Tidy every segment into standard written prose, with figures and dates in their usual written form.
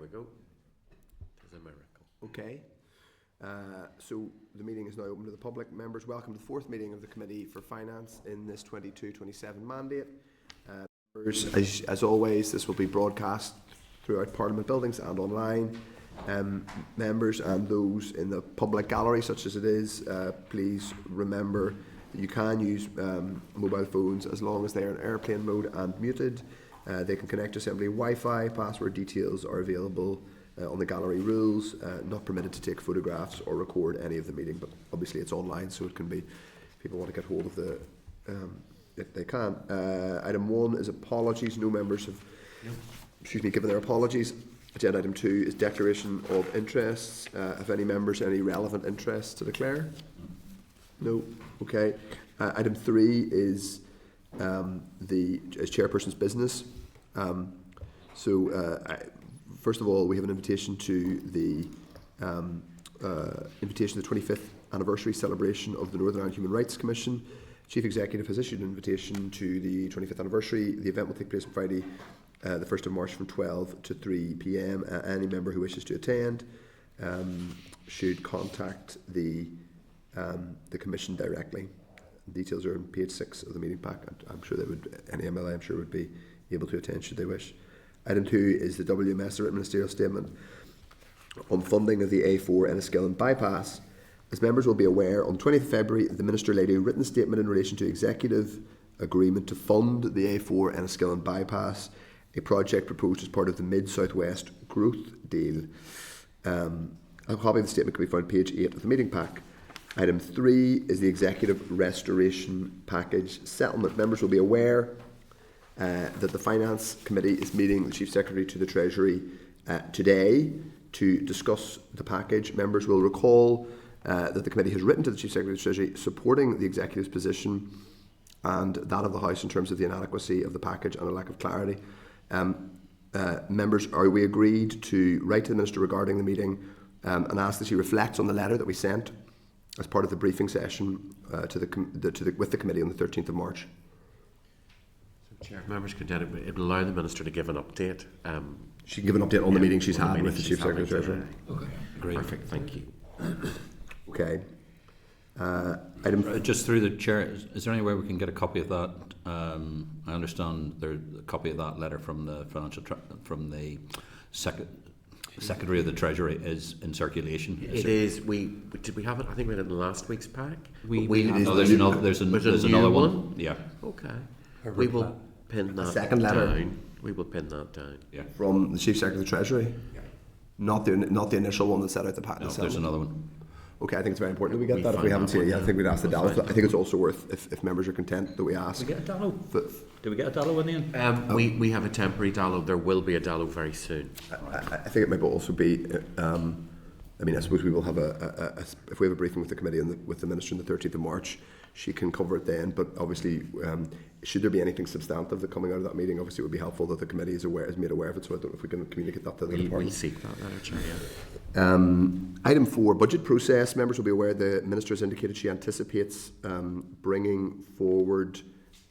we go. It's a miracle. Okay. So the meeting is now open to the public. Members, welcome to the fourth meeting of the Committee for Finance in this 22-27 mandate. Members, as always, this will be broadcast throughout Parliament buildings and online. Members and those in the public gallery, such as it is, please remember that you can use mobile phones as long as they are in airplane mode and muted. They can connect to Assembly Wi-Fi. Password details are available on the gallery rules. Not permitted to take photographs or record any of the meeting, but obviously it's online, so it can be, if people want to get hold of the, if they can. Item 1 is apologies. No members have, given their apologies. Agenda item 2 is declaration of interests. Have any members any relevant interests to declare? No. Okay. Item 3 is chairperson's business. First of all, we have an invitation to the 25th anniversary celebration of the Northern Ireland Human Rights Commission. Chief Executive has issued an invitation to the 25th anniversary. The event will take place on Friday, the 1st of March from 12 to 3 p.m. Any member who wishes to attend should contact the Commission directly. Details are on page 6 of the meeting pack. I'm sure they would, any MLA I'm sure would be able to attend should they wish. Item 2 is the WMS, the written ministerial statement on funding of the A4 Enniskillen bypass. As members will be aware, on 20th February, the Minister laid a written statement in relation to executive agreement to fund the A4 Enniskillen bypass, a project proposed as part of the Mid-South West Growth Deal. A copy of the statement can be found on page 8 of the meeting pack. Item 3 is the Executive Restoration Package Settlement. Members will be aware that the Finance Committee is meeting the Chief Secretary to the Treasury today to discuss the package. Members will recall that the Committee has written to the Chief Secretary of the Treasury supporting the Executive's position and that of the House in terms of the inadequacy of the package and a lack of clarity. Members, we agreed to write to the Minister regarding the meeting and ask that she reflects on the letter that we sent as part of the briefing session with the Committee on the 13th of March. So, Chair, members could it will allow the Minister to give an update. She can give an update on the meeting she's had with the Chief Secretary of the Treasury. Okay, great. Perfect, thank you. Okay. Just through the Chair, is there any way we can get a copy of that? I understand there's a copy of that letter from the Secretary of the Treasury is in circulation. It is. Did we have it? I think we had it in last week's pack. There's another one. Yeah. Okay. We will pin that second letter down. We will pin that down. Yeah. From the Chief Secretary of the Treasury. Yeah. Not the initial one that set out the pack. No, there's another one. Okay, I think it's very important that we get that. If we haven't seen it yet, I think we'd ask the Dallow. I think it's also worth, if members are content, that we ask. Did we get a Dallow? Did we get a Dallow in the end? We have a temporary Dallow. There will be a Dallow very soon. I think it might also be. I suppose we will have if we have a briefing with the committee and with the Minister on the 13th of March, she can cover it then. But obviously, should there be anything substantive that coming out of that meeting, obviously it would be helpful that the committee is made aware of it. So I don't know if we can communicate that to the department. We'll seek that letter, Chair. Item 4, budget process. Members will be aware the Minister has indicated she anticipates bringing forward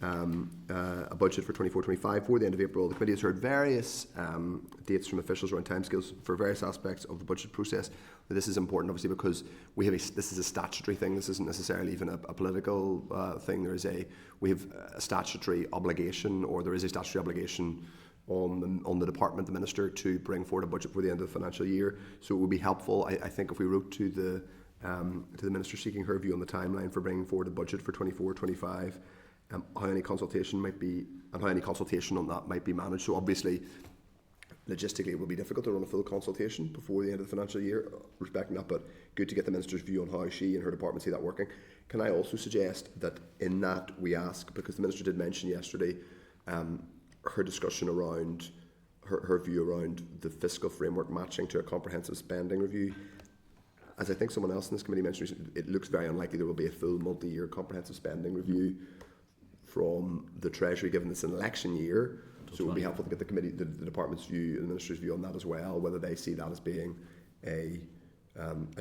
a budget for 24-25 for the end of April. The committee has heard various dates from officials around timescales for various aspects of the budget process. This is important, obviously, because this is a statutory thing. This isn't necessarily even a political thing. We have a statutory obligation, or there is a statutory obligation on the department, the Minister, to bring forward a budget for the end of the financial year. So it would be helpful, I think, if we wrote to the Minister seeking her view on the timeline for bringing forward a budget for 24-25. How any consultation might be, and how any consultation on that might be managed. So obviously, logistically, it will be difficult to run a full consultation before the end of the financial year, respecting that, but good to get the Minister's view on how she and her department see that working. Can I also suggest that in that we ask, because the Minister did mention yesterday her discussion around, her view around the fiscal framework matching to a comprehensive spending review. As I think someone else in this committee mentioned recently, it looks very unlikely there will be a full multi-year comprehensive spending review from the Treasury, given it's an election year. So it would be helpful to get the committee, the department's view and the Minister's view on that as well, whether they see that as being a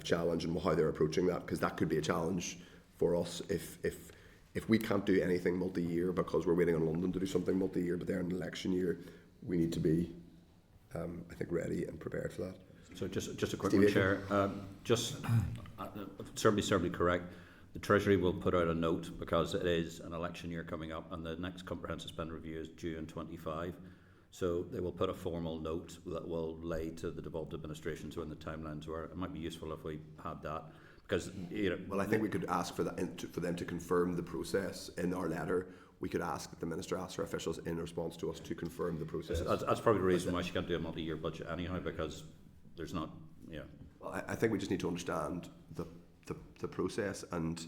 challenge and how they're approaching that, because that could be a challenge for us if we can't do anything multi-year because we're waiting on London to do something multi-year, but they're in an election year. We need to be I think, ready and prepared for that. So just a quick Steve one, Aiken. Chair. Certainly correct. The Treasury will put out a note because it is an election year coming up, and the next comprehensive spend review is due in 25. So they will put a formal note that will lay to the devolved administrations when the timelines were. It might be useful if we had that, because Well, I think we could ask for that for them to confirm the process in our letter. We could ask that the minister ask her officials in response to us to confirm the process. that's probably the reason why she can't do a multi-year budget anyhow, because there's not. Well, I think we just need to understand the process, and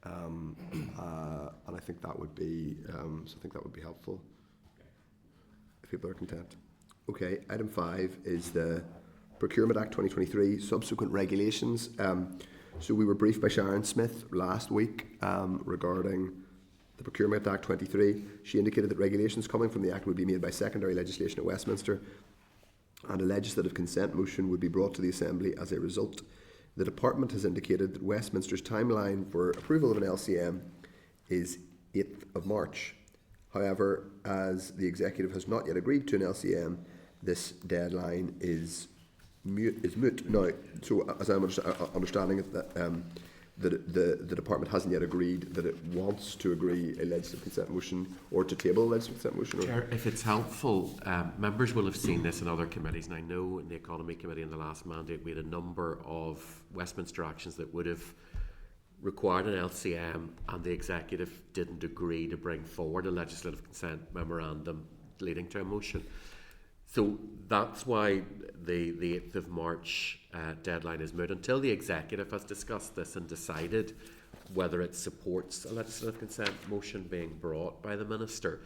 I think that would be so I think that would be helpful if people are content. Okay, item 5 is the Procurement Act 2023 subsequent regulations. So we were briefed by Sharon Smith last week regarding the Procurement Act 23. She indicated that regulations coming from the Act would be made by secondary legislation at Westminster, and a legislative consent motion would be brought to the Assembly as a result. The Department has indicated that Westminster's timeline for approval of an LCM is 8th of March. However, as the Executive has not yet agreed to an LCM, this deadline is moot. Now, so as I'm understanding it, that the Department hasn't yet agreed that it wants to agree a legislative consent motion or to table a legislative consent motion. Chair, if it's helpful, members will have seen this in other committees, and I know in the Economy Committee in the last mandate we had a number of Westminster actions that would have required an LCM, and the Executive didn't agree to bring forward a legislative consent memorandum leading to a motion. So that's why the 8th of March deadline is moot. Until the Executive has discussed this and decided whether it supports a legislative consent motion being brought by the Minister,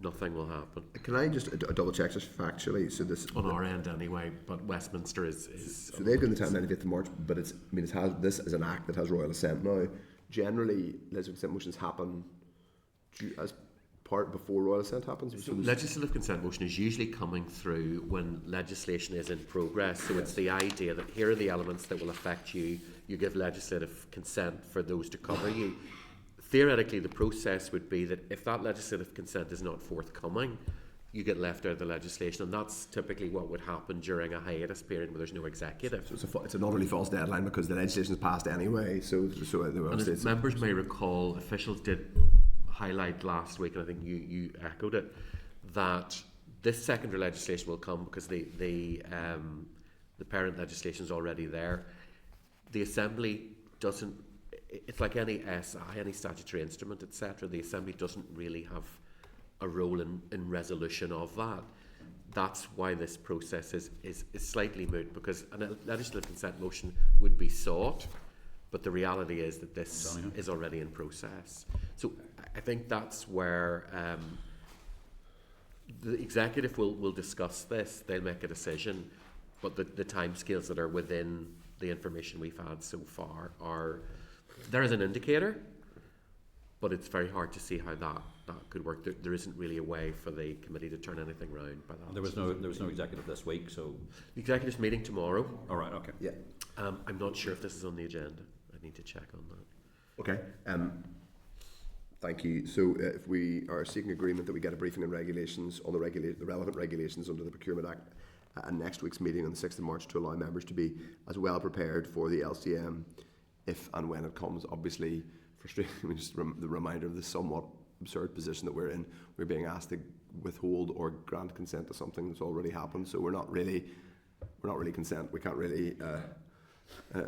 nothing will happen. Can I just double check this factually? So this On our end anyway, but Westminster is so they've given the timeline of 8th of March, but this is an act that has royal assent now. Generally, legislative consent motions happen as part before royal assent happens. So legislative consent motion is usually coming through when legislation is in progress. So it's the idea that here are the elements that will affect you. You give legislative consent for those to cover you. Theoretically, the process would be that if that legislative consent is not forthcoming, you get left out of the legislation, and that's typically what would happen during a hiatus period where there's no executive. So it's an utterly false deadline because the legislation is passed anyway. So and as members may recall, officials did highlight last week, and I think you echoed it, that this secondary legislation will come because the parent legislation is already there. The Assembly doesn't. It's like any SI, any statutory instrument, etc. The Assembly doesn't really have a role in resolution of that. That's why this process is slightly moot, because a legislative consent motion would be sought, but the reality is that this is already in process. So I think that's where the Executive will discuss this. They'll make a decision, but the timescales that are within the information we've had so far are. There is an indicator, but it's very hard to see how that could work. There isn't really a way for the committee to turn anything round by that. There was no Executive this week, so The Executive's meeting tomorrow. all right, okay. yeah. I'm not sure if this is on the agenda. I need to check on that. Okay. Thank you. So if we are seeking agreement that we get a briefing on regulations on the relevant regulations under the Procurement Act at next week's meeting on the 6th of March to allow members to be as well prepared for the LCM if and when it comes. Obviously, frustrating. I mean, just the reminder of the somewhat absurd position that we're in. We're being asked to withhold or grant consent to something that's already happened. So we're not really consent. We can't really.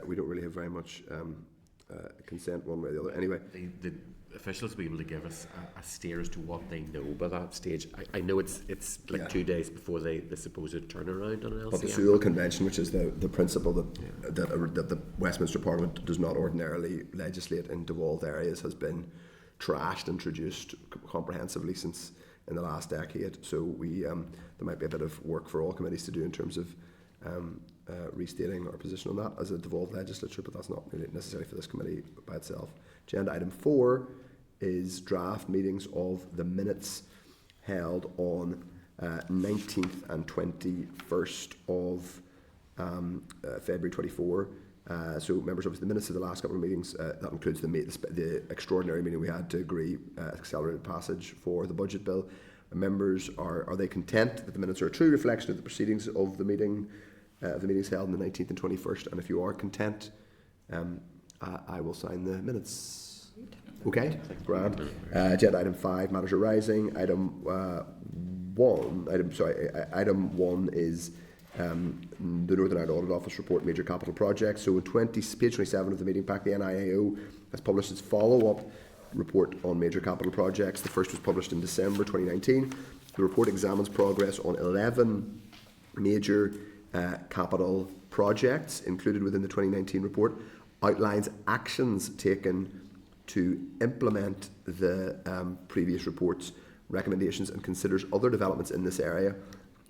We don't really have very much consent one way or the other. Anyway, The officials will be able to give us a steer as to what they know by that stage. I know it's like 2 days before the supposed turnaround on an LCM. but the Sewell Convention, which is the principle that the Westminster Parliament does not ordinarily legislate in devolved areas, has been trashed and introduced comprehensively since in the last decade. So there might be a bit of work for all committees to do in terms of restating our position on that as a devolved legislature, but that's not really necessary for this committee by itself. Agenda item 4 is draft meetings of the minutes held on 19th and 21st of February 24. So members, obviously the minutes of the last couple of meetings, that includes the extraordinary meeting we had to agree accelerated passage for the budget bill. Members, are they content that the minutes are a true reflection of the proceedings of the meetings held on the 19th and 21st? And if you are content, I will sign the minutes. Okay, grand. Agenda item 5, matters arising. Item 1 is the Northern Ireland Audit Office report, major capital projects. So in page 27 of the meeting pack, the NIAO has published its follow-up report on major capital projects. The first was published in December 2019. The report examines progress on 11 major capital projects included within the 2019 report, outlines actions taken to implement the previous report's recommendations, and considers other developments in this area.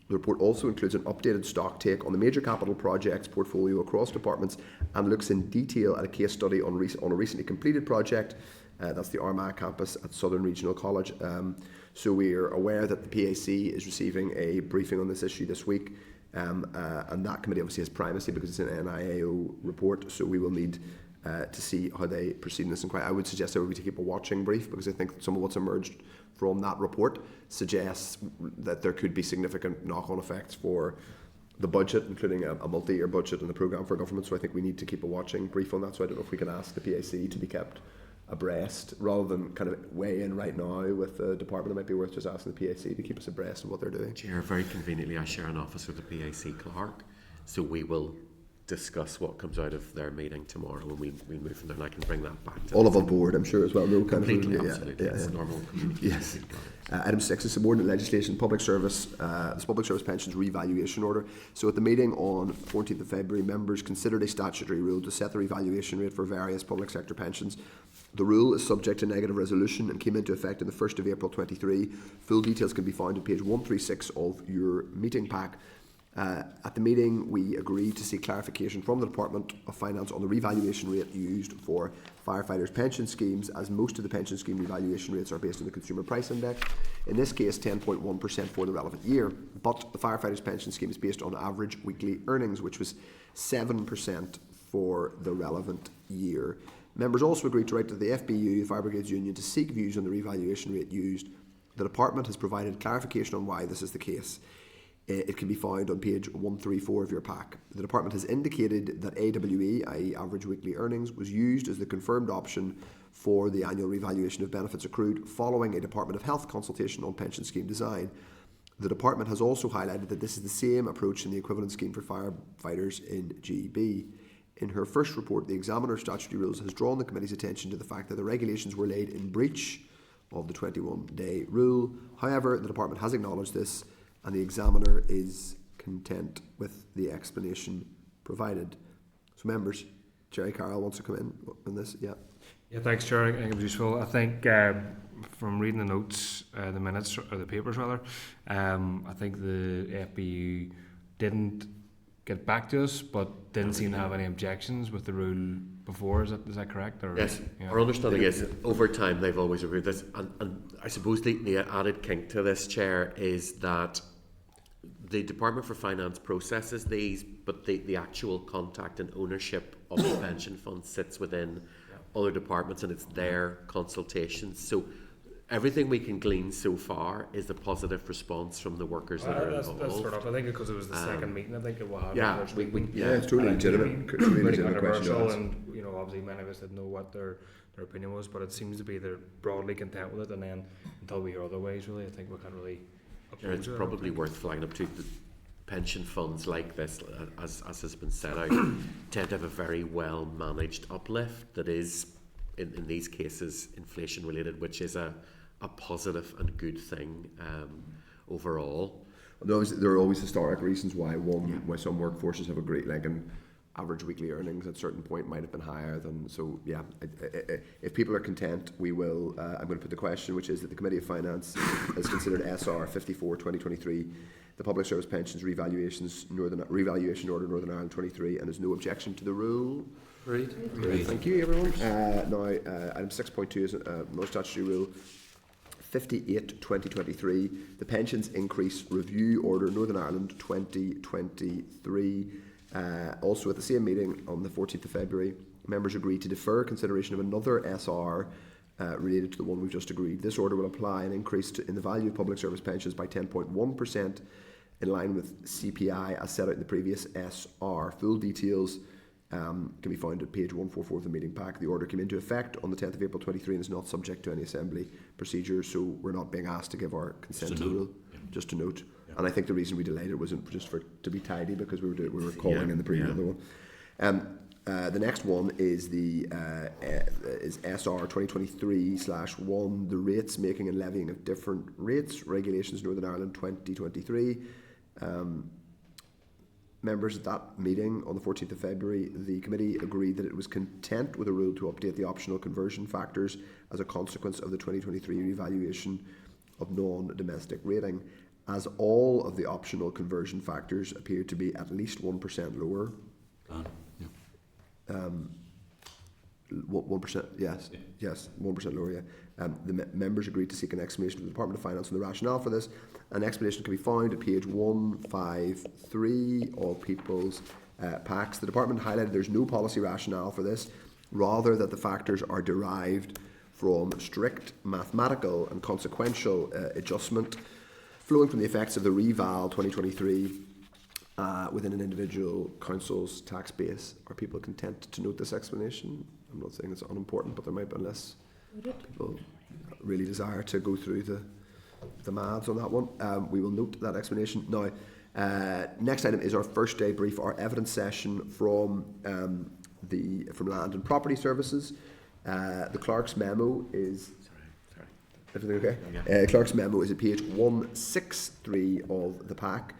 The report also includes an updated stock take on the major capital projects portfolio across departments, and looks in detail at a case study on a recently completed project. That's the Armagh campus at Southern Regional College. So we are aware that the PAC is receiving a briefing on this issue this week, and that committee obviously has primacy because it's an NIAO report, so we will need to see how they proceed in this inquiry. I would suggest everybody to keep a watching brief, because I think some of what's emerged from that report suggests that there could be significant knock-on effects for the budget, including a multi-year budget and the programme for government. So I think we need to keep a watching brief on that. So I don't know if we can ask the PAC to be kept abreast, rather than kind of weigh in right now with the department. It might be worth just asking the PAC to keep us abreast of what they're doing. Chair, very conveniently, I share an office with the PAC clerk, so we will discuss what comes out of their meeting tomorrow, and we move from there, and I can bring that back to all of on board, I'm sure, as well. No kind completely, of absolutely. It's normal communication. Yes. Item 6 is subordinate legislation, public service, the public service pensions revaluation order. So at the meeting on 14th of February, members considered a statutory rule to set the revaluation rate for various public sector pensions. The rule is subject to negative resolution and came into effect on the 1st of April 23. Full details can be found on page 136 of your meeting pack. At the meeting, we agreed to seek clarification from the Department of Finance on the revaluation rate used for firefighters' pension schemes, as most of the pension scheme revaluation rates are based on the Consumer Price Index. In this case, 10.1% for the relevant year, but the firefighters' pension scheme is based on average weekly earnings, which was 7% for the relevant year. Members also agreed to write to the FBU, the Fire Brigades Union, to seek views on the revaluation rate used. The Department has provided clarification on why this is the case. It can be found on page 134 of your pack. The Department has indicated that AWE, i.e. average weekly earnings, was used as the confirmed option for the annual revaluation of benefits accrued following a Department of Health consultation on pension scheme design. The Department has also highlighted that this is the same approach in the equivalent scheme for firefighters in GB. In her first report, the Examiner of Statutory Rules has drawn the Committee's attention to the fact that the regulations were laid in breach of the 21-day rule. However, the Department has acknowledged this, and the Examiner is content with the explanation provided. So members, Jerry Carroll wants to come in on this. Yeah, thanks, Chair. I think it was useful. I think from reading the notes, the minutes, or the papers rather, I think the FBU didn't get back to us, but didn't seem to have any objections with the rule before. Is that correct? Or, yes. Yeah. Our understanding is over time they've always agreed with this, and I suppose the added kink to this, Chair, is that the Department for Finance processes these, but the actual contact and ownership of the pension fund sits within other departments, and it's their consultations. So everything we can glean so far is the positive response from the workers that are involved. That's fair enough. I think because it was the second meeting, I think it will have yeah, the first we, meeting. yeah, it's totally legitimate. Pretty Legitimate question to controversial, ask. and obviously many of us didn't know what their opinion was, but it seems to be they're broadly content with it. And then until we hear otherwise, really, I think we can't really. It's probably worth flagging up to the pension funds like this, as has been set out, tend to have a very well managed uplift that is, in these cases, inflation related, which is a positive and good thing overall. There are always historic reasons why some workforces have a great and average weekly earnings at a certain point might have been higher than. So yeah, if people are content, we will. I'm going to put the question, which is that the Committee of Finance has considered SR 54/2023, the Public Service Pensions Revaluation Order Northern Ireland 23, and has no objection to the rule. Right. Thank you, everyone. Now, item 6.2 is no statutory rule. 58/2023, the Pensions Increase Review Order Northern Ireland 2023. Also at the same meeting on the 14th of February, members agreed to defer consideration of another SR related to the one we've just agreed. This order will apply an increase in the value of public service pensions by 10.1% in line with CPI as set out in the previous SR. Full details can be found at page 144 of the meeting pack. The order came into effect on the 10th of April 23 and is not subject to any Assembly procedure, so we're not being asked to give our consent to the rule. Just a note. Yeah. And I think the reason we delayed it wasn't just to be tidy, because we were calling in the previous other one. The next one is is SR 2023/1, the rates making and levying of different rates, regulations Northern Ireland 2023. Members at that meeting on the 14th of February, the committee agreed that it was content with a rule to update the optional conversion factors as a consequence of the 2023 revaluation of non-domestic rating, as all of the optional conversion factors appear to be at least 1% lower. 1%, yes, yeah. Yes, 1% lower, yeah. The members agreed to seek an explanation from the Department of Finance on the rationale for this. An explanation can be found at page 153 of People's Packs. The Department highlighted there's no policy rationale for this, rather that the factors are derived from strict mathematical and consequential adjustment flowing from the effects of the reval 2023 within an individual council's tax base. Are people content to note this explanation? I'm not saying it's unimportant, but there might be, unless people really desire to go through the maths on that one. We will note that explanation. Now, next item is our first day brief, our evidence session from Land and Property Services. The clerk's memo is... Sorry. Everything okay? Yeah. Clerk's memo is at page 163 of the pack.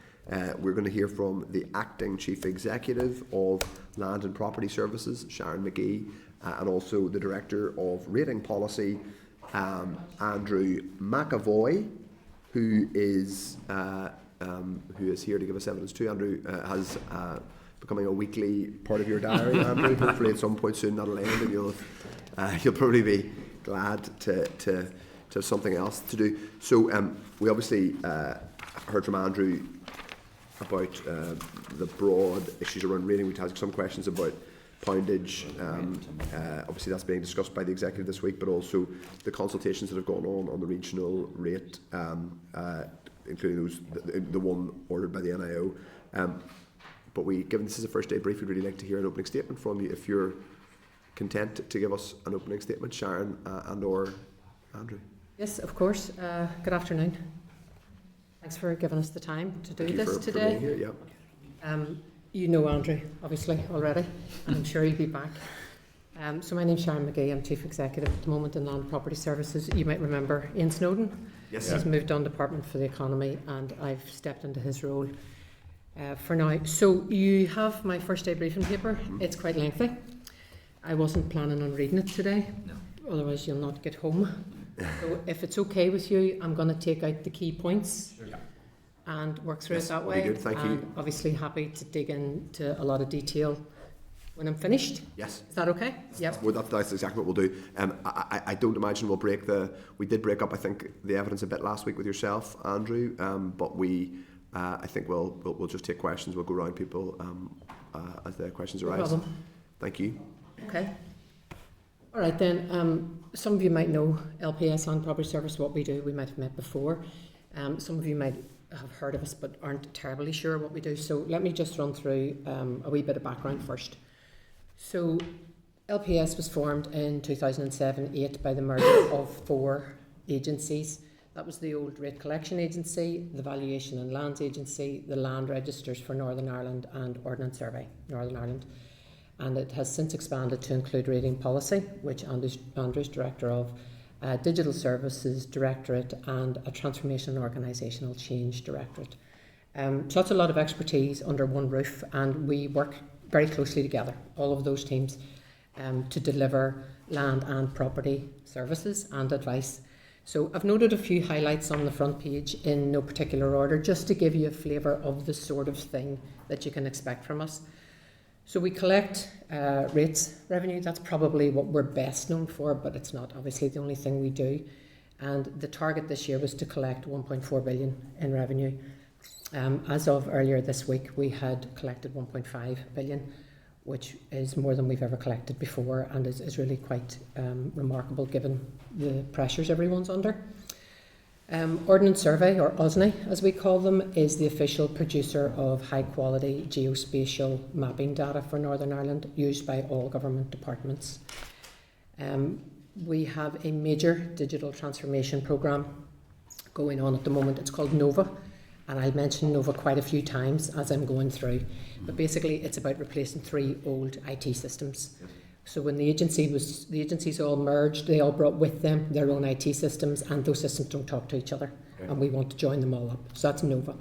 We're going to hear from the Acting Chief Executive of Land and Property Services, Sharon McGee, and also the Director of Rating Policy, Andrew McAvoy, who is here to give us evidence too. Andrew has becoming a weekly part of your diary, Andrew. Hopefully at some point soon that'll end, and you'll probably be glad to have something else to do. So we obviously heard from Andrew about the broad issues around rating. We had some questions about poundage. Obviously that's being discussed by the executive this week, but also the consultations that have gone on the regional rate, including the one ordered by the NIO. But given this is a first day brief, we'd really like to hear an opening statement from you. If you're content to give us an opening statement, Sharon and or Andrew. Yes, of course. Good afternoon. Thanks for giving us the time to do this today. For being here, yeah. You know Andrew, obviously, already, and I'm sure he'll be back. So my name's Sharon McGee. I'm Chief Executive at the moment in Land Property Services. You might remember Ian Snowden. Yes. He's moved on Department for the Economy, and I've stepped into his role for now. So you have my first day briefing paper. It's quite lengthy. I wasn't planning on reading it today. No. Otherwise you'll not get home. So if it's okay with you, I'm going to take out the key points and work through it that way. Good, thank you. Obviously happy to dig into a lot of detail when I'm finished. Yes. Is that okay? Yep. Well, that's exactly what we'll do. I don't imagine we'll we did break up, I think, the evidence a bit last week with yourself, Andrew, but I think we'll just take questions. We'll go around people as the questions arise. No problem. Thank you. Okay. All right then, some of you might know LPS, Land Property Service, what we do. We might have met before. Some of you might have heard of us but aren't terribly sure what we do. So let me just run through a wee bit of background first. So LPS was formed in 2007-8 by the merger of 4 agencies. That was the old Rate Collection Agency, the Valuation and Lands Agency, the Land Registers for Northern Ireland, and Ordnance Survey, Northern Ireland. And it has since expanded to include Rating Policy, which Andrew's Director of, Digital Services Directorate, and a Transformation and Organisational Change Directorate. So that's a lot of expertise under one roof, and we work very closely together, all of those teams, to deliver land and property services and advice. So I've noted a few highlights on the front page in no particular order, just to give you a flavour of the sort of thing that you can expect from us. So we collect rates revenue. That's probably what we're best known for, but it's not obviously the only thing we do. And the target this year was to collect 1.4 billion in revenue. As of earlier this week, we had collected 1.5 billion. which is more than we've ever collected before and is really quite remarkable given the pressures everyone's under. Ordnance Survey, or OSNI as we call them, is the official producer of high quality geospatial mapping data for Northern Ireland, used by all government departments. We have a major digital transformation programme going on at the moment. It's called NOVA, and I'll mention NOVA quite a few times as I'm going through. But basically it's about replacing 3 old IT systems. So when the agencies all merged, they all brought with them their own IT systems, and those systems don't talk to each other, and we want to join them all up. So that's NOVA.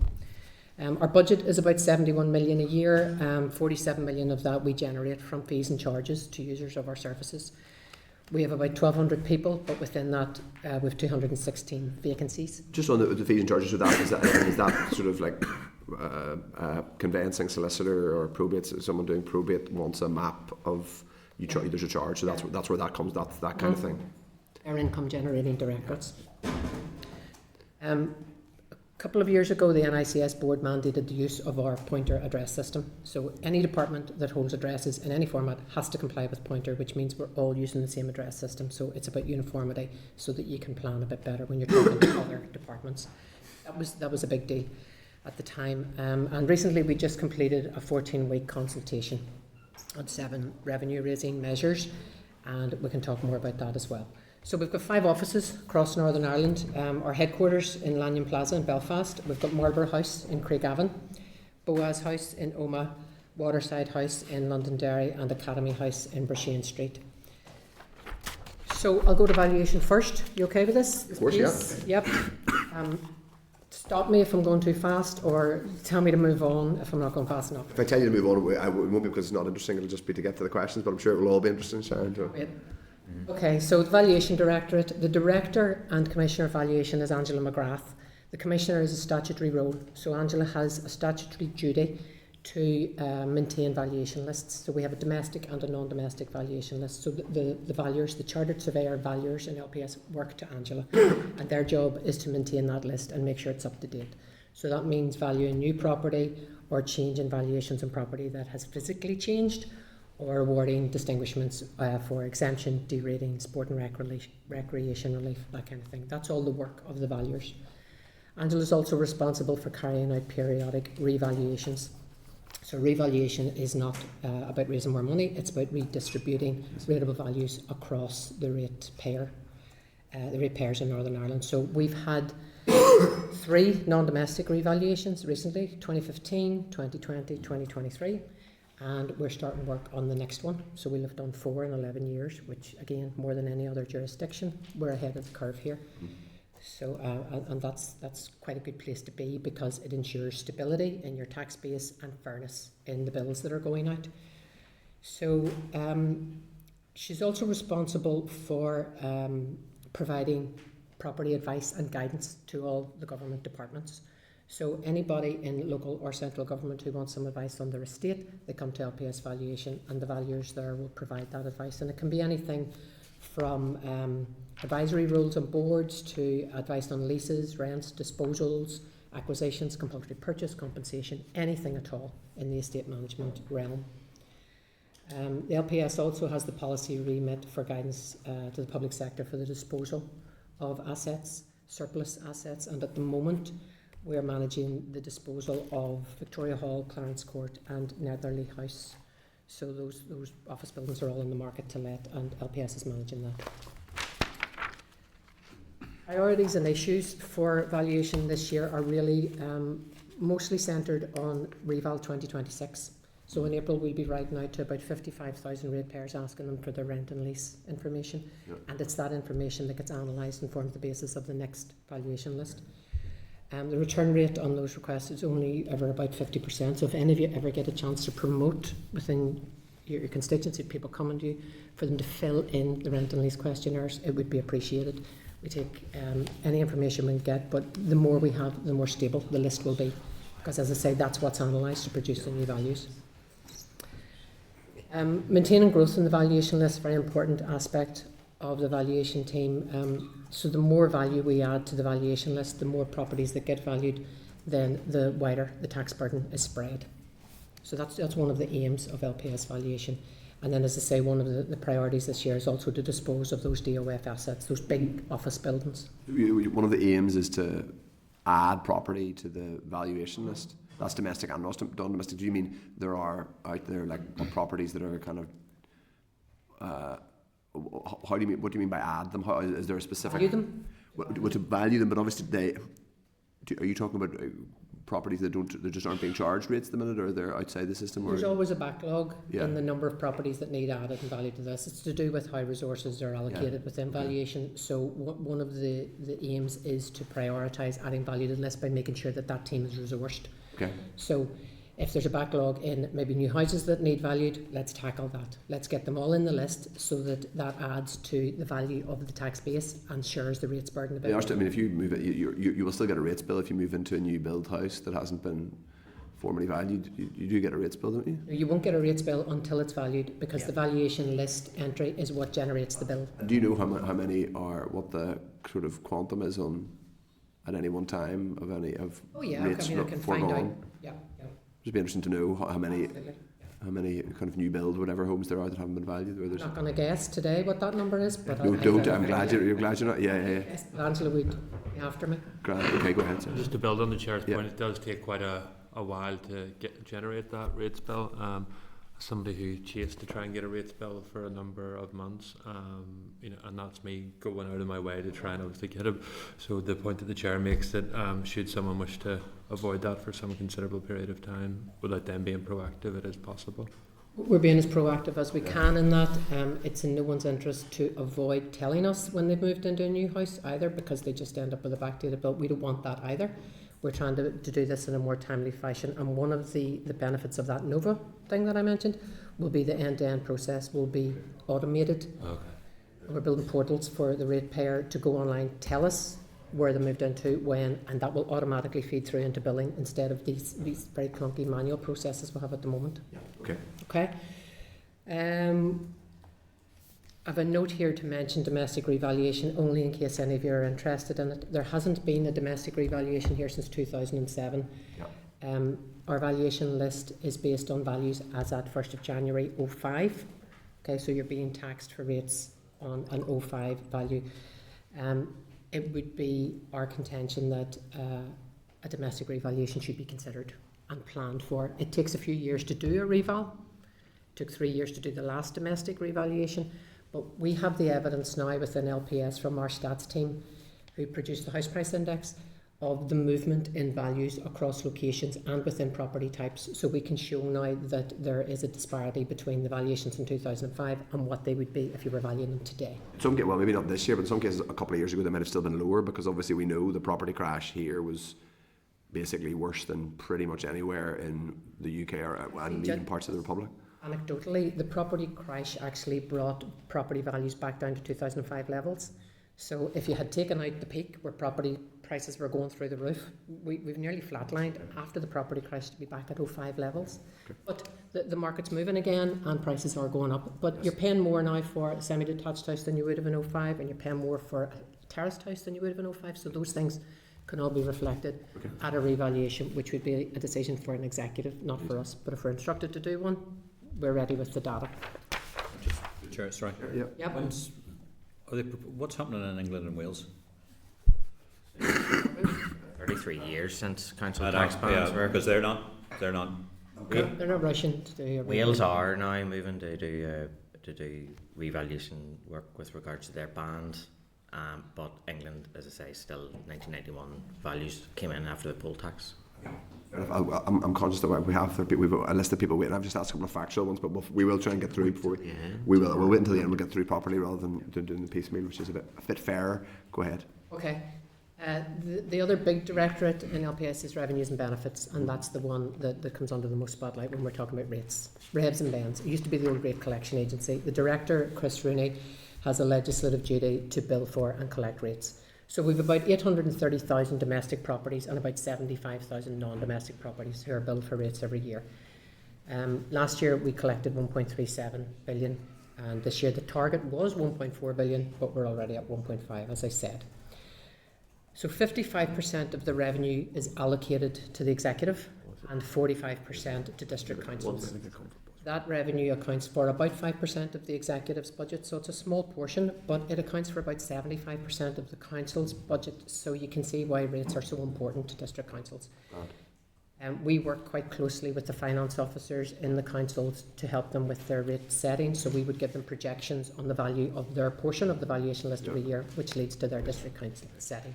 Our budget is about 71 million a year. 47 million of that we generate from fees and charges to users of our services. We have about 1,200 people, but within that we have 216 vacancies. Just on the fees and charges of that, is that sort of like conveyancing solicitor or probate? Someone doing probate wants a map of there's a charge, so that's where that comes. That's that kind of thing. Our income generating directorates. A couple of years ago, the NICS board mandated the use of our pointer address system. So any department that holds addresses in any format has to comply with pointer, which means we're all using the same address system. So it's about uniformity, so that you can plan a bit better when you're talking to other departments. That was a big deal at the time. And recently we just completed a 14-week consultation on 7 revenue raising measures, and we can talk more about that as well. So we've got 5 offices across Northern Ireland. Our headquarters in Lanyon Plaza in Belfast. We've got Marlborough House in Craigavon, Boaz House in Omagh, Waterside House in Londonderry, and Academy House in Brasheen Street. So I'll go to valuation first. You okay with this? Of course, please? Yep. Stop me if I'm going too fast, or tell me to move on if I'm not going fast enough. If I tell you to move on, it won't be because it's not interesting. It'll just be to get to the questions, but I'm sure it will all be interesting, Sharon. So. Okay, so the Valuation Directorate, the Director and Commissioner of Valuation is Angela McGrath. The Commissioner is a statutory role, so Angela has a statutory duty to maintain valuation lists. So we have a domestic and a non-domestic valuation list. So the valuers, the Chartered Surveyor valuers in LPS work to Angela, and their job is to maintain that list and make sure it's up to date. So that means valuing new property or change in valuations on property that has physically changed, or awarding distinguishments for exemption, derating, sport and recreation relief, that kind of thing. That's all the work of the valuers. Angela is also responsible for carrying out periodic revaluations. So revaluation is not about raising more money, it's about redistributing rateable values across the ratepayers in Northern Ireland. So we've had 3 non-domestic revaluations recently, 2015, 2020, 2023, and we're starting work on the next one. So we'll have done 4 in 11 years, which again, more than any other jurisdiction. We're ahead of the curve here. So, and that's quite a good place to be, because it ensures stability in your tax base and fairness in the bills that are going out. So she's also responsible for providing property advice and guidance to all the government departments. So anybody in local or central government who wants some advice on their estate, they come to LPS Valuation, and the valuers there will provide that advice. And it can be anything from advisory roles on boards to advice on leases, rents, disposals, acquisitions, compulsory purchase, compensation, anything at all in the estate management realm. The LPS also has the policy remit for guidance to the public sector for the disposal of assets, surplus assets, and at the moment we're managing the disposal of Victoria Hall, Clarence Court and Netherley House. So those office buildings are all in the market to let, and LPS is managing that. Priorities and issues for valuation this year are really mostly centred on Reval 2026. So in April we'll be writing out to about 55,000 ratepayers asking them for their rent and lease information, and it's that information that gets analysed and forms the basis of the next valuation list. The return rate on those requests is only ever about 50%, so if any of you ever get a chance to promote within your constituency, people coming to you, for them to fill in the rent and lease questionnaires, it would be appreciated. We take any information we can get, but the more we have, the more stable the list will be, because as I say, that's what's analysed to produce the new values. Maintaining growth in the valuation list, very important aspect of the valuation team. So the more value we add to the valuation list, the more properties that get valued, then the wider the tax burden is spread. So that's one of the aims of LPS valuation. And then, as I say, one of the priorities this year is also to dispose of those DOF assets, those big office buildings. One of the aims is to add property to the valuation list. That's domestic and non-domestic. Do you mean there are out there like properties that are kind of? How do you mean? What do you mean by add them? How, is there a specific? Value them. Well, to value them, but obviously are you talking about properties that just aren't being charged rates at the minute, or they're outside the system? Or? There's always a backlog Yeah. in the number of properties that need added and value to this. It's to do with how resources are allocated within valuation. So one of the aims is to prioritise adding value to the list by making sure that that team is resourced. Okay. So if there's a backlog in maybe new houses that need valued, let's tackle that. Let's get them all in the list so that that adds to the value of the tax base and shares the rates burden a bit. Yeah, I mean, if you move it, you will still get a rates bill if you move into a new build house that hasn't been formally valued. You do get a rates bill, don't you? You won't get a rates bill until it's valued, because the valuation list entry is what generates the bill. And do you know how many are, what the sort of quantum is on at any one time of any of Oh yeah, rates I mean, I can find foregone? out. Yeah. It'd be interesting to know how many Absolutely. how many kind of new build whatever homes there are that haven't been valued. Where I'm there's not going to guess today what that number is, but no, don't. I'm glad you're not. Yeah. Yes, Angela would be after me. Grand. Okay, go ahead. Sir. Just to build on the chair's Yeah. point, it does take quite a while to generate that rates bill. Somebody who chased to try and get a rates bill for a number of months, and that's me going out of my way to try and obviously get it. So the point that the chair makes that should someone wish to avoid that for some considerable period of time without them being proactive, it is possible. We're being as proactive as we can in that. It's in no one's interest to avoid telling us when they've moved into a new house either, because they just end up with a backdated bill. We don't want that either. We're trying to do this in a more timely fashion, and one of the benefits of that Nova thing that I mentioned will be the end-to-end process will be automated. Okay. We're building portals for the ratepayer to go online, tell us where they moved into, when, and that will automatically feed through into billing instead of these very clunky manual processes we have at the moment. Okay. Okay. I have a note here to mention domestic revaluation only in case any of you are interested in it. There hasn't been a domestic revaluation here since 2007. Yeah. Our valuation list is based on values as at 1st of January 05. Okay, so you're being taxed for rates on an 05 value. It would be our contention that a domestic revaluation should be considered and planned for. It takes a few years to do a reval. It took 3 years to do the last domestic revaluation. But we have the evidence now within LPS from our stats team who produced the house price index of the movement in values across locations and within property types. So we can show now that there is a disparity between the valuations in 2005 and what they would be if you were valuing them today. Well, maybe not this year, but in some cases a couple of years ago they might have still been lower, because obviously we know the property crash here was basically worse than pretty much anywhere in the UK and even parts of the Republic. Anecdotally, the property crash actually brought property values back down to 2005 levels. So if you had taken out the peak where property prices were going through the roof, we've nearly flatlined after the property crash to be back at 05 levels. Okay. But the market's moving again and prices are going up. But you're paying more now for a semi-detached house than you would have in 05, and you're paying more for a terraced house than you would have in 05. So those things can all be reflected at a revaluation, which would be a decision for an executive, not for us. But if we're instructed to do one, we're ready with the data. Chair, sorry. Yep. What's happening in England and Wales? 33 years since council tax bans were. Because they're not. They're not rushing to do a Wales are now moving to do revaluation work with regards to their bans, but England, as I say, still 1991 values came in after the poll tax. I'm conscious that we've a list of people waiting. I've just asked a couple of factual ones, but we will try and get through before we'll wait until the end. We'll get through properly rather than doing the piecemeal, which is a bit fairer. Go ahead. Okay. The other big directorate in LPS is revenues and benefits, and that's the one that comes under the most spotlight when we're talking about rates. Revs and bans. It used to be the old rate collection agency. The director, Chris Rooney, has a legislative duty to bill for and collect rates. So we've about 830,000 domestic properties and about 75,000 non-domestic properties who are billed for rates every year. Last year we collected 1.37 billion, and this year the target was 1.4 billion, but we're already at 1.5, as I said. So 55% of the revenue is allocated to the executive, and 45% to district councils. That revenue accounts for about 5% of the executive's budget, so it's a small portion, but it accounts for about 75% of the council's budget, so you can see why rates are so important to district councils. We work quite closely with the finance officers in the councils to help them with their rate setting, so we would give them projections on the value of their portion of the valuation list every year, which leads to their district council setting.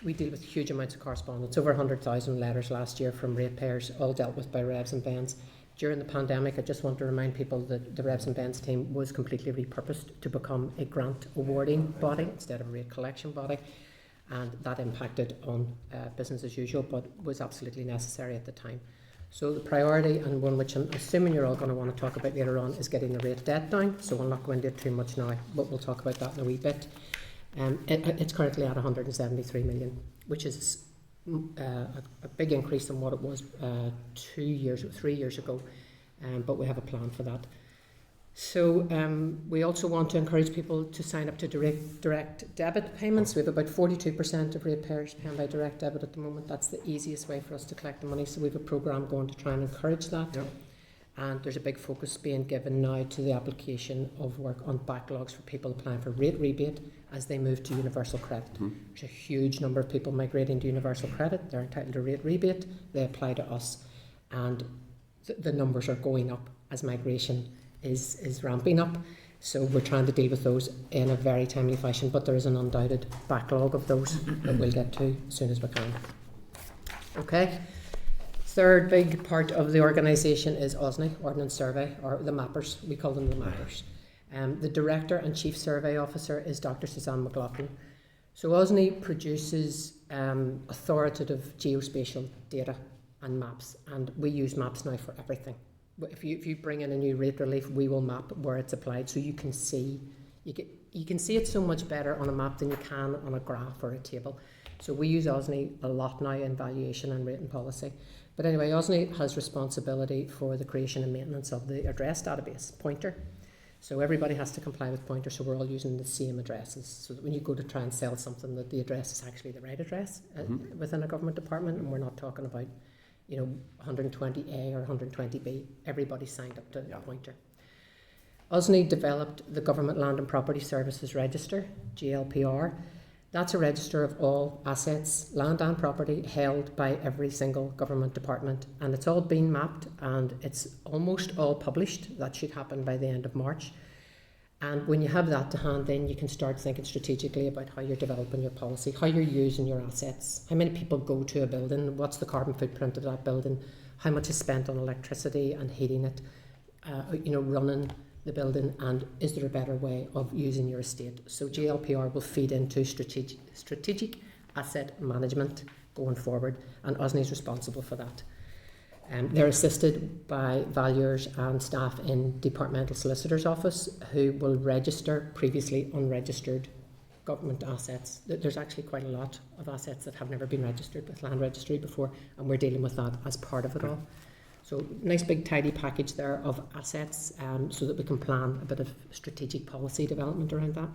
We deal with huge amounts of correspondence, over 100,000 letters last year from ratepayers, all dealt with by Revs and Bens. During the pandemic, I just want to remind people that the Revs and Bens team was completely repurposed to become a grant awarding body instead of a rate collection body, and that impacted on business as usual, but was absolutely necessary at the time. So the priority, and one which I'm assuming you're all going to want to talk about later on, is getting the rate debt down, so we'll not go into it too much now, but we'll talk about that in a wee bit. It's currently at 173 million, which is a big increase on what it was 3 years ago, but we have a plan for that. So we also want to encourage people to sign up to direct debit payments. We have about 42% of ratepayers paying by direct debit at the moment. That's the easiest way for us to collect the money, so we have a programme going to try and encourage that. Yep. And there's a big focus being given now to the application of work on backlogs for people applying for rate rebate as they move to universal credit. There's a huge number of people migrating to universal credit. They're entitled to rate rebate. They apply to us, and the numbers are going up as migration is ramping up. So we're trying to deal with those in a very timely fashion, but there is an undoubted backlog of those that we'll get to as soon as we can. Okay. Third big part of the organisation is OSNI, Ordnance Survey, or the mappers. We call them the mappers. The Director and Chief Survey Officer is Dr. Suzanne McLaughlin. So OSNI produces authoritative geospatial data and maps, and we use maps now for everything. If you bring in a new rate relief, we will map where it's applied, so you can see it so much better on a map than you can on a graph or a table. So we use OSNI a lot now in valuation and rating policy. But anyway, OSNI has responsibility for the creation and maintenance of the address database, Pointer. So everybody has to comply with Pointer, so we're all using the same addresses, so that when you go to try and sell something, that the address is actually the right address within a government department, and we're not talking about 120A or 120B. Everybody signed up to Pointer. OSNI developed the Government Land and Property Services Register, GLPR. That's a register of all assets, land and property, held by every single government department, and it's all been mapped and it's almost all published. That should happen by the end of March. And when you have that to hand, then you can start thinking strategically about how you're developing your policy, how you're using your assets, how many people go to a building, what's the carbon footprint of that building, how much is spent on electricity and heating it, running the building, and is there a better way of using your estate? So GLPR will feed into strategic asset management going forward, and OSNI is responsible for that. They're assisted by valuers and staff in Departmental Solicitor's Office who will register previously unregistered government assets. There's actually quite a lot of assets that have never been registered with Land Registry before, and we're dealing with that as part of it all. So nice big tidy package there of assets so that we can plan a bit of strategic policy development around that.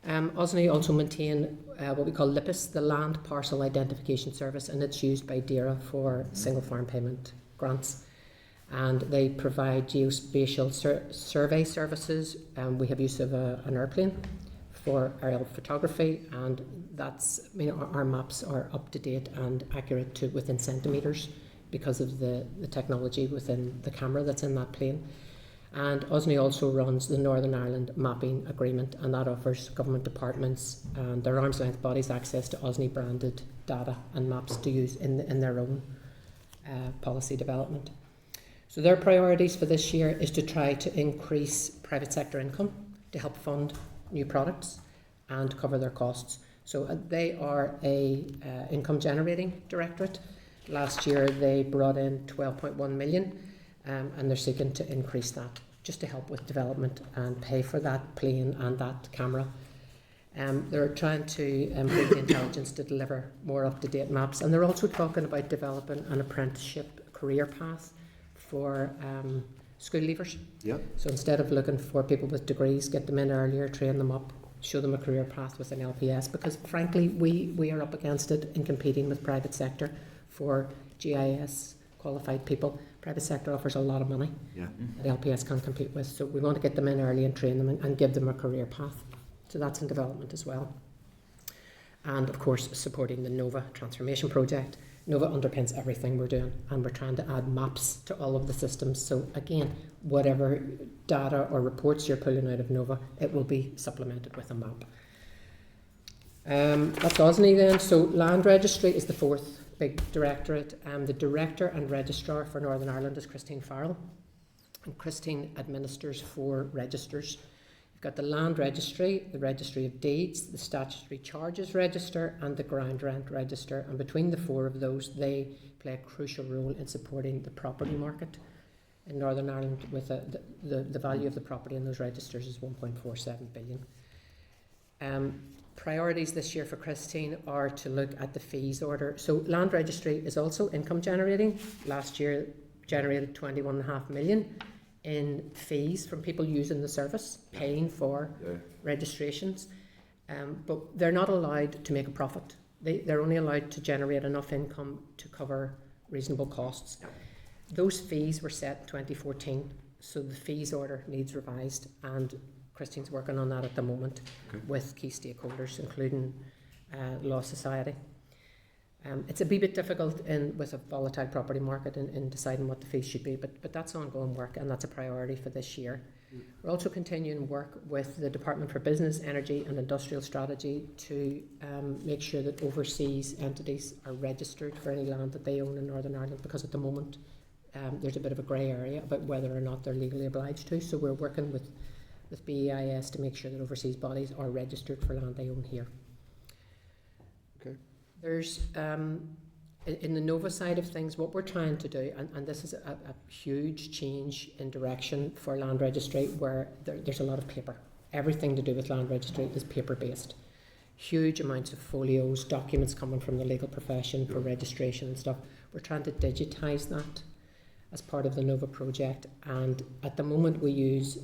OSNI also maintain what we call LIPIS, the Land Parcel Identification Service, and it's used by DAERA for single farm payment grants. And they provide geospatial survey services. We have use of an airplane for aerial photography, and that's our maps are up to date and accurate to within centimetres, because of the technology within the camera that's in that plane. And OSNI also runs the Northern Ireland Mapping Agreement, and that offers government departments and their arm's length bodies access to OSNI branded data and maps to use in their own policy development. So their priorities for this year is to try to increase private sector income to help fund new products and cover their costs. So they are a income generating directorate. Last year they brought in 12.1 million and they're seeking to increase that just to help with development and pay for that plane and that camera. They're trying to improve the intelligence to deliver more up-to-date maps, and they're also talking about developing an apprenticeship career path for school leavers. Yep. So instead of looking for people with degrees, get them in earlier, train them up, show them a career path within LPS, because frankly we are up against it in competing with private sector for GIS qualified people. Private sector offers a lot of money Yeah. that LPS can't compete with, so we want to get them in early and train them and give them a career path. So that's in development as well. And of course, supporting the NOVA transformation project. NOVA underpins everything we're doing, and we're trying to add maps to all of the systems. So again, whatever data or reports you're pulling out of NOVA, it will be supplemented with a map. That's OSNI then. So Land Registry is the fourth big directorate. The director and registrar for Northern Ireland is Christine Farrell, and Christine administers 4 registers. You've got the Land Registry, the Registry of Deeds, the Statutory Charges Register, and the Ground Rent Register. And between the 4 of those, they play a crucial role in supporting the property market in Northern Ireland. With the value of the property in those registers is 1.47 billion. Priorities this year for Christine are to look at the fees order. So Land Registry is also income generating. Last year generated 21.5 million in fees from people using the service, paying for registrations. But they're not allowed to make a profit. They're only allowed to generate enough income to cover reasonable costs. Those fees were set in 2014, so the fees order needs revised, and Christine's working on that at the moment with key stakeholders, including Law Society. It's a wee bit difficult with a volatile property market in deciding what the fees should be, but that's ongoing work, and that's a priority for this year. We're also continuing work with the Department for Business, Energy and Industrial Strategy to make sure that overseas entities are registered for any land that they own in Northern Ireland, because at the moment there's a bit of a grey area about whether or not they're legally obliged to. So we're working with BEIS to make sure that overseas bodies are registered for land they own here. Okay. There's, in the NOVA side of things, what we're trying to do, and this is a huge change in direction for Land Registry, where there's a lot of paper. Everything to do with Land Registry is paper-based. Huge amounts of folios, documents coming from the legal profession for registration and stuff. We're trying to digitise that as part of the NOVA project, and at the moment we use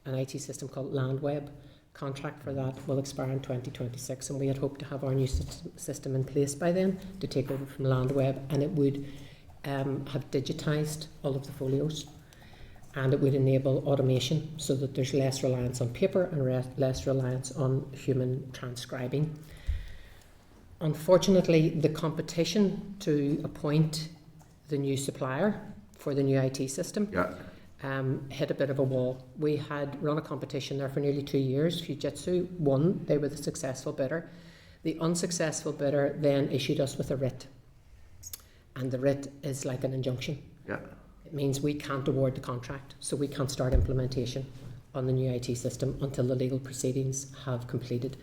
an IT system called LandWeb. Contract for that will expire in 2026, and we had hoped to have our new system in place by then to take over from LandWeb, and it would have digitised all of the folios, and it would enable automation so that there's less reliance on paper and less reliance on human transcribing. Unfortunately, the competition to appoint the new supplier for the new IT system hit a bit of a wall. We had run a competition there for nearly 2 years. Fujitsu won. They were the successful bidder. The unsuccessful bidder then issued us with a writ, and the writ is like an injunction. It means we can't award the contract, so we can't start implementation on the new IT system until the legal proceedings have completed.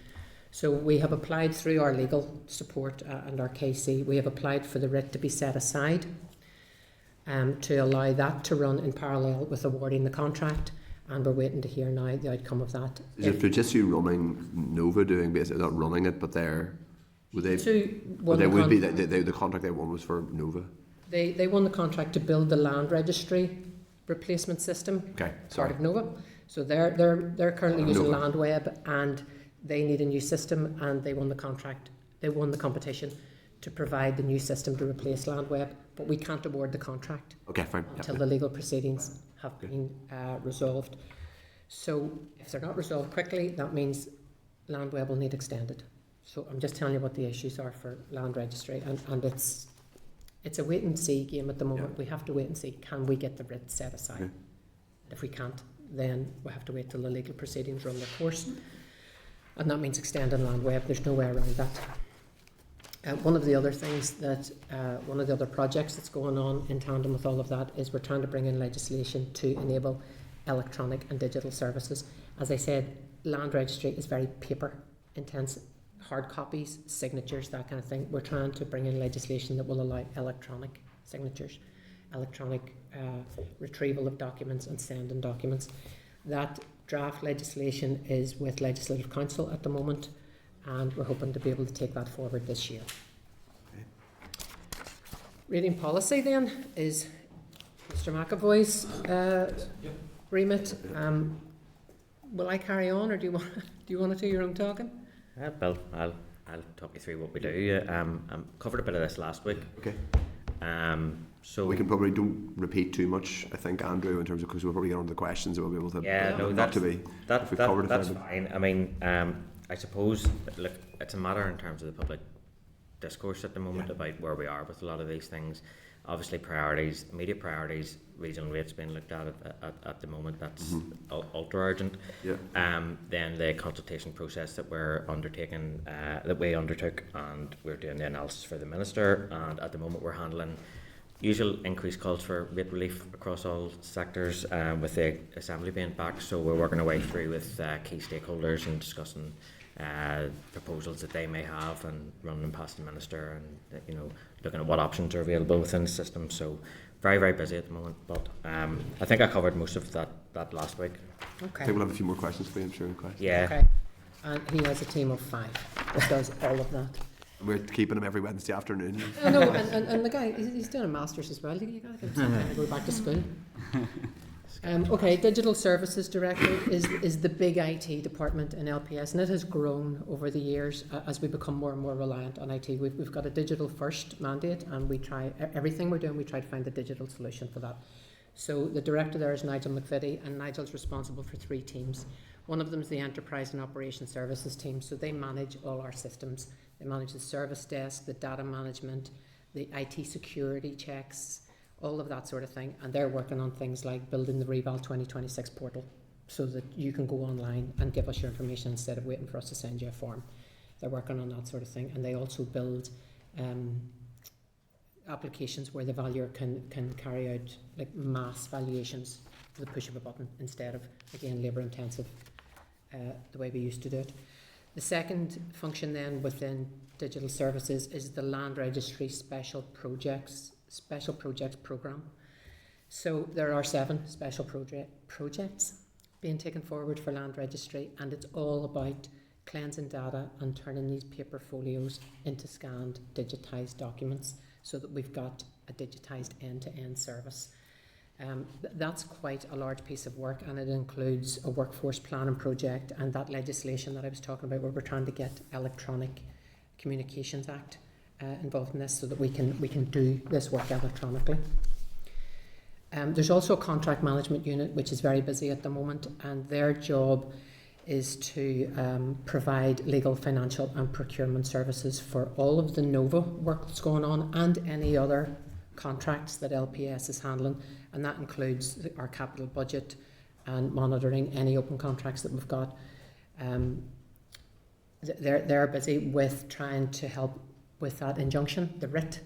So we have applied through our legal support and our KC, we have applied for the writ to be set aside to allow that to run in parallel with awarding the contract, and we're waiting to hear now the outcome of that. Is it Fujitsu running NOVA doing basically, not running it, but the contract they won was for NOVA? They won the contract to build the Land Registry replacement system, part of NOVA. So they're currently using LandWeb, and they need a new system, and they won the contract. They won the competition to provide the new system to replace LandWeb, but we can't award the contract until the legal proceedings have been resolved. So if they're not resolved quickly, that means LandWeb will need extended. So I'm just telling you what the issues are for Land Registry, and it's a wait and see game at the moment. We have to wait and see, can we get the writ set aside? If we can't, then we have to wait till the legal proceedings run their course, and that means extending LandWeb. There's no way around that. One of the other things that, one of the other projects that's going on in tandem with all of that is we're trying to bring in legislation to enable electronic and digital services. As I said, Land Registry is very paper intensive, hard copies, signatures, that kind of thing. We're trying to bring in legislation that will allow electronic signatures, electronic retrieval of documents and sending documents. That draft legislation is with Legislative Council at the moment, and we're hoping to be able to take that forward this year. Rating policy then is Mr. McAvoy's remit. Will I carry on, or do you want to do your own talking? Bill, I'll I'll talk you through what we do. Covered a bit of this last week. Okay. So We can probably don't repeat too much, I think, Andrew, in terms of, because we'll probably get on to the questions and we'll be able to. Yeah, no, not that's to be. if we've covered it, that's then- fine. I mean, I suppose, look, it's a matter in terms of the public discourse at the moment about where we are with a lot of these things. Obviously, priorities, immediate priorities, regional rates being looked at the moment. That's ultra urgent. Yeah. Then the consultation process that we're undertaking, that we undertook, and we're doing the analysis for the minister. And at the moment, we're handling usual increased calls for rate relief across all sectors, with the Assembly being back. So we're working our way through with key stakeholders and discussing proposals that they may have and running them past the minister, and looking at what options are available within the system. So very, very busy at the moment, but I think I covered most of that last week. I Okay. think we'll have a few more questions for you, I'm sure. Yeah. Okay. And he has a team of 5 that does all of that. We're keeping him every Wednesday afternoon. I know, and the guy, he's doing a master's as well. You got to give him some time to go back to school. Okay, Digital Services Directorate is the big IT department in LPS, and it has grown over the years as we become more and more reliant on IT. We've got a digital first mandate, and we try everything we're doing. We try to find a digital solution for that. So the director there is Nigel McVitie, and Nigel's responsible for 3 teams. One of them is the Enterprise and Operation Services team, so they manage all our systems. They manage the service desk, the data management, the IT security checks, all of that sort of thing. And they're working on things like building the Reval 2026 portal so that you can go online and give us your information instead of waiting for us to send you a form. They're working on that sort of thing. And they also build applications where the valuer can carry out like mass valuations for the push of a button instead of, again, labour intensive the way we used to do it. The second function then within Digital Services is the Land Registry Special Projects Programme. So there are 7 special projects being taken forward for Land Registry, and it's all about cleansing data and turning these paper folios into scanned, digitised documents so that we've got a digitised end-to-end service. That's quite a large piece of work, and it includes a workforce planning project and that legislation that I was talking about, where we're trying to get Electronic Communications Act involved in this so that we can do this work electronically. There's also a contract management unit which is very busy at the moment, and their job is to provide legal, financial and procurement services for all of the NOVA work that's going on and any other contracts that LPS is handling, and that includes our capital budget and monitoring any open contracts that we've got. They're busy with trying to help with that injunction, the writ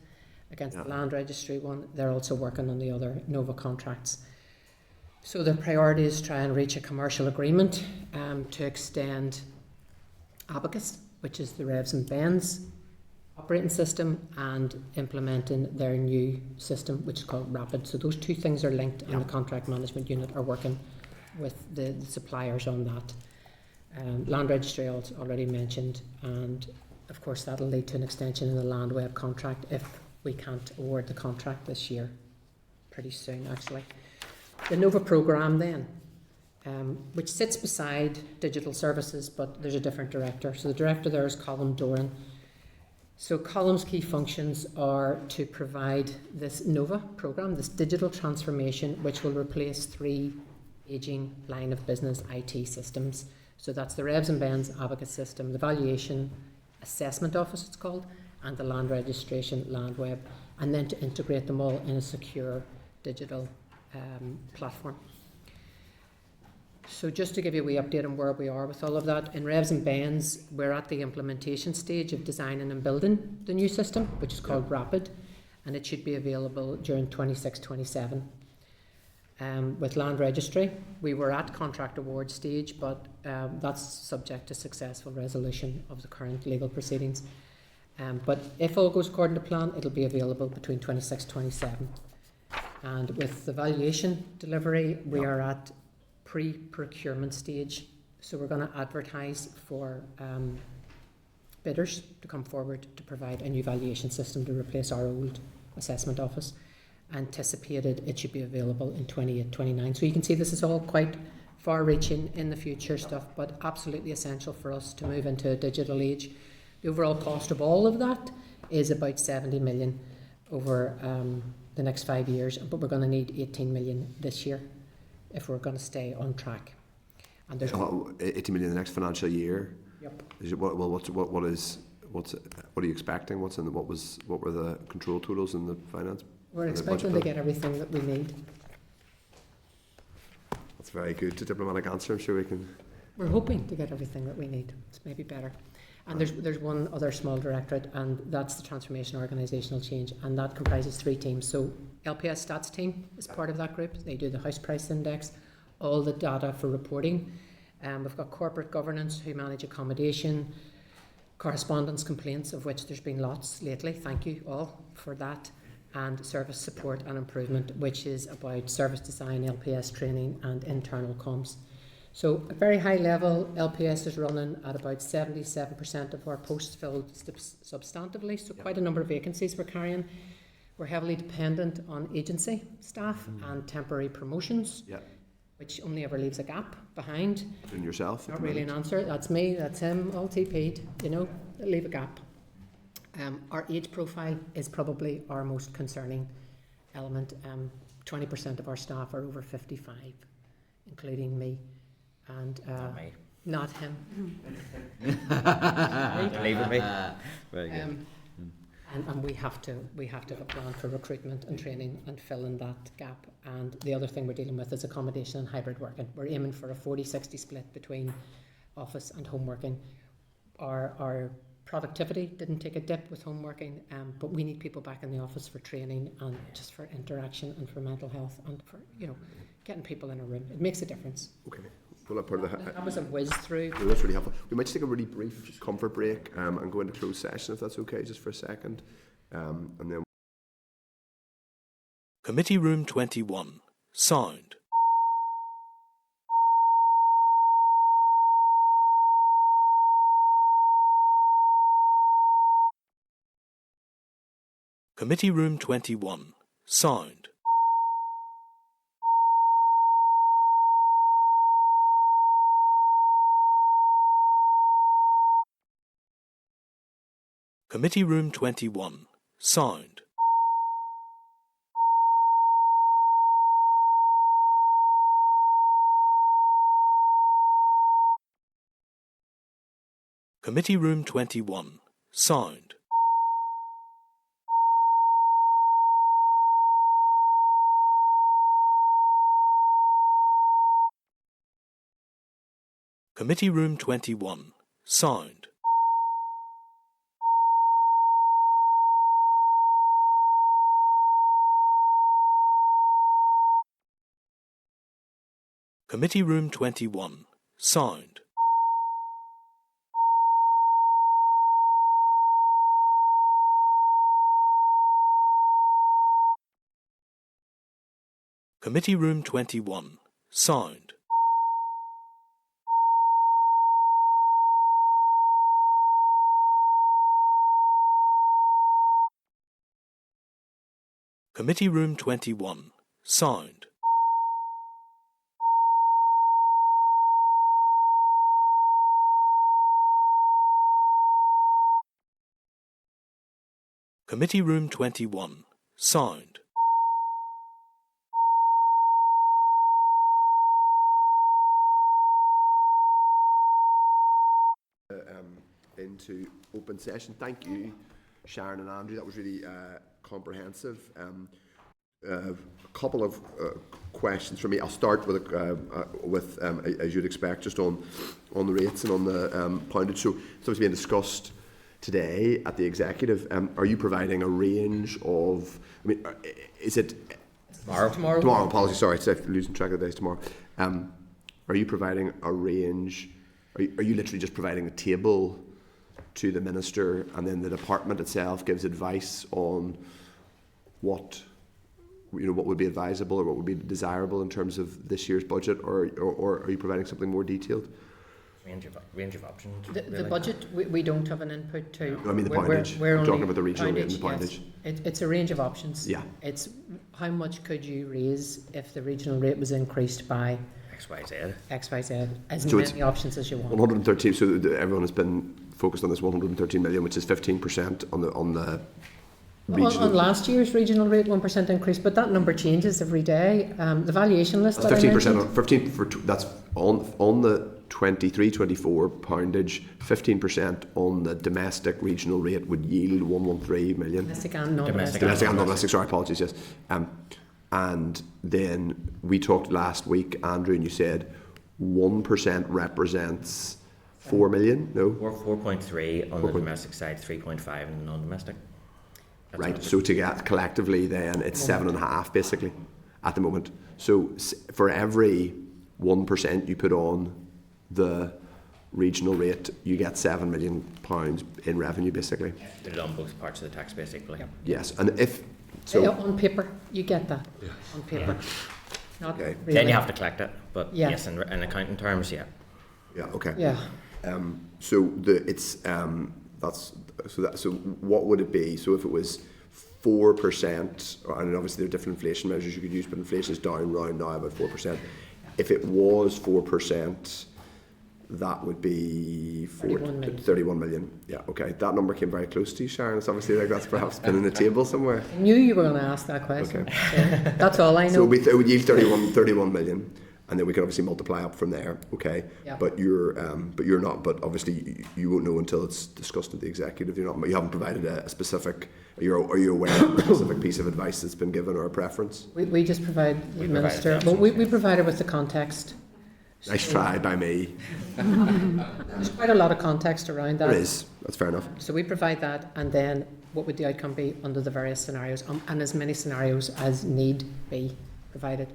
against the Land Registry one. They're also working on the other NOVA contracts. So the priority is try and reach a commercial agreement to extend Abacus, which is the Revs and Bends operating system, and implementing their new system, which is called Rapid. So those 2 things are linked, and the contract management unit are working with the suppliers on that. Land Registry already mentioned, and of course that'll lead to an extension in the Land Web contract if we can't award the contract this year, pretty soon actually. The NOVA programme then, which sits beside Digital Services, but there's a different director. So the director there is Colm Doran. So Colm's key functions are to provide this NOVA programme, this digital transformation, which will replace 3 ageing line of business IT systems. So that's the Revs and Bends Abacus system, the Valuation Assessment Office it's called, and the Land Registration Land Web, and then to integrate them all in a secure digital platform. So just to give you a wee update on where we are with all of that, in Revs and Bends, we're at the implementation stage of designing and building the new system, which is called Rapid, and it should be available during 26-27. With Land Registry, we were at contract award stage, but that's subject to successful resolution of the current legal proceedings. But if all goes according to plan, it'll be available between 26-27. And with the valuation delivery, we are at pre-procurement stage. So we're going to advertise for bidders to come forward to provide a new valuation system to replace our old assessment office. Anticipated it should be available in 28-29. So you can see this is all quite far-reaching in the future stuff, but absolutely essential for us to move into a digital age The overall cost of all of that is about 70 million over the next 5 years, but we're going to need 18 million this year if we're going to stay on track. And there's 80 million in the next financial year. Yep. Is it, what are you expecting? What were the control totals in the finance? We're in the expecting budget to get everything that we need. That's very good. A diplomatic answer. I'm sure we can. We're hoping to get everything that we need. It's maybe better. And there's one other small directorate, and that's the Transformation Organisational Change, and that comprises 3 teams. So LPS Stats team is part of that group. They do the house price index, all the data for reporting. We've got corporate governance who manage accommodation, correspondence complaints, of which there's been lots lately. Thank you all for that. And service support and improvement, which is about service design, LPS training and internal comms. So at very high level, LPS is running at about 77% of our posts filled substantively, so quite a number of vacancies we're carrying. We're heavily dependent on agency staff and temporary promotions, which only ever leaves a gap behind. And yourself? Not really an answer. That's me, that's him, all TP'd, leave a gap. Our age profile is probably our most concerning element. 20% of our staff are over 55, including me. And Not me. not him. Believe me. Very good. And we have to have a plan for recruitment and training and fill in that gap. And the other thing we're dealing with is accommodation and hybrid working. We're aiming for a 40-60 split between office and home working. Our productivity didn't take a dip with home working, but we need people back in the office for training and just for interaction and for mental health and for getting people in a room. It makes a difference. Okay. Well, that part of the That was a whiz through. Well, that's really helpful. We might just take a really brief comfort break and go into closed session, if that's okay, just for a second. And then Committee Room 21. Sound. Committee Room 21. Sound. Committee Room 21. Sound. Committee Room 21. Sound. Committee Room 21. Sound. Committee Room 21. Sound. Committee Room 21. Sound. Committee Room 21. Sound. Committee Room 21. Sound. Into open session. Thank you, Sharon and Andrew. That was really comprehensive. A couple of questions from me. I'll start with as you'd expect, just on the rates and on the poundage. So it's being discussed today at the executive. Are you providing a range of? I mean, is it Tomorrow. Tomorrow. Apologies. Sorry, I'm losing track of the days. Tomorrow. Are you providing a range? Are you literally just providing a table to the minister, and then the department itself gives advice on what would be advisable or what would be desirable in terms of this year's budget, or are you providing something more detailed? Range of options. The budget, we don't have an input to. I mean the poundage. We're I'm only talking about the regional rate and the poundage, poundage. yes. It's a range of options. Yeah. It's how much could you raise if the regional rate was increased by XYZ. XYZ, as So it's many options as you want. 113. So everyone has been focused on this 113 million, which is 15% on the On regional. last year's regional rate, 1% increase, but that number changes every day. The valuation list that I 15% mentioned, on 15 for that's on the 23-24 poundage. 15% on the domestic regional rate would yield 113 million. domestic and non-domestic. Domestic and non-domestic. Sorry, apologies. Yes, and then we talked last week, Andrew, and you said 1% represents 4 million. No, 4.3 on the domestic side, 3.5 on the non-domestic. That's right. what- So to get collectively, then it's 7.5 basically at the moment. So for every 1% you put on the regional rate, you get £7 million in revenue basically. Put it on both parts of the tax base equally. Yes, and if so, On paper, you get that. On paper. Not Okay. really. Then you have to collect it, but Yeah. yes, in accounting terms, yeah. yeah, okay. Yeah. So so what would it be? So if it was 4%, and obviously there are different inflation measures you could use, but inflation is down round now about 4%. If it was 4%, that would be 31 million. Yeah, okay. That number came very close to you, Sharon. It's obviously like that's perhaps been in the table somewhere. I knew you were going to ask that question. So that's all I know. So it would yield 31 million, and then we can obviously multiply up from there. Okay, Yeah. but you're not. But obviously you won't know until it's discussed with the executive. You haven't provided a specific. Are you aware of a specific piece of advice that's been given or a preference? We just provide the We provide minister. the Well, we provided with the context. Nice try by me. There's quite a lot of context around that. There is. That's fair enough. So we provide that, and then what would the outcome be under the various scenarios, and as many scenarios as need be provided,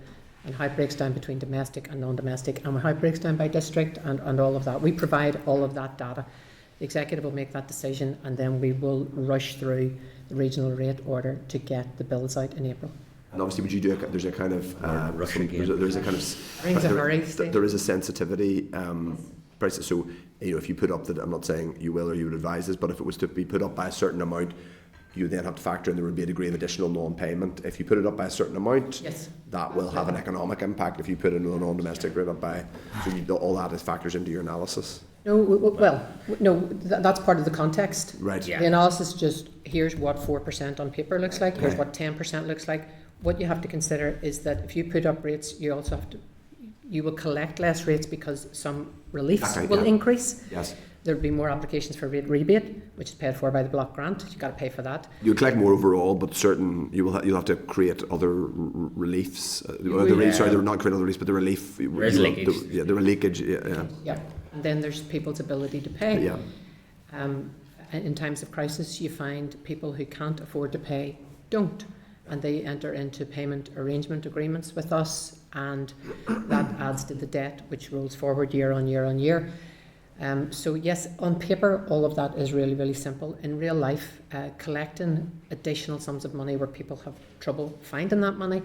and how it breaks down between domestic and non-domestic, and how it breaks down by district, and all of that. We provide all of that data. The executive will make that decision, and then we will rush through the regional rate order to get the bills out in April. And obviously, would you do? There's a kind of there's a kind of Brings a hurry, Steve. there is a sensitivity price. So if you put up that, I'm not saying you will or you would advise this, but if it was to be put up by a certain amount, you then have to factor in there would be a degree of additional non-payment. If you put it up by a certain amount, Yes. that will have an economic impact. If you put it in a non-domestic rate up by, all that is factors into your analysis. No, that's part of the context. Right. Yeah. The analysis just, here's what 4% on paper looks like, here's what 10% looks like. What you have to consider is that if you put up rates, you also have to, you will collect less rates because some reliefs Okay, will yeah. increase. Yes. There'll be more applications for rate rebate, which is paid for by the block grant. You've got to pay for that. You'll collect more overall, but you'll have to create other reliefs. will, Sorry, they're not create other reliefs, but the relief. There is leakage. The leakage. Yeah. Yeah. And then there's people's ability to pay. Yeah. In times of crisis, you find people who can't afford to pay don't, and they enter into payment arrangement agreements with us, and that adds to the debt, which rolls forward year on year on year. So yes, on paper, all of that is really, really simple. In real life, collecting additional sums of money where people have trouble finding that money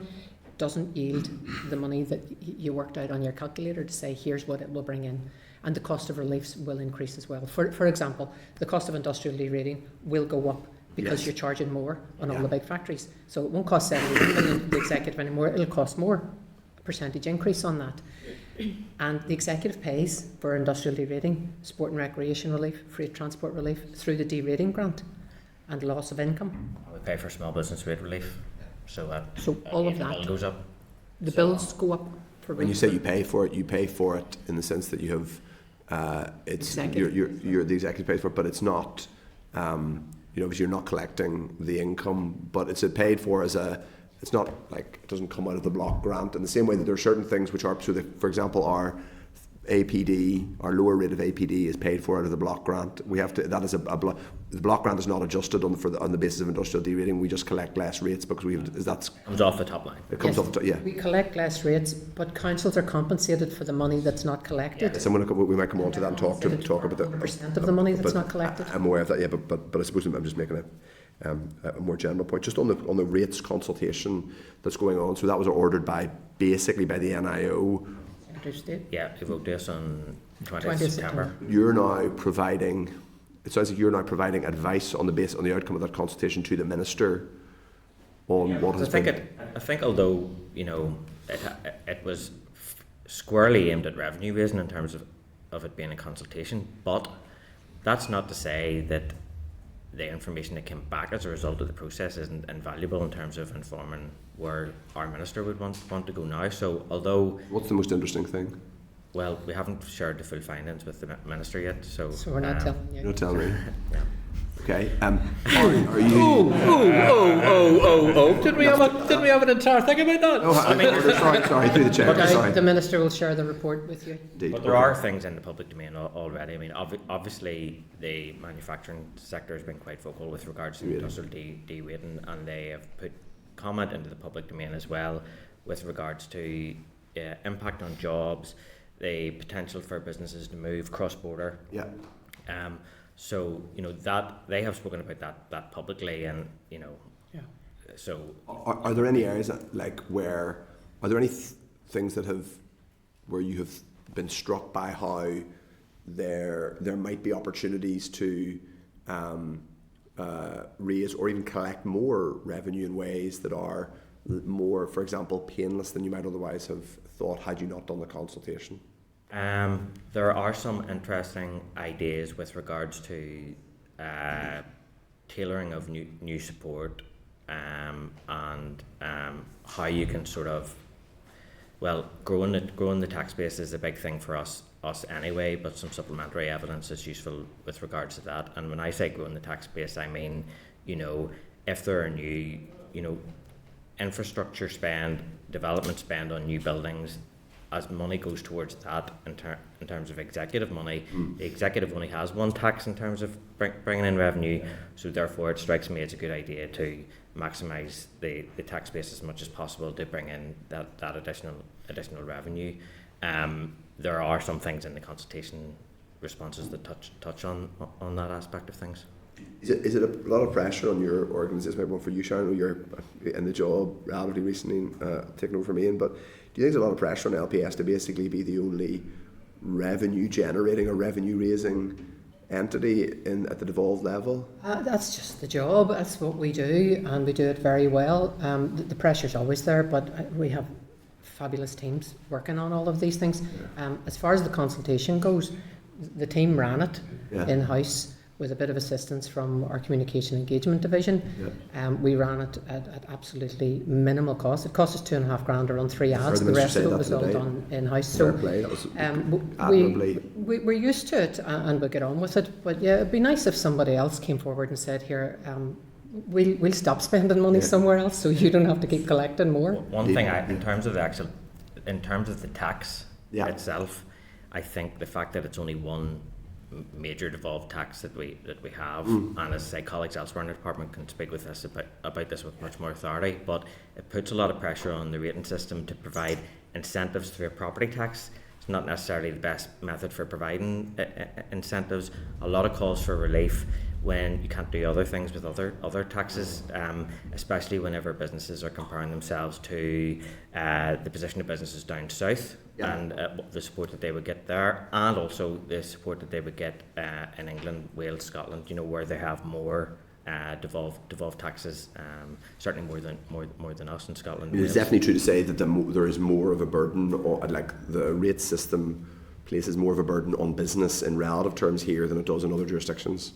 doesn't yield the money that you worked out on your calculator to say, here's what it will bring in. And the cost of reliefs will increase as well. For example, the cost of industrial derating will go up because Yes. you're charging more on all the big factories. So it won't cost 70 million to the executive anymore, it'll cost more, a percentage increase on that. And the executive pays for industrial derating, sport and recreation relief, freight transport relief through the derating grant and loss of income. We pay for small business rate relief, so So all of the bill that, goes up. the bills go up for When you relief. say you pay for it in the sense that you have, it's Executive. you're the executive pays for it, but it's not, because you're not collecting the income, but it's paid for as a. It's not like it doesn't come out of the block grant in the same way that there are certain things which are so that, for example, our APD, our lower rate of APD is paid for out of the block grant. We have to. That is the block grant is not adjusted on the basis of industrial derating. We just collect less rates because Comes off the top line. it comes Yes. off the top. Yeah. We collect less rates, but councils are compensated for the money that's not collected. So we might come on to that and talk about the 100% of the money that's but not collected. I'm aware of that, yeah, but I suppose I'm just making a more general point, just on the rates consultation that's going on. So that was ordered basically by the NIO. Secretary of State. Yeah, they vote this on 20th 20th September. You're now providing. It sounds like you're now providing advice on the outcome of that consultation to the minister on what has been. I think although it was squarely aimed at revenue raising in terms of it being a consultation, but That's not to say that the information that came back as a result of the process isn't invaluable in terms of informing where our minister would want to go now. So although, What's the most interesting thing? well, we haven't shared the full findings with the minister yet, so So we're not telling you. You don't tell me. yeah. Okay. Are you? Did we have an entire thing about that? Oh, sorry, through the chair. But Sorry. the minister will share the report with you. Indeed. But there are things in the public domain already. I mean, obviously the manufacturing sector has been quite vocal with regards to industrial de-rating, and they have put comment into the public domain as well with regards to impact on jobs, the potential for businesses to move cross-border. Yeah. So that they have spoken about that publicly, and Yeah. so Are there any areas are there any things that where you have been struck by how there might be opportunities to raise or even collect more revenue in ways that are more, for example, painless than you might otherwise have thought had you not done the consultation? there are some interesting ideas with regards to tailoring of new support, and how you can sort of, well, growing the tax base is a big thing for us anyway, but some supplementary evidence is useful with regards to that. And when I say growing the tax base, I mean, if there are new, infrastructure spend, development spend on new buildings, as money goes towards that in terms of executive money, the executive only has one tax in terms of bringing in revenue, so therefore it strikes me as a good idea to maximise the tax base as much as possible to bring in that additional revenue. There are some things in the consultation responses that touch on that aspect of things. Is it a lot of pressure on your organisation? Maybe one for you, Sharon. You're in the job relatively recently, taken over from Ian. But do you think there's a lot of pressure on LPS to basically be the only revenue generating or revenue raising entity at the devolved level? That's just the job. That's what we do, and we do it very well. The pressure's always there, but we have fabulous teams working on all of these things. As far as the consultation goes, the team ran it in-house with a bit of assistance from our communication engagement division. We ran it at absolutely minimal cost. It cost us $2,500 to run 3 ads. The rest of it was all done in-house. So we're used to it, and we get on with it. But yeah, it'd be nice if somebody else came forward and said, here, we'll stop spending money somewhere else so you don't have to keep collecting more. One thing, in terms of the tax itself, I think the fact that it's only one major devolved tax that we have, and as I say, colleagues elsewhere in the department can speak with us about this with much more authority, but it puts a lot of pressure on the rating system to provide incentives through a property tax. It's not necessarily the best method for providing incentives. A lot of calls for relief when you can't do other things with other taxes, especially whenever businesses are comparing themselves to the position of businesses down south, and the support that they would get there, and also the support that they would get in England, Wales, Scotland, where they have more devolved taxes, certainly more than us in Scotland. It's definitely true to say that there is more of a burden, like the rate system places more of a burden on business in relative terms here than it does in other jurisdictions.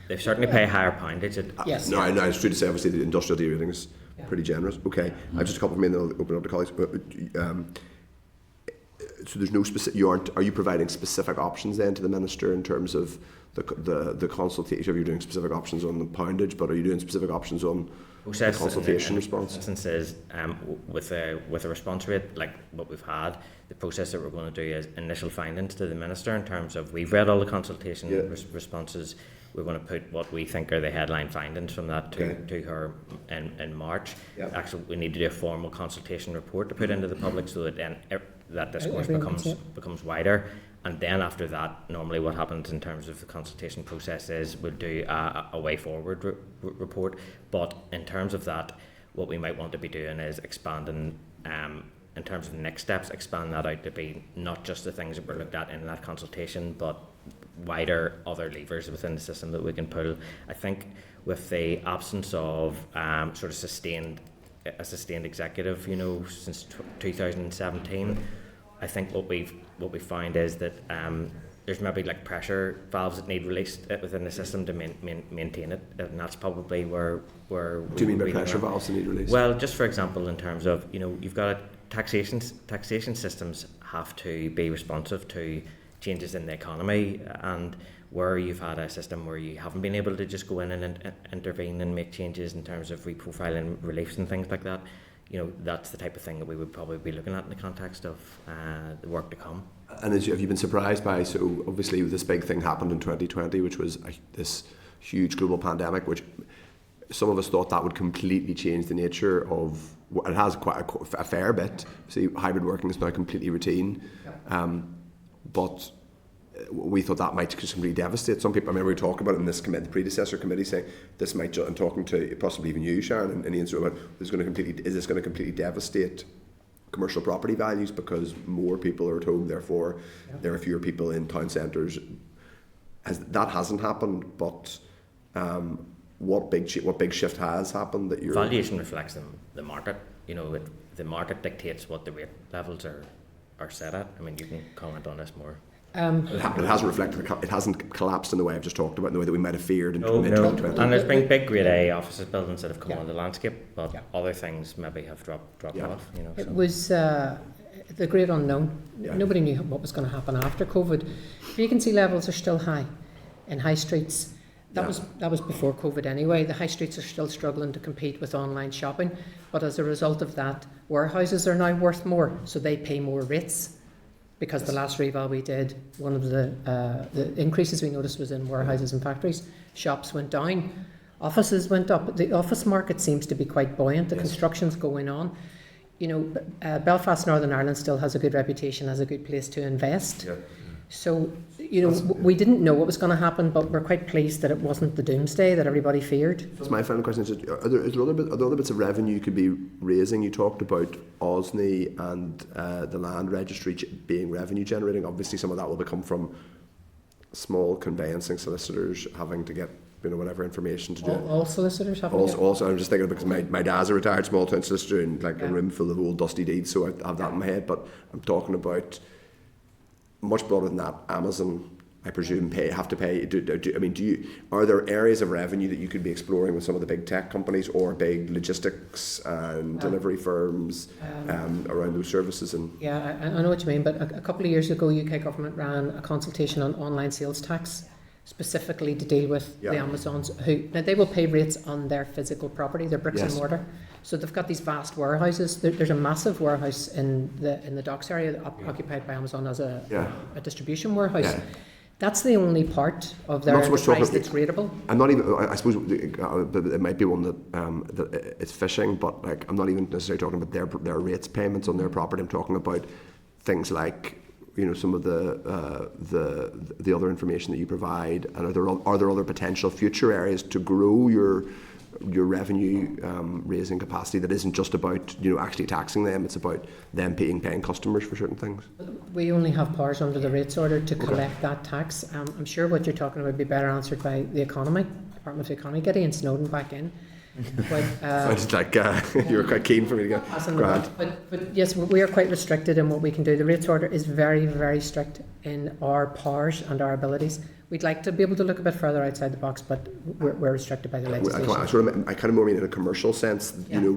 They certainly pay a higher poundage. Yes. No, it's true to say obviously the industrial de-rating is pretty generous. Okay, I've just a couple of minutes, I'll open up to colleagues. So there's no specific. Are you providing specific options then to the minister in terms of the consultation? You're doing specific options on the poundage, but are you doing specific options on the consultation response? Instances, with a response rate like what we've had, the process that we're going to do is initial findings to the minister in terms of we've read all the consultation responses. We're going to put what we think are the headline findings from that to her in March. Actually, we need to do a formal consultation report to put into the public so that then that discourse becomes wider. And then after that, normally what happens in terms of the consultation process is we'll do a way forward report. But in terms of that, what we might want to be doing is expanding, in terms of the next steps, expand that out to be not just the things that were looked at in that consultation, but wider other levers within the system that we can pull. I think with the absence of sort of sustained executive, since 2017, I think what we find is that there's maybe like pressure valves that need released within the system to maintain it, and that's probably where Do you mean by pressure valves that need released? Well, just for example, in terms of, you know, you've got taxation systems have to be responsive to changes in the economy, and where you've had a system where you haven't been able to just go in and intervene and make changes in terms of reprofiling reliefs and things like that, you know, that's the type of thing that we would probably be looking at in the context of the work to come. And have you been surprised by, so obviously this big thing happened in 2020, which was this huge global pandemic, which some of us thought that would completely change the nature of, it has quite a fair bit. See, hybrid working is now completely routine. But we thought that might just completely devastate some people. I remember we were talking about it in this committee, the predecessor committee, saying this might, and talking to possibly even you, Sharon, and Ian, about is this going to completely devastate commercial property values because more people are at home, therefore there are fewer people in town centres. That hasn't happened, but what big shift has happened that you're... Valuation reflects the market. You know, the market dictates what the rate levels are set at. I mean, you can comment on this more. It hasn't reflected. It hasn't collapsed in the way I've just talked about, in the way that we might have feared in No. 2020. And there's been big Grade A offices buildings that have come on the landscape, but other things maybe have dropped off. You know, It was the great unknown. Nobody knew what was going to happen after COVID. Vacancy levels are still high in high streets. That was before COVID anyway. The high streets are still struggling to compete with online shopping, but as a result of that, warehouses are now worth more, so they pay more rates. Because the last reval we did, one of the increases we noticed was in warehouses and factories. Shops went down, offices went up. The office market seems to be quite buoyant. The construction's going on. You know, Belfast, Northern Ireland still has a good reputation as a good place to invest. Yeah. So, you know, we didn't know what was going to happen, but we're quite pleased that it wasn't the doomsday that everybody feared. That's my final question. Are there other bits of revenue you could be raising? You talked about OSNI and the land registry being revenue generating. Obviously, some of that will become from small conveyancing solicitors having to get, you know, whatever information to do. All solicitors have to get. Also, I'm just thinking because my dad's a retired small town solicitor and like a room full of old dusty deeds, so I have that in my head. But I'm talking about much broader than that. Amazon, I presume, have to pay. Are there areas of revenue that you could be exploring with some of the big tech companies or big logistics and delivery firms around those services? And yeah, I know what you mean. But a couple of years ago, UK government ran a consultation on online sales tax, specifically to deal with the Amazons who now they will pay rates on their physical property, their bricks and mortar. So they've got these vast warehouses. There's a massive warehouse in the docks area occupied by Amazon as a distribution warehouse. Yeah. That's the only part of their enterprise that's rateable. I'm not even. I suppose it might be one that it's fishing, but like I'm not even necessarily talking about their rates payments on their property. I'm talking about things like, you know, some of the other information that you provide, and are there other potential future areas to grow your revenue raising capacity that isn't just about, you know, actually taxing them? It's about them paying customers for certain things. We only have powers under the rates order to collect that tax. I'm sure what you're talking about would be better answered by the economy, Department of the Economy, getting and Snowden back in. But, sounds like you were quite keen for me to get grant. But yes, we are quite restricted in what we can do. The rates order is very, very strict in our powers and our abilities. We'd like to be able to look a bit further outside the box, but we're restricted by the legislation. I kind of more mean in a commercial sense, you know.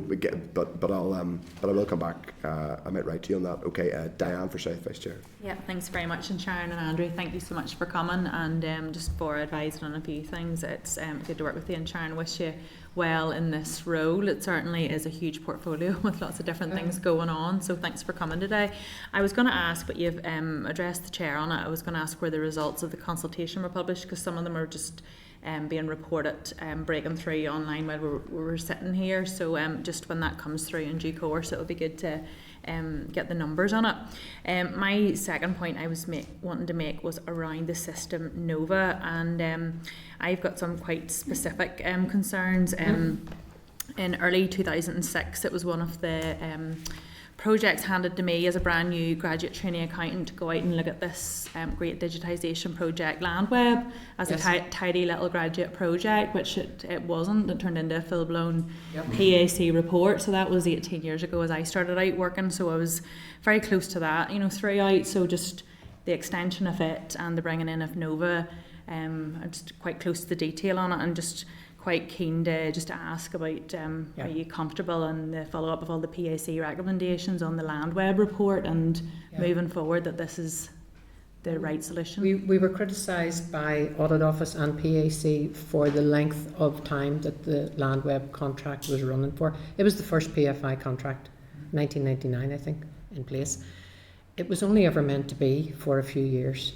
But I will come back. I might write to you on that. Okay, Diane for South Vice Chair. Yeah, thanks very much, and Sharon and Andrew, thank you so much for coming and just for advising on a few things. It's good to work with you, and Sharon, wish you well in this role. It certainly is a huge portfolio with lots of different things going on, so thanks for coming today. I was going to ask, but you've addressed the chair on it, I was going to ask where the results of the consultation were published, because some of them are just being reported, breaking through online while we're sitting here, so just when that comes through in due course, it would be good to get the numbers on it. My second point I was wanting to make was around the system Nova, and I've got some quite specific concerns. In early 2006, it was one of the projects handed to me as a brand new graduate trainee accountant to go out and look at this great digitisation project, LandWeb, as a tidy little graduate project, which it wasn't. It turned into a full-blown PAC report. So that was 18 years ago as I started out working. So I was very close to that, you know, throughout. So just the extension of it and the bringing in of Nova. I'm just quite close to the detail on it, and just quite keen to just ask about are you comfortable in the follow-up of all the PAC recommendations on the Landweb report and moving forward that this is the right solution? We were criticised by Audit Office and PAC for the length of time that the Landweb contract was running for. It was the first PFI contract, 1999 I think, in place. It was only ever meant to be for a few years,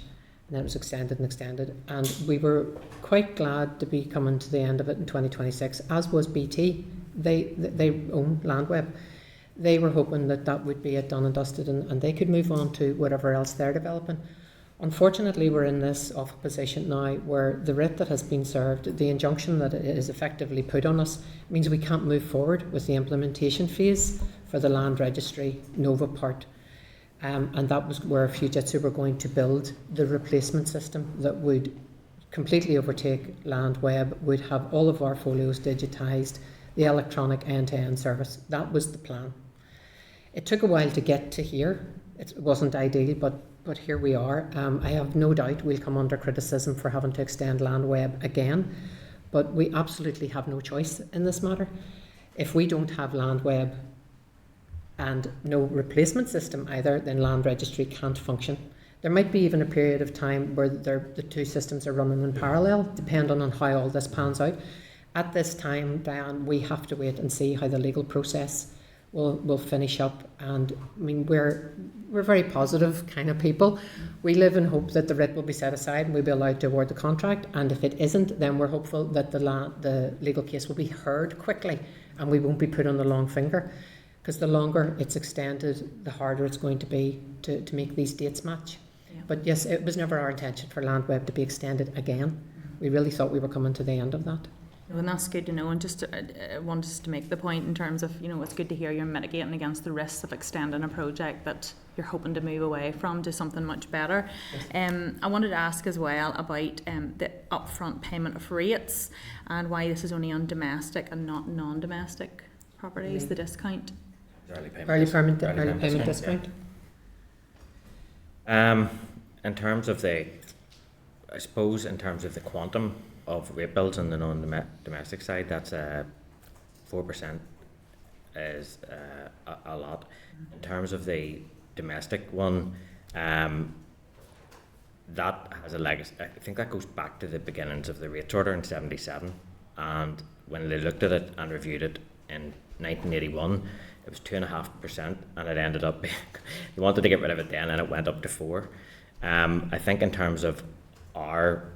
and then it was extended and extended, and we were quite glad to be coming to the end of it in 2026, as was BT. They own Landweb. They were hoping that that would be it, done and dusted, and they could move on to whatever else they're developing. Unfortunately, we're in this awful position now where the writ that has been served, the injunction that is effectively put on us, means we can't move forward with the implementation phase for the land registry Nova part. And that was where Fujitsu were going to build the replacement system that would completely overtake Landweb, would have all of our folios digitised, the electronic end-to-end service. That was the plan. It took a while to get to here. It wasn't ideal, but here we are. I have no doubt we'll come under criticism for having to extend Landweb again, but we absolutely have no choice in this matter. If we don't have Landweb and no replacement system either, then land registry can't function. There might be even a period of time where the two systems are running in parallel, depending on how all this pans out. At this time, Diane, we have to wait and see how the legal process will finish up. And I mean, we're very positive kind of people. We live in hope that the writ will be set aside and we'll be allowed to award the contract. And if it isn't, then we're hopeful that the legal case will be heard quickly and we won't be put on the long finger. Because the longer it's extended, the harder it's going to be to make these dates match. Yeah. But yes, it was never our intention for Landweb to be extended again. We really thought we were coming to the end of that. No, and that's good to know. And just I wanted to make the point in terms of, you know, it's good to hear you're mitigating against the risks of extending a project that you're hoping to move away from to something much better. Yes. I wanted to ask as well about the upfront payment of rates and why this is only on domestic and not non-domestic properties, the discount. Early payment discount. In terms of the, I suppose in terms of the quantum of rate bills on the non-domestic side, that's 4% is a lot. In terms of the domestic one, that has a legacy. I think that goes back to the beginnings of the rates order in '77, and when they looked at it and reviewed it in 1981, it was 2.5%, and it ended up being, they wanted to get rid of it then, and it went up to 4%. I think in terms of our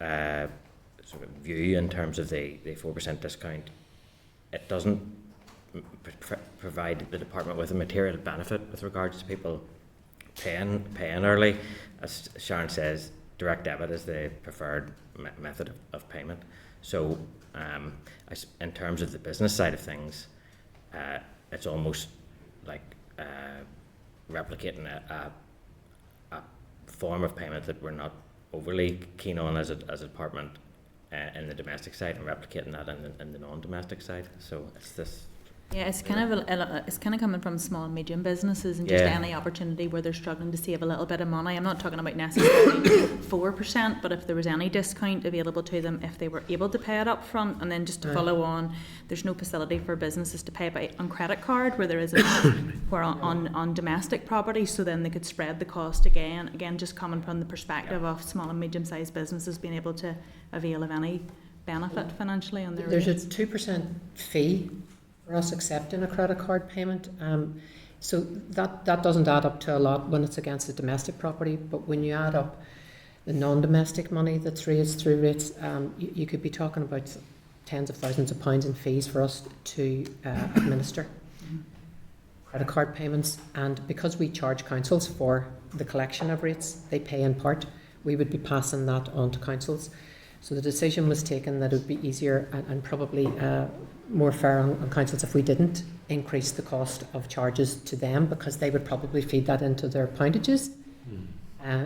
sort of view in terms of the 4% discount, it doesn't provide the department with a material benefit with regards to people paying early. As Sharon says, direct debit is the preferred method of payment. So in terms of the business side of things, it's almost like replicating a form of payment that we're not overly keen on as a department in the domestic side, and replicating that in the non-domestic side. So it's this. Yeah, it's kind of it's kind of coming from small and medium businesses, and just any opportunity where they're struggling to save a little bit of money. I'm not talking about necessarily 4%, but if there was any discount available to them if they were able to pay it up front, and then just to follow on, there's no facility for businesses to pay by on credit card where there is where on domestic property, so then they could spread the cost again just coming from the perspective of small and medium sized businesses being able to avail of any benefit financially on their There's a 2% fee for us accepting a credit card payment. So that doesn't add up to a lot when it's against a domestic property, but when you add up the non-domestic money that's raised through rates, you could be talking about tens of thousands of pounds in fees for us to administer credit card payments. And because we charge councils for the collection of rates, they pay in part, we would be passing that on to councils. So the decision was taken that it would be easier and probably more fair on councils if we didn't increase the cost of charges to them, because they would probably feed that into their poundages.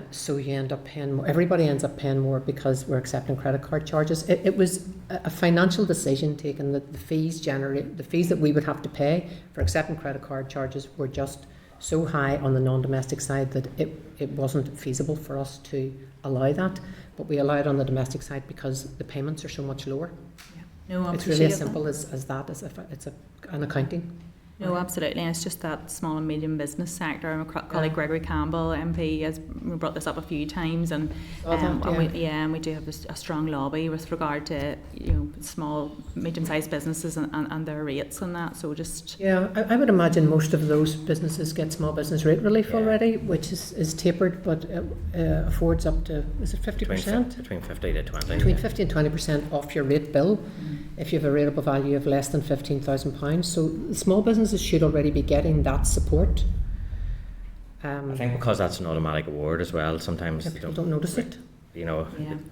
So you end up paying more. Everybody ends up paying more because we're accepting credit card charges. It was a financial decision taken that the fees that we would have to pay for accepting credit card charges were just so high on the non-domestic side that it wasn't feasible for us to allow that, but we allow it on the domestic side because the payments are so much lower. No, I It's really as appreciate that. simple as that, as if it's an accounting. No, absolutely. And it's just that small and medium business sector. And my colleague Gregory Campbell, MP, has brought this up a few times, and and we do have a strong lobby with regard to small, medium-sized businesses and their rates and that. So just I would imagine most of those businesses get small business rate relief already, which is tapered, but affords up to, is it 50%? Between 50 to 20. Between 50 and 20% off your rate bill if you have a rateable value of less than £15,000. So the small businesses should already be getting that support. I think because that's an automatic award as well, sometimes People don't notice it. you know,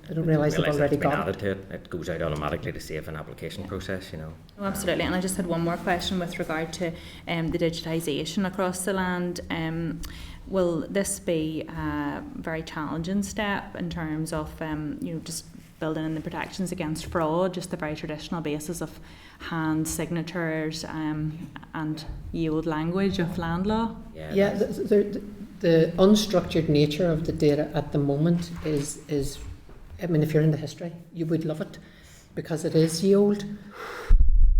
They don't realise they've realise already it's been got added it. to it. It goes out automatically to save an application process, you know. Oh, absolutely. And I just had one more question with regard to the digitisation across the land. Will this be a very challenging step in terms of just building in the protections against fraud, just the very traditional basis of hand signatures and ye old language of land law? Yeah, the unstructured nature of the data at the moment is, I mean, if you're into history, you would love it because it is ye old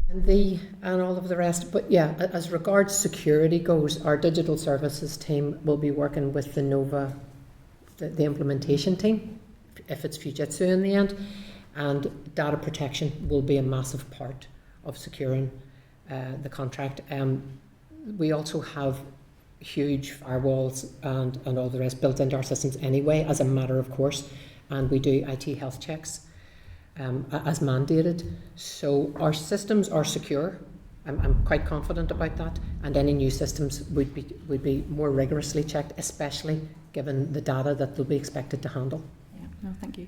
and all of the rest. But yeah, as regards security goes, our digital services team will be working with the NOVA, the implementation team, if it's Fujitsu in the end, and data protection will be a massive part of securing the contract. We also have huge firewalls and all the rest built into our systems anyway, as a matter of course, and we do IT health checks as mandated. So our systems are secure. I'm quite confident about that, and any new systems would be more rigorously checked, especially given the data that they'll be expected to handle. Yeah, no, thank you.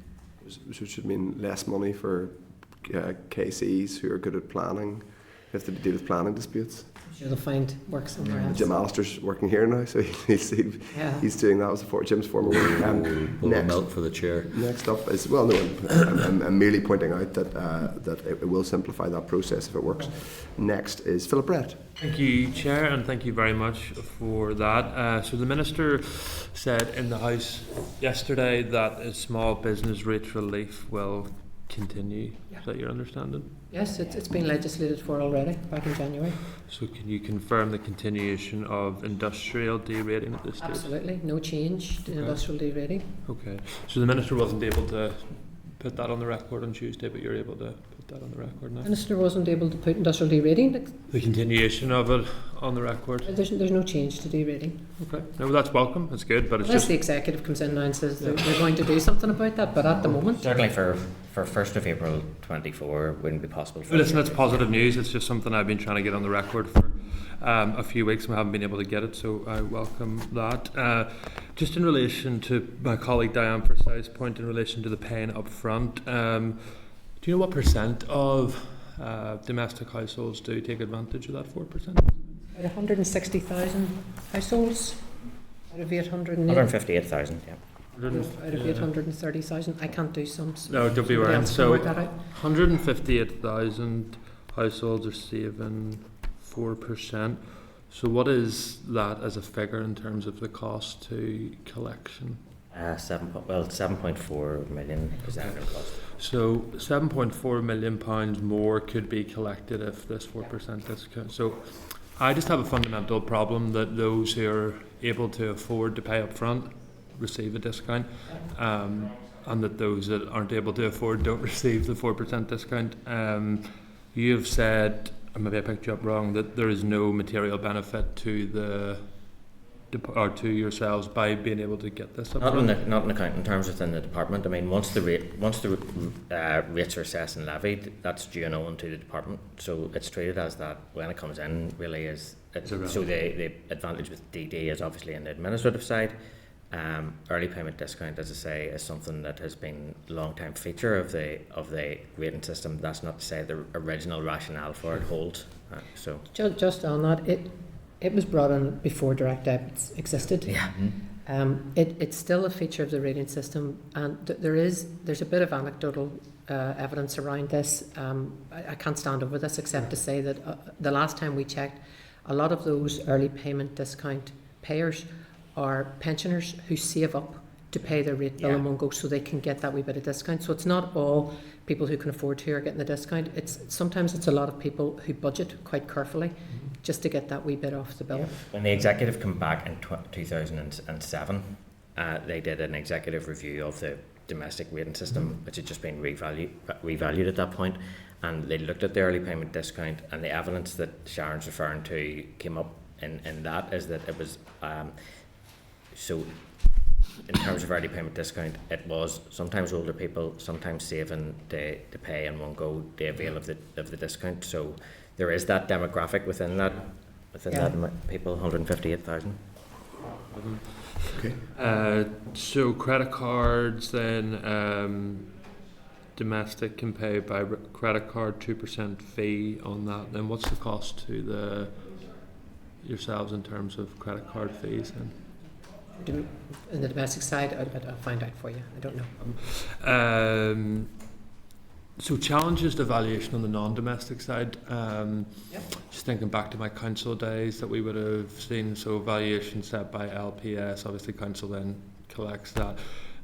Which should mean less money for KCs who are good at planning, if they deal with planning disputes. I'm sure they'll find work somewhere else. Jim Alister's working here now, so he's doing that as Jim's former work. Pull milk for the chair. Next up is, well, no, I'm merely pointing out that it will simplify that process if it works. Next is Philip Brett. Thank you, Chair, and thank you very much for that. So the Minister said in the House yesterday that a small business rate relief will continue. Is that your understanding? Yes, it's been legislated for already, back in January. So can you confirm the continuation of industrial derating at this stage? Absolutely, no change to industrial derating. Okay. So the Minister wasn't able to put that on the record on Tuesday, but you're able to put that on the record now? Minister wasn't able to put industrial derating. The continuation of it on the record? There's no change to derating. Okay. No, that's welcome. That's good, but it's Unless just... the executive comes in now and says they're going to do something about that, but at the moment... Certainly for 1st of April 24 wouldn't be possible. Well, listen, that's positive news. It's just something I've been trying to get on the record for a few weeks and we haven't been able to get it, so I welcome that. Just in relation to my colleague Diane Forsyth's point in relation to the paying up front, do you know what percent of domestic households do take advantage of that 4%? About 160,000 households out of 158,000, yeah. out of 830,000. I can't do sums. No, don't be Somebody worried. else can So work that out. 158,000 households are saving 4%. So what is that as a figure in terms of the cost to collection? 7.4 million is the annual cost. So £7.4 million more could be collected if this 4% discount. So I just have a fundamental problem that those who are able to afford to pay up front receive a discount, and that those that aren't able to afford don't receive the 4% discount. You have said, and maybe I picked you up wrong, that there is no material benefit to or to yourselves by being able to get this up Not front? in accounting terms within the department. I mean, once the rates are assessed and levied, that's due and owing to the department. So it's treated as that when it comes in. Really is. So the advantage with DD is obviously in the administrative side. Early payment discount, as I say, is something that has been a long-time feature of the rating system. That's not to say the original rationale for it holds. So Just on that, it was brought in before direct debits existed. yeah. It's still a feature of the rating system, and there's a bit of anecdotal evidence around this. I can't stand over this except to say that the last time we checked, a lot of those early payment discount payers are pensioners who save up to pay their rate bill in one go, so they can get that wee bit of discount. So it's not all people who can afford to are getting the discount. Sometimes it's a lot of people who budget quite carefully just to get that wee bit off the bill. When the executive came back in 2007, they did an executive review of the domestic rating system, which had just been revalued at that point, and they looked at the early payment discount, and the evidence that Sharon's referring to came up in that is that it was so in terms of early payment discount, it was sometimes older people, sometimes saving to pay in one go the avail of the discount. So there is that demographic within that people, 158,000. Okay. So credit cards then, domestic can pay by credit card, 2% fee on that. Then what's the cost to yourselves in terms of credit card fees then? In the domestic side, I'll find out for you. I don't know. So challenges to valuation on the non-domestic side. Yep. Just thinking back to my council days that we would have seen. So valuation set by LPS. Obviously, council then collects that.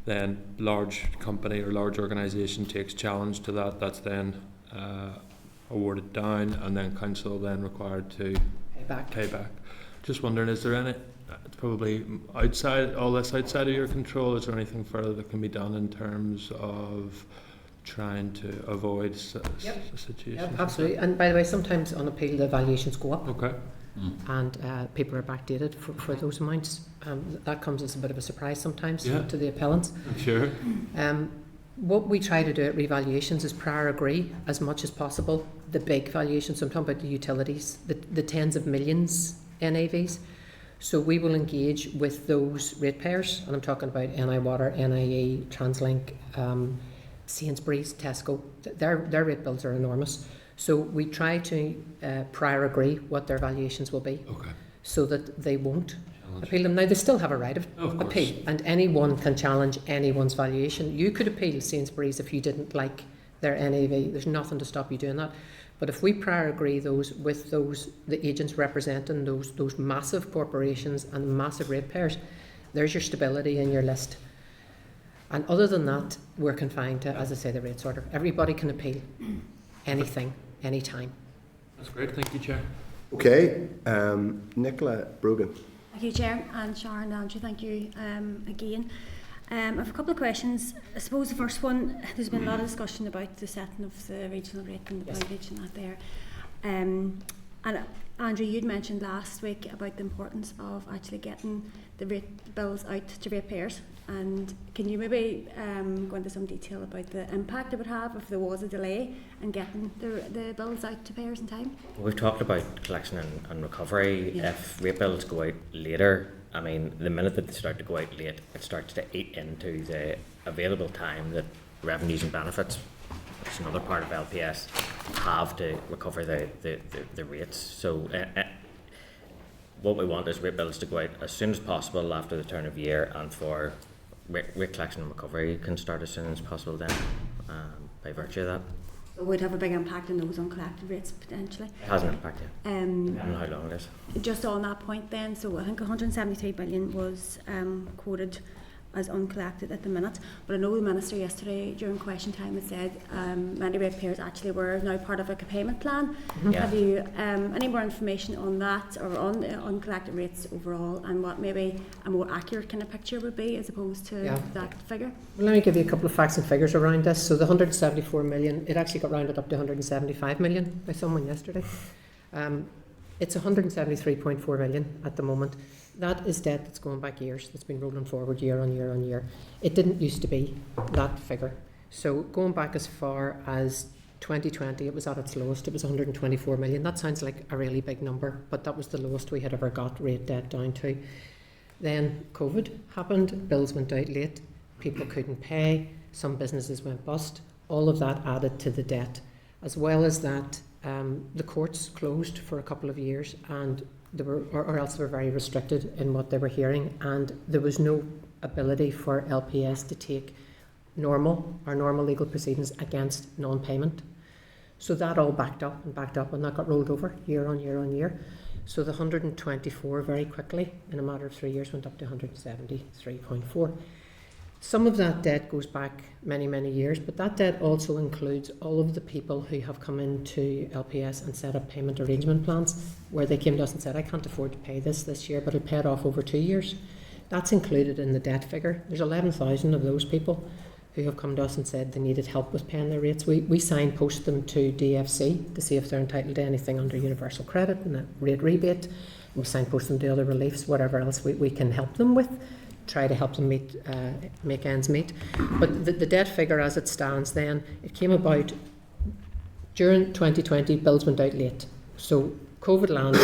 Then large company or large organisation takes challenge to that. That's then awarded down, and then council then required to pay back. Just wondering, is there any? It's probably all this outside of your control. Is there anything further that can be done in terms of trying to avoid situations? Yep, absolutely. And by the way, sometimes on appeal the valuations go up. Okay. And people are backdated for those amounts. That comes as a bit of a surprise sometimes to the appellants. I'm sure. What we try to do at revaluations is prior agree as much as possible the big valuations. So I'm talking about the utilities, the tens of millions NAVs. So we will engage with those ratepayers, and I'm talking about NI Water, NIE, Translink, Sainsbury's, Tesco. Their rate bills are enormous. So we try to prior agree what their valuations will be, so that they won't appeal them. Now they still have a right of appeal, and anyone can challenge anyone's valuation. You could appeal Sainsbury's if you didn't like their NAV. There's nothing to stop you doing that. But if we prior agree with the agents representing those massive corporations and massive ratepayers, there's your stability in your list. And other than that, we're confined to, as I say, the rates order. Everybody can appeal anything, anytime. That's great. Thank you, Chair. Okay, Nicola Brogan. Thank you, Chair, and Sharon and Andrew, thank you again. I have a couple of questions. I suppose the first one, there's been a lot of discussion about the setting of the regional rate and the mileage and that there. And Andrew, you'd mentioned last week about the importance of actually getting the rate bills out to ratepayers. And can you maybe go into some detail about the impact it would have if there was a delay in getting the bills out to payers in time? We've talked about collection and recovery. If rate bills go out later, I mean, the minute that they start to go out late, it starts to eat into the available time that revenues and benefits, which is another part of LPS, have to recover the rates. So what we want is rate bills to go out as soon as possible after the turn of year, and for rate collection and recovery can start as soon as possible then, by virtue of that. So we'd have a big impact on those uncollected rates potentially. It has an impact, yeah. I don't know how long it is. Just on that point then, so I think 173 billion was quoted as uncollected at the minute, but I know the Minister yesterday during question time had said many ratepayers actually were now part of a payment plan. Yeah. Have you any more information on that, or on the uncollected rates overall, and what maybe a more accurate kind of picture would be as opposed to that figure? Well, let me give you a couple of facts and figures around this. So the 174 million, it actually got rounded up to 175 million by someone yesterday. It's 173.4 million at the moment. That is debt that's going back years, that's been rolling forward year on year on year. It didn't used to be that figure. So going back as far as 2020, it was at its lowest, it was 124 million. That sounds like a really big number, but that was the lowest we had ever got rate debt down to. Then COVID happened, bills went out late, people couldn't pay, some businesses went bust. All of that added to the debt. As well as that, the courts closed for a couple of years, and they were, or else they were very restricted in what they were hearing, and there was no ability for LPS to take normal legal proceedings against non-payment. So that all backed up, and that got rolled over year on year on year. So the 124 very quickly, in a matter of 3 years, went up to 173.4. Some of that debt goes back many, many years, but that debt also includes all of the people who have come into LPS and set up payment arrangement plans, where they came to us and said, I can't afford to pay this year, but I'll pay it off over 2 years. That's included in the debt figure. There's 11,000 of those people who have come to us and said they needed help with paying their rates. We signpost them to DFC to see if they're entitled to anything under universal credit and a rate rebate. We signpost them to other reliefs, whatever else we can help them with, try to help them make ends meet. But the debt figure as it stands then, it came about during 2020, bills went out late. So COVID landed,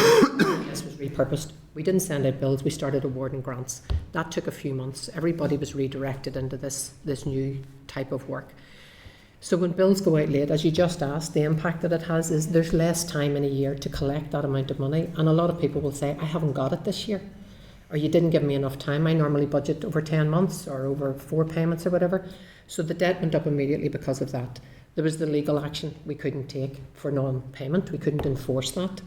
this was repurposed. We didn't send out bills, we started awarding grants. That took a few months. Everybody was redirected into this new type of work. So when bills go out late, as you just asked, the impact that it has is there's less time in a year to collect that amount of money. And a lot of people will say, I haven't got it this year. Or you didn't give me enough time. I normally budget over 10 months or over 4 payments or whatever. So the debt went up immediately because of that. There was the legal action we couldn't take for non-payment. We couldn't enforce that.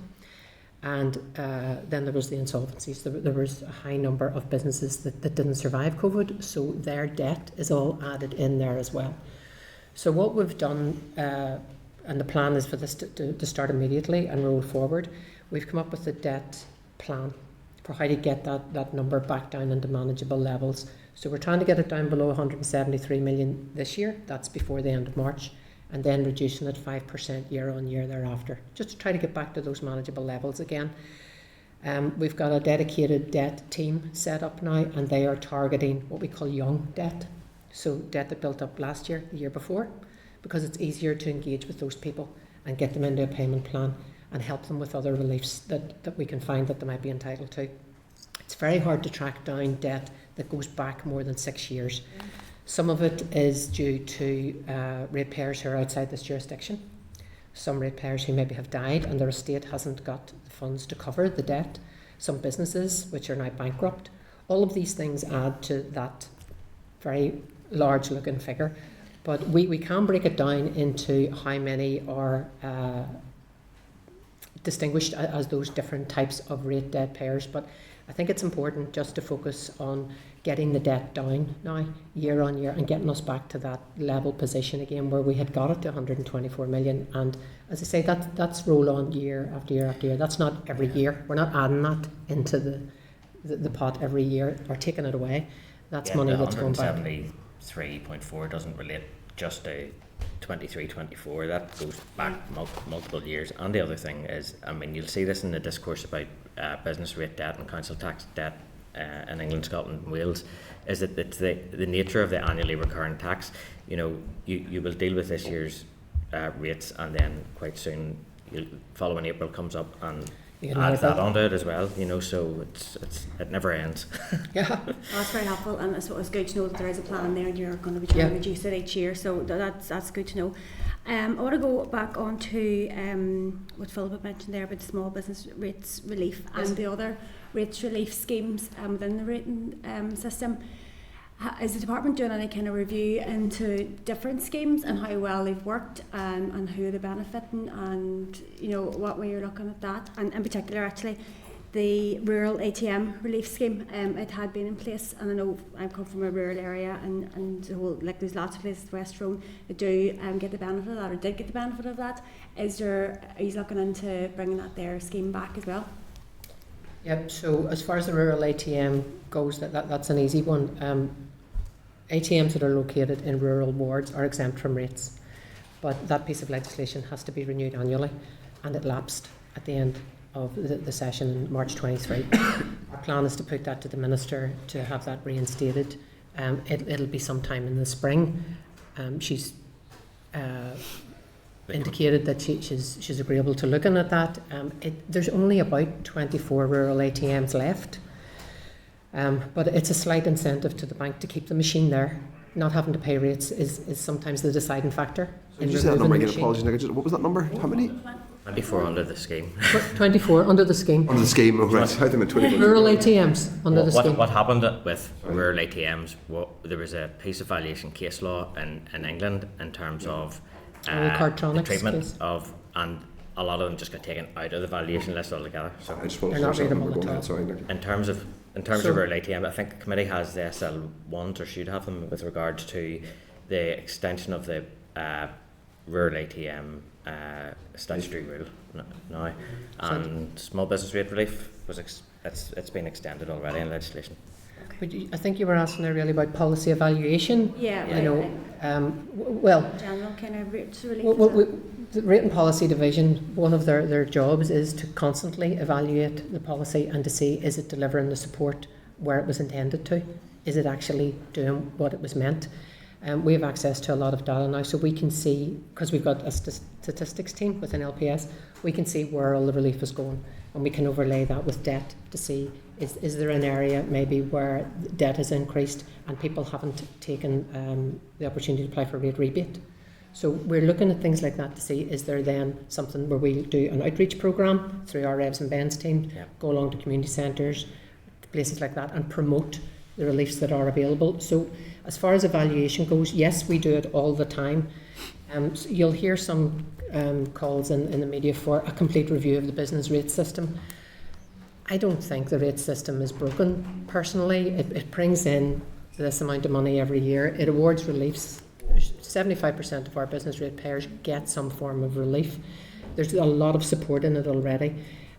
And then there was the insolvencies. There was a high number of businesses that didn't survive COVID, so their debt is all added in there as well. So what we've done, and the plan is for this to start immediately and roll forward, we've come up with a debt plan for how to get that number back down into manageable levels. So we're trying to get it down below 173 million this year. That's before the end of March. And then reducing it 5% year on year thereafter, just to try to get back to those manageable levels again. We've got a dedicated debt team set up now, and they are targeting what we call young debt. So debt that built up last year, the year before, because it's easier to engage with those people and get them into a payment plan and help them with other reliefs that we can find that they might be entitled to. It's very hard to track down debt that goes back more than 6 years. Some of it is due to ratepayers who are outside this jurisdiction. Some ratepayers who maybe have died and their estate hasn't got the funds to cover the debt. Some businesses which are now bankrupt. All of these things add to that very large looking figure. But we can break it down into how many are distinguished as those different types of rate debt payers. But I think it's important just to focus on getting the debt down now, year on year, and getting us back to that level position again where we had got it to 124 million. And as I say, that's roll on year after year after year. That's not every year. We're not adding that into the pot every year or taking it away. That's money that's going back. 173.4 doesn't relate just to 23-24. That goes back multiple years. And the other thing is, I mean, you'll see this in the discourse about business rate debt and council tax debt in England, Scotland and Wales, is that it's the nature of the annually recurring tax. You know, you will deal with this year's rates, and then quite soon following April comes up and add that onto it as well, you know, so it never ends. Yeah. That's very helpful, and it's good to know that there is a plan there and you're going to be trying to reduce it each year, so that's good to know. I want to go back on to what Philip had mentioned there about the small business rates relief and the other rates relief schemes within the rating system. Is the department doing any kind of review into different schemes and how well they've worked and who they're benefiting, and you know what way you're looking at that? And in particular, actually, the rural ATM relief scheme, it had been in place, and I know I come from a rural area, and the whole, like there's lots of places West Road that do get the benefit of that, or did get the benefit of that. Are you looking into bringing that there scheme back as well? Yep. So as far as the rural ATM goes, that's an easy one. ATMs that are located in rural wards are exempt from rates, but that piece of legislation has to be renewed annually, and it lapsed at the end of the session in March 23. Our plan is to put that to the Minister to have that reinstated. It'll be sometime in the spring. She's indicated that she's agreeable to looking at that. There's only about 24 rural ATMs left. But it's a slight incentive to the bank to keep the machine there. Not having to pay rates is sometimes the deciding factor. So you said that number again, apologies, what was that number? How many? 24 under the scheme. 24 under the scheme. Under the scheme, right. How them at 24? Rural ATMs under the scheme. What happened with rural ATMs, there was a piece of valuation case law in England in terms of the treatment of, and a lot of them just got taken out of the valuation list altogether. So I just want to They're not share something. readable Go at all. ahead, sorry, Nick. in terms of So- rural ATM, I think the committee has the SL1s, or should have them, with regard to the extension of the rural ATM statutory rule now, and small business rate relief was it's been extended already in legislation. But I think you were asking there really about policy evaluation. Yeah, You right, know, right. well, General kind of rates relief. the Rate and Policy Division, one of their jobs is to constantly evaluate the policy and to see, is it delivering the support where it was intended to? Is it actually doing what it was meant? We have access to a lot of data now, so we can see, because we've got a statistics team within LPS, we can see where all the relief is going, and we can overlay that with debt to see, is there an area maybe where debt has increased and people haven't taken the opportunity to apply for a rate rebate. So we're looking at things like that to see, is there then something where we do an outreach programme through our Revs and Ben's team, go along to community centres, places like that, and promote the reliefs that are available. So as far as evaluation goes, yes, we do it all the time. So you'll hear some calls in the media for a complete review of the business rate system. I don't think the rate system is broken, personally. It brings in this amount of money every year. It awards reliefs. 75% of our business rate payers get some form of relief. There's a lot of support in it already,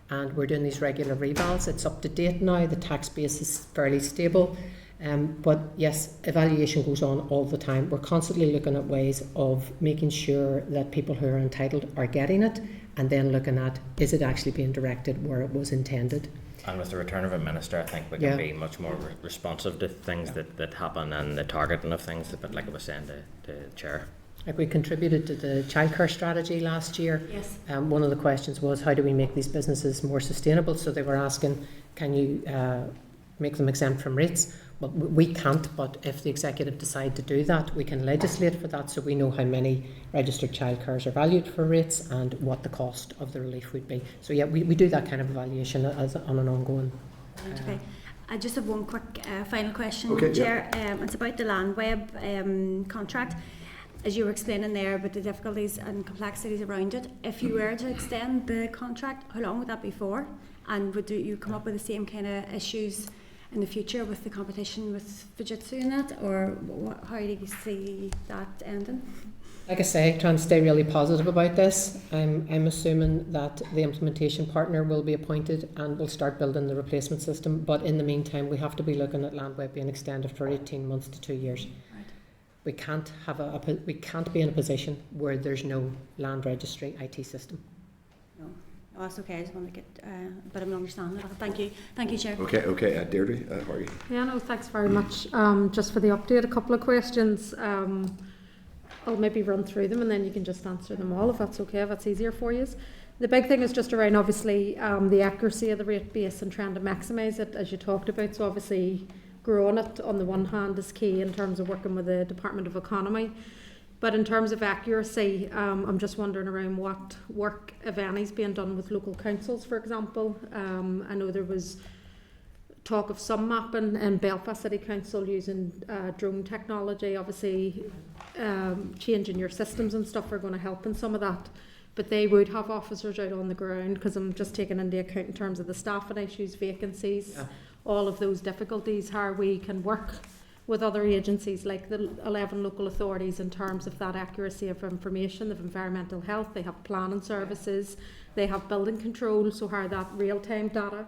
and we're doing these regular revals. It's up to date now. The tax base is fairly stable. But yes, evaluation goes on all the time. We're constantly looking at ways of making sure that people who are entitled are getting it, and then looking at, is it actually being directed where it was intended? And with the return of a minister, I think we can be much more responsive to things that happen, and the targeting of things, but like I was saying to the Chair. Like, we contributed to the childcare strategy last year. Yes. One of the questions was, how do we make these businesses more sustainable? So they were asking, can you make them exempt from rates? Well, we can't, but if the executive decide to do that, we can legislate for that, so we know how many registered childcares are valued for rates and what the cost of the relief would be. So yeah, we do that kind of evaluation on an ongoing. Okay. I just have one quick final question, Okay, Chair. It's about the LandWeb contract. As you were explaining there about the difficulties and complexities around it, if you were to extend the contract, how long would that be for? And would you come up with the same kind of issues in the future with the competition with Fujitsu and that, or how do you see that ending? Like I say, trying to stay really positive about this. I'm assuming that the implementation partner will be appointed and will start building the replacement system. But in the meantime, we have to be looking at LandWeb being extended for 18 months to 2 years. Right. We can't have we can't be in a position where there's no land registry IT system. No, that's okay. I just want to get a bit of an understanding of it. Thank you, Chair. Okay, Deirdre, how are you? Yeah, no, thanks very much. Just for the update, a couple of questions. I'll maybe run through them and then you can just answer them all if that's okay, if that's easier for you. The big thing is just around, obviously, the accuracy of the rate base and trying to maximise it, as you talked about. So obviously growing it on the one hand is key in terms of working with the Department of Economy. But in terms of accuracy, I'm just wondering around what work, if any, is being done with local councils, for example. I know there was talk of some mapping in Belfast City Council using drone technology. Obviously, changing your systems and stuff are going to help in some of that. But they would have officers out on the ground, because I'm just taking into account in terms of the staffing issues, vacancies, all of those difficulties, how we can work with other agencies like the 11 local authorities in terms of that accuracy of information, of environmental health. They have planning services, they have building control, so how that real-time data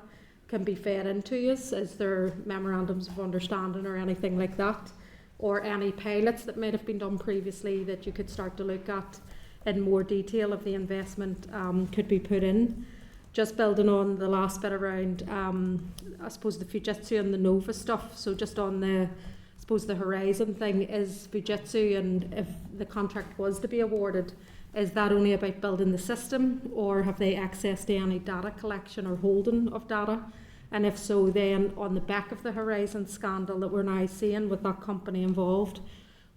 can be fed into us. Is there memorandums of understanding or anything like that, or any pilots that might have been done previously that you could start to look at in more detail of the investment could be put in? Just building on the last bit around I suppose the Fujitsu and the Nova stuff, so just on the the Horizon thing, is Fujitsu, and if the contract was to be awarded, is that only about building the system, or have they access to any data collection or holding of data? And if so, then on the back of the Horizon scandal that we're now seeing with that company involved,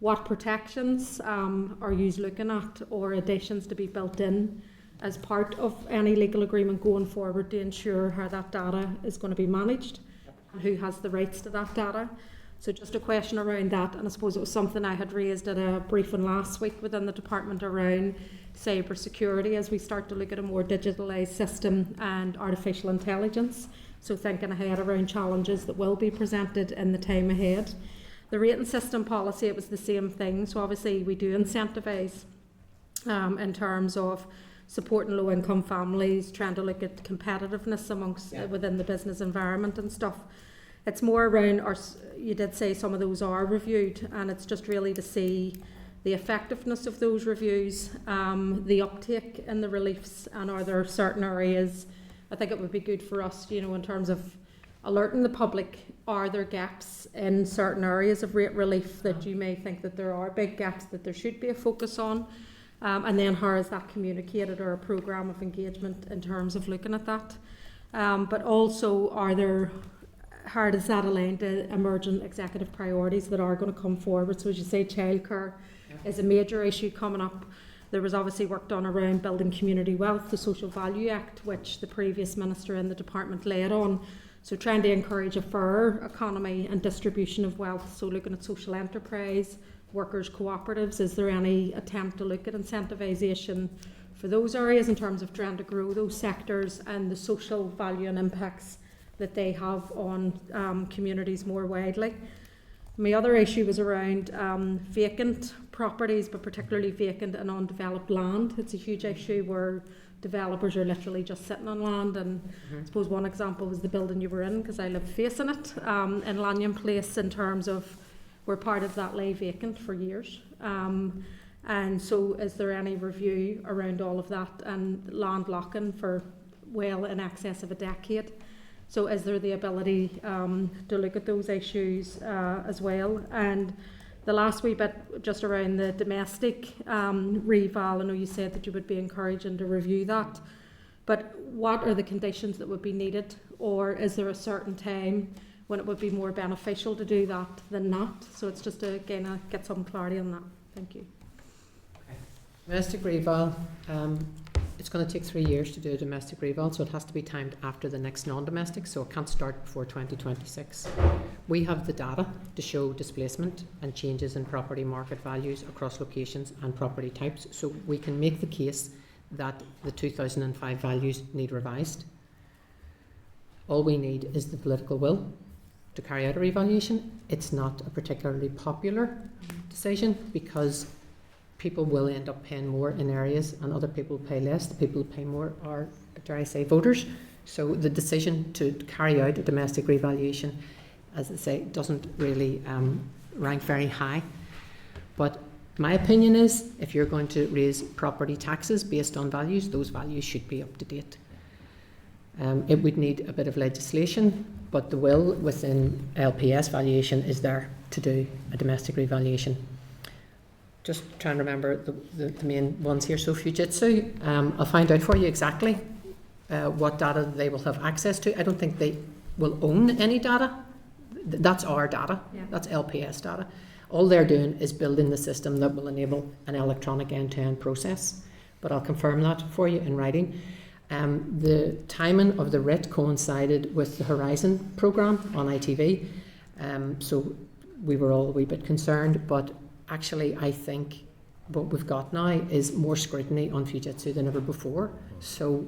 what protections are you looking at, or additions to be built in as part of any legal agreement going forward to ensure how that data is going to be managed and who has the rights to that data? So just a question around that, and I suppose it was something I had raised at a briefing last week within the department around cyber security as we start to look at a more digitalised system and artificial intelligence. So thinking ahead around challenges that will be presented in the time ahead. The rating system policy, it was the same thing. So obviously we do incentivise in terms of supporting low-income families, trying to look at competitiveness amongst within the business environment and stuff. It's more around, you did say some of those are reviewed, and it's just really to see the effectiveness of those reviews, the uptake in the reliefs, and are there certain areas. I think it would be good for us, you know, in terms of alerting the public, are there gaps in certain areas of rate relief that you may think that there are big gaps that there should be a focus on, and then how is that communicated, or a programme of engagement in terms of looking at that. But also, how does that align to emerging executive priorities that are going to come forward? So as you say, childcare is a major issue coming up. There was obviously work done around building community wealth, the Social Value Act, which the previous minister in the department led on. So trying to encourage a fair economy and distribution of wealth. So looking at social enterprise, workers' cooperatives, is there any attempt to look at incentivisation for those areas in terms of trying to grow those sectors and the social value and impacts that they have on communities more widely? My other issue was around vacant properties, but particularly vacant and undeveloped land. It's a huge issue where developers are literally just sitting on land, and I suppose one example was the building you were in, because I live facing it, in Lanyon Place, in terms of where part of that lay vacant for years. And so is there any review around all of that, and land locking for well in excess of a decade? So is there the ability to look at those issues as well? And the last wee bit just around the domestic reval, I know you said that you would be encouraging to review that, but what are the conditions that would be needed, or is there a certain time when it would be more beneficial to do that than not? So it's just to again get some clarity on that. Thank you. Domestic reval, it's going to take 3 years to do a domestic reval, so it has to be timed after the next non-domestic, so it can't start before 2026. We have the data to show displacement and changes in property market values across locations and property types, so we can make the case that the 2005 values need revised. All we need is the political will to carry out a revaluation. It's not a particularly popular decision, because people will end up paying more in areas and other people pay less. The people who pay more are, dare I say, voters. So the decision to carry out a domestic revaluation, as I say, doesn't really rank very high. But my opinion is, if you're going to raise property taxes based on values, those values should be up to date. It would need a bit of legislation, but the will within LPS valuation is there to do a domestic revaluation. Just trying to remember the main ones here. So Fujitsu, I'll find out for you exactly what data they will have access to. I don't think they will own any data. That's our data. Yeah. That's LPS data. All they're doing is building the system that will enable an electronic end-to-end process. But I'll confirm that for you in writing. The timing of the writ coincided with the Horizon programme on ITV. So we were all a wee bit concerned, but actually, I think what we've got now is more scrutiny on Fujitsu than ever before. So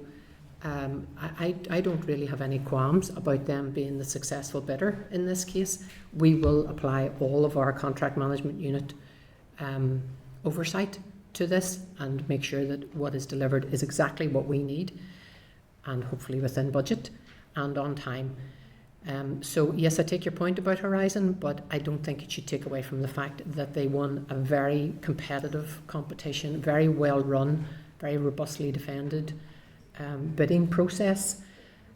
I don't really have any qualms about them being the successful bidder in this case. We will apply all of our contract management unit oversight to this and make sure that what is delivered is exactly what we need, and hopefully within budget and on time. So yes, I take your point about Horizon, but I don't think it should take away from the fact that they won a very competitive competition, very well run, very robustly defended bidding process.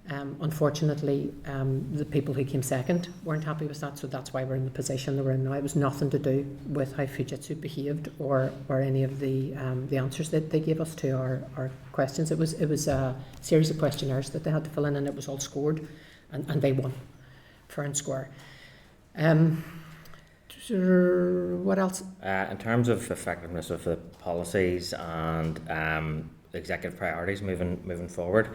Unfortunately, the people who came second weren't happy with that, so that's why we're in the position that we're in now. It was nothing to do with how Fujitsu behaved or any of the answers that they gave us to our questions. It was a series of questionnaires that they had to fill in, and it was all scored. And they won, fair and square. What else? In terms of effectiveness of the policies and executive priorities moving forward,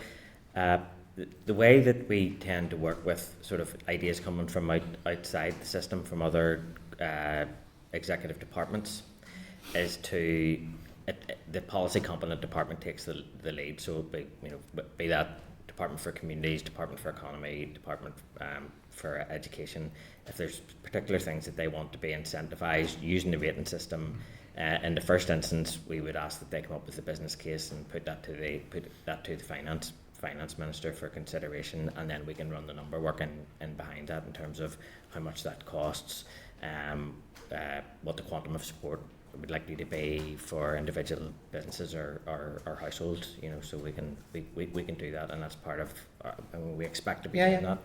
the way that we tend to work with sort of ideas coming from outside the system, from other executive departments, is to the policy component department takes the lead. So be that Department for Communities, Department for Economy, Department for Education. If there's particular things that they want to be incentivised using the rating system, in the first instance, we would ask that they come up with a business case and put that to the finance minister for consideration, and then we can run the number work in behind that in terms of how much that costs, what the quantum of support would likely to be for individual businesses or households. So we can do that, and that's part of we expect to be doing that.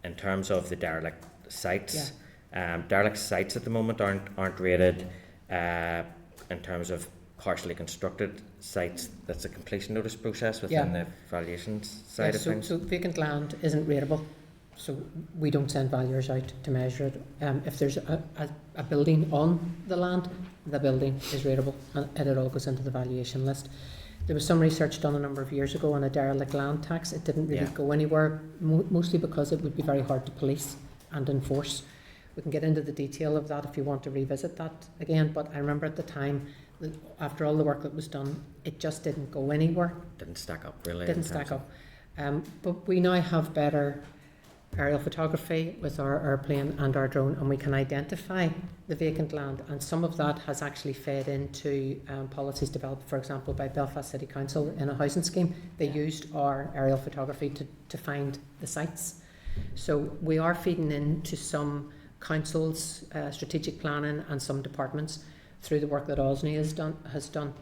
In terms of the derelict sites, derelict sites at the moment aren't rated. In terms of partially constructed sites, that's a completion notice process within the valuations side of things. So vacant land isn't rateable. So we don't send valuers out to measure it. If there's a building on the land, the building is rateable, and it all goes into the valuation list. There was some research done a number of years ago on a derelict land tax. It didn't really go anywhere, mostly because it would be very hard to police and enforce. We can get into the detail of that if you want to revisit that again, but I remember at the time, after all the work that was done, it just didn't go anywhere. Didn't stack up, really. Didn't stack up. But we now have better aerial photography with our airplane and our drone, and we can identify the vacant land, and some of that has actually fed into policies developed, for example, by Belfast City Council in a housing scheme. They used our aerial photography to find the sites. So we are feeding into some councils' strategic planning and some departments through the work that OSNI has done,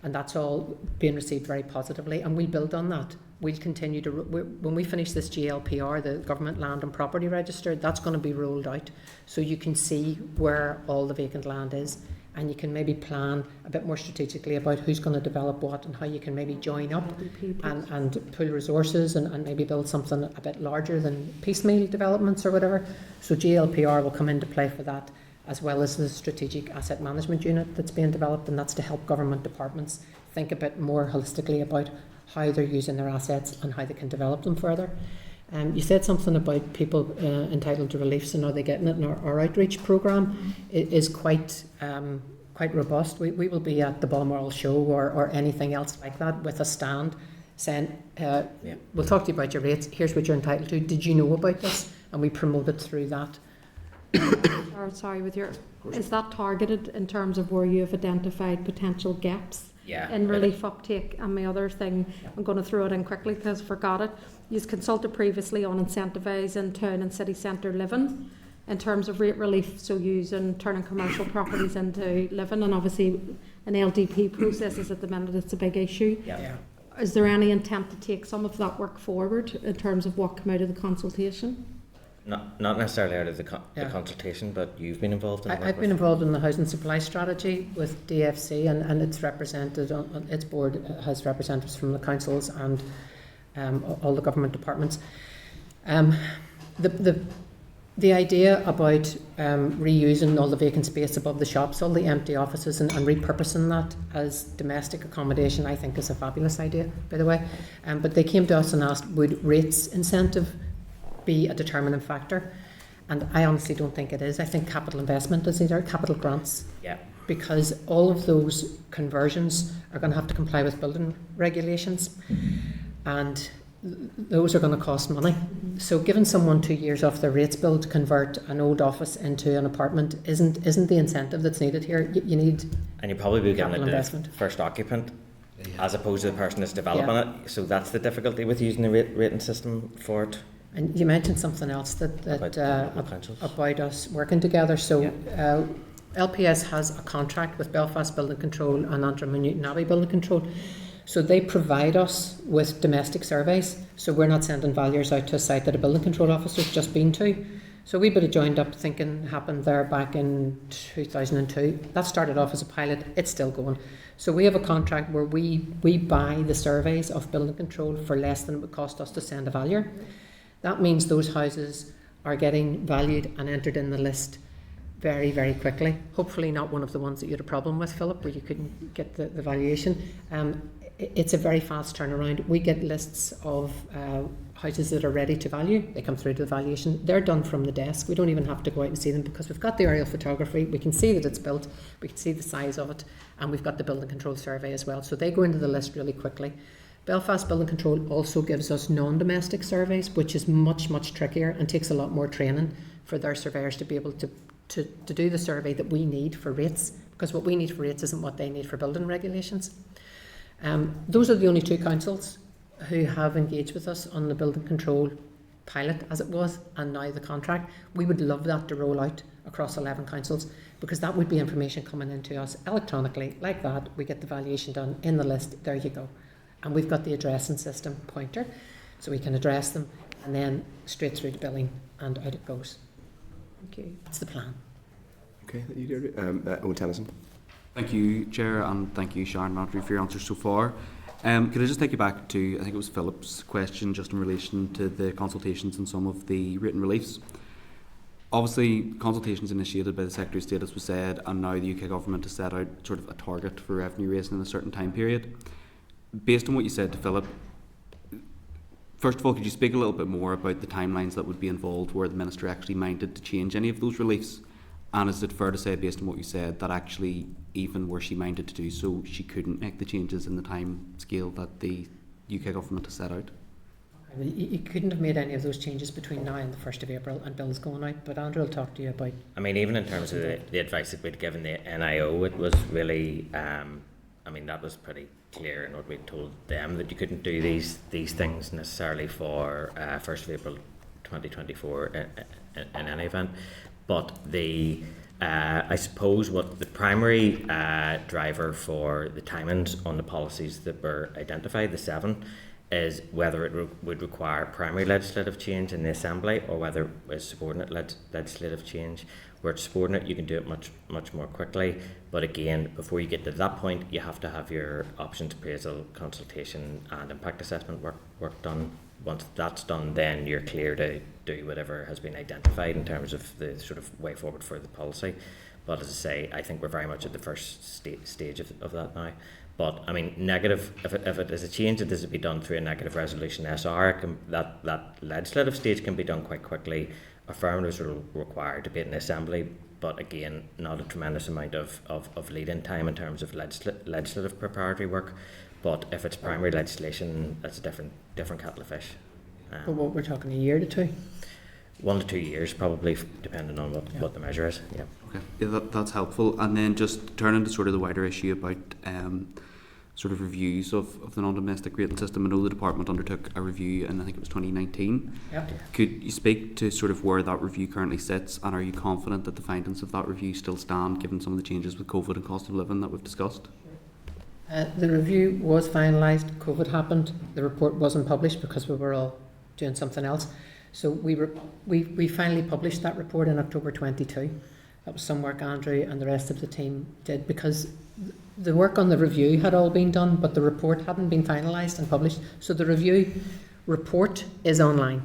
and that's all being received very positively, and we'll build on that. We'll continue to, when we finish this GLPR, the Government Land and Property Register, that's going to be rolled out, so you can see where all the vacant land is, and you can maybe plan a bit more strategically about who's going to develop what and how you can maybe join up and pool resources and maybe build something a bit larger than piecemeal developments or whatever. So GLPR will come into play for that, as well as the Strategic Asset Management Unit that's being developed, and that's to help government departments think a bit more holistically about how they're using their assets and how they can develop them further. You said something about people entitled to reliefs and are they getting it, and our outreach programme is quite robust. We will be at the Balmoral Show or anything else like that with a stand saying, we'll talk to you about your rates, here's what you're entitled to, did you know about this? And we promote it through that. Sorry, is that targeted in terms of where you have identified potential gaps in relief uptake? And my other thing, I'm going to throw it in quickly because I forgot it. You've consulted previously on incentivising town and city centre living in terms of rate relief, so using turning commercial properties into living, and obviously an LDP processes at the minute, it's a big issue. Is there any intent to take some of that work forward in terms of what came out of the consultation? Not necessarily out of the consultation, but you've been involved in it. I've been involved in the housing supply strategy with DFC, and it's represented on its board has representatives from the councils and all the government departments. The idea about reusing all the vacant space above the shops, all the empty offices, and repurposing that as domestic accommodation, I think is a fabulous idea, by the way. But they came to us and asked, would rates incentive be a determining factor? And I honestly don't think it is. I think capital investment is either capital grants. Because all of those conversions are going to have to comply with building regulations, and those are going to cost money. So giving someone 2 years off their rates bill to convert an old office into an apartment isn't the incentive that's needed here. You need, and you probably be getting investment. The first occupant as opposed to the person that's developing it. So that's the difficulty with using the rating system for it. And you mentioned something else about us working together. So LPS has a contract with Belfast Building Control and Antrim and Newton Abbey Building Control. So they provide us with domestic surveys. So we're not sending valuers out to a site that a building control officer's just been to. So we would have joined up thinking happened there back in 2002. That started off as a pilot. It's still going. So we have a contract where we buy the surveys of building control for less than it would cost us to send a valuer. That means those houses are getting valued and entered in the list very, very quickly. Hopefully not one of the ones that you had a problem with, Philip, where you couldn't get the valuation. it's a very fast turnaround. We get lists of houses that are ready to value. They come through to the valuation. They're done from the desk. We don't even have to go out and see them because we've got the aerial photography. We can see that it's built. We can see the size of it, and we've got the building control survey as well. So they go into the list really quickly. Belfast Building Control also gives us non-domestic surveys, which is much, much trickier and takes a lot more training for their surveyors to be able to do the survey that we need for rates, because what we need for rates isn't what they need for building regulations. Those are the only 2 councils who have engaged with us on the building control pilot, as it was, and now the contract. We would love that to roll out across 11 councils, because that would be information coming into us electronically like that. We get the valuation done in the list. There you go. And we've got the addressing system pointer, so we can address them and then straight through to billing, and out it goes. Okay, that's the plan. Okay, you Deirdre. Owen Tennyson. Thank you, Chair, and thank you, Sharon and Andrew, for your answers so far. Could I just take you back to, I think it was Philip's question, just in relation to the consultations and some of the written reliefs. Obviously, consultations initiated by the Secretary of State, as was said, and now the UK Government has set out sort of a target for revenue raising in a certain time period. Based on what you said to Philip, first of all, could you speak a little bit more about the timelines that would be involved where the Minister actually minded to change any of those reliefs? And is it fair to say, based on what you said, that actually, even were she minded to do so, she couldn't make the changes in the time scale that the UK Government has set out? You couldn't have made any of those changes between now and the 1st of April, and bills going out, but Andrew will talk to you about... I mean, even in terms of the advice that we'd given the NIO, it was really, I mean, that was pretty clear in what we told them, that you couldn't do these things necessarily for 1st of April 2024 in any event. But I suppose what the primary driver for the timings on the policies that were identified, the 7, is whether it would require primary legislative change in the Assembly or whether it was subordinate legislative change. Where it's subordinate, you can do it much more quickly. But again, before you get to that point, you have to have your options appraisal, consultation and impact assessment work done. Once that's done, then you're clear to do whatever has been identified in terms of the sort of way forward for the policy. But as I say, I think we're very much at the first stage of that now. But I mean, negative, if it is a change that does be done through a negative resolution SR, that legislative stage can be done quite quickly. Affirmatives will require debate in the Assembly, but again, not a tremendous amount of lead-in time in terms of legislative preparatory work. But if it's primary legislation, that's a different kettle of fish. But what we're talking, a year to 2? 1 to 2 years, probably, depending on what the measure is. Yeah. Okay, yeah, that's helpful. And then just turning to sort of the wider issue about sort of reviews of the non-domestic rating system. I know the department undertook a review in, I think it was 2019. Yep. Could you speak to sort of where that review currently sits, and are you confident that the findings of that review still stand, given some of the changes with COVID and cost of living that we've discussed? The review was finalised. COVID happened. The report wasn't published because we were all doing something else. So we finally published that report in October 22. That was some work Andrew and the rest of the team did, because the work on the review had all been done, but the report hadn't been finalised and published. So the review report is online.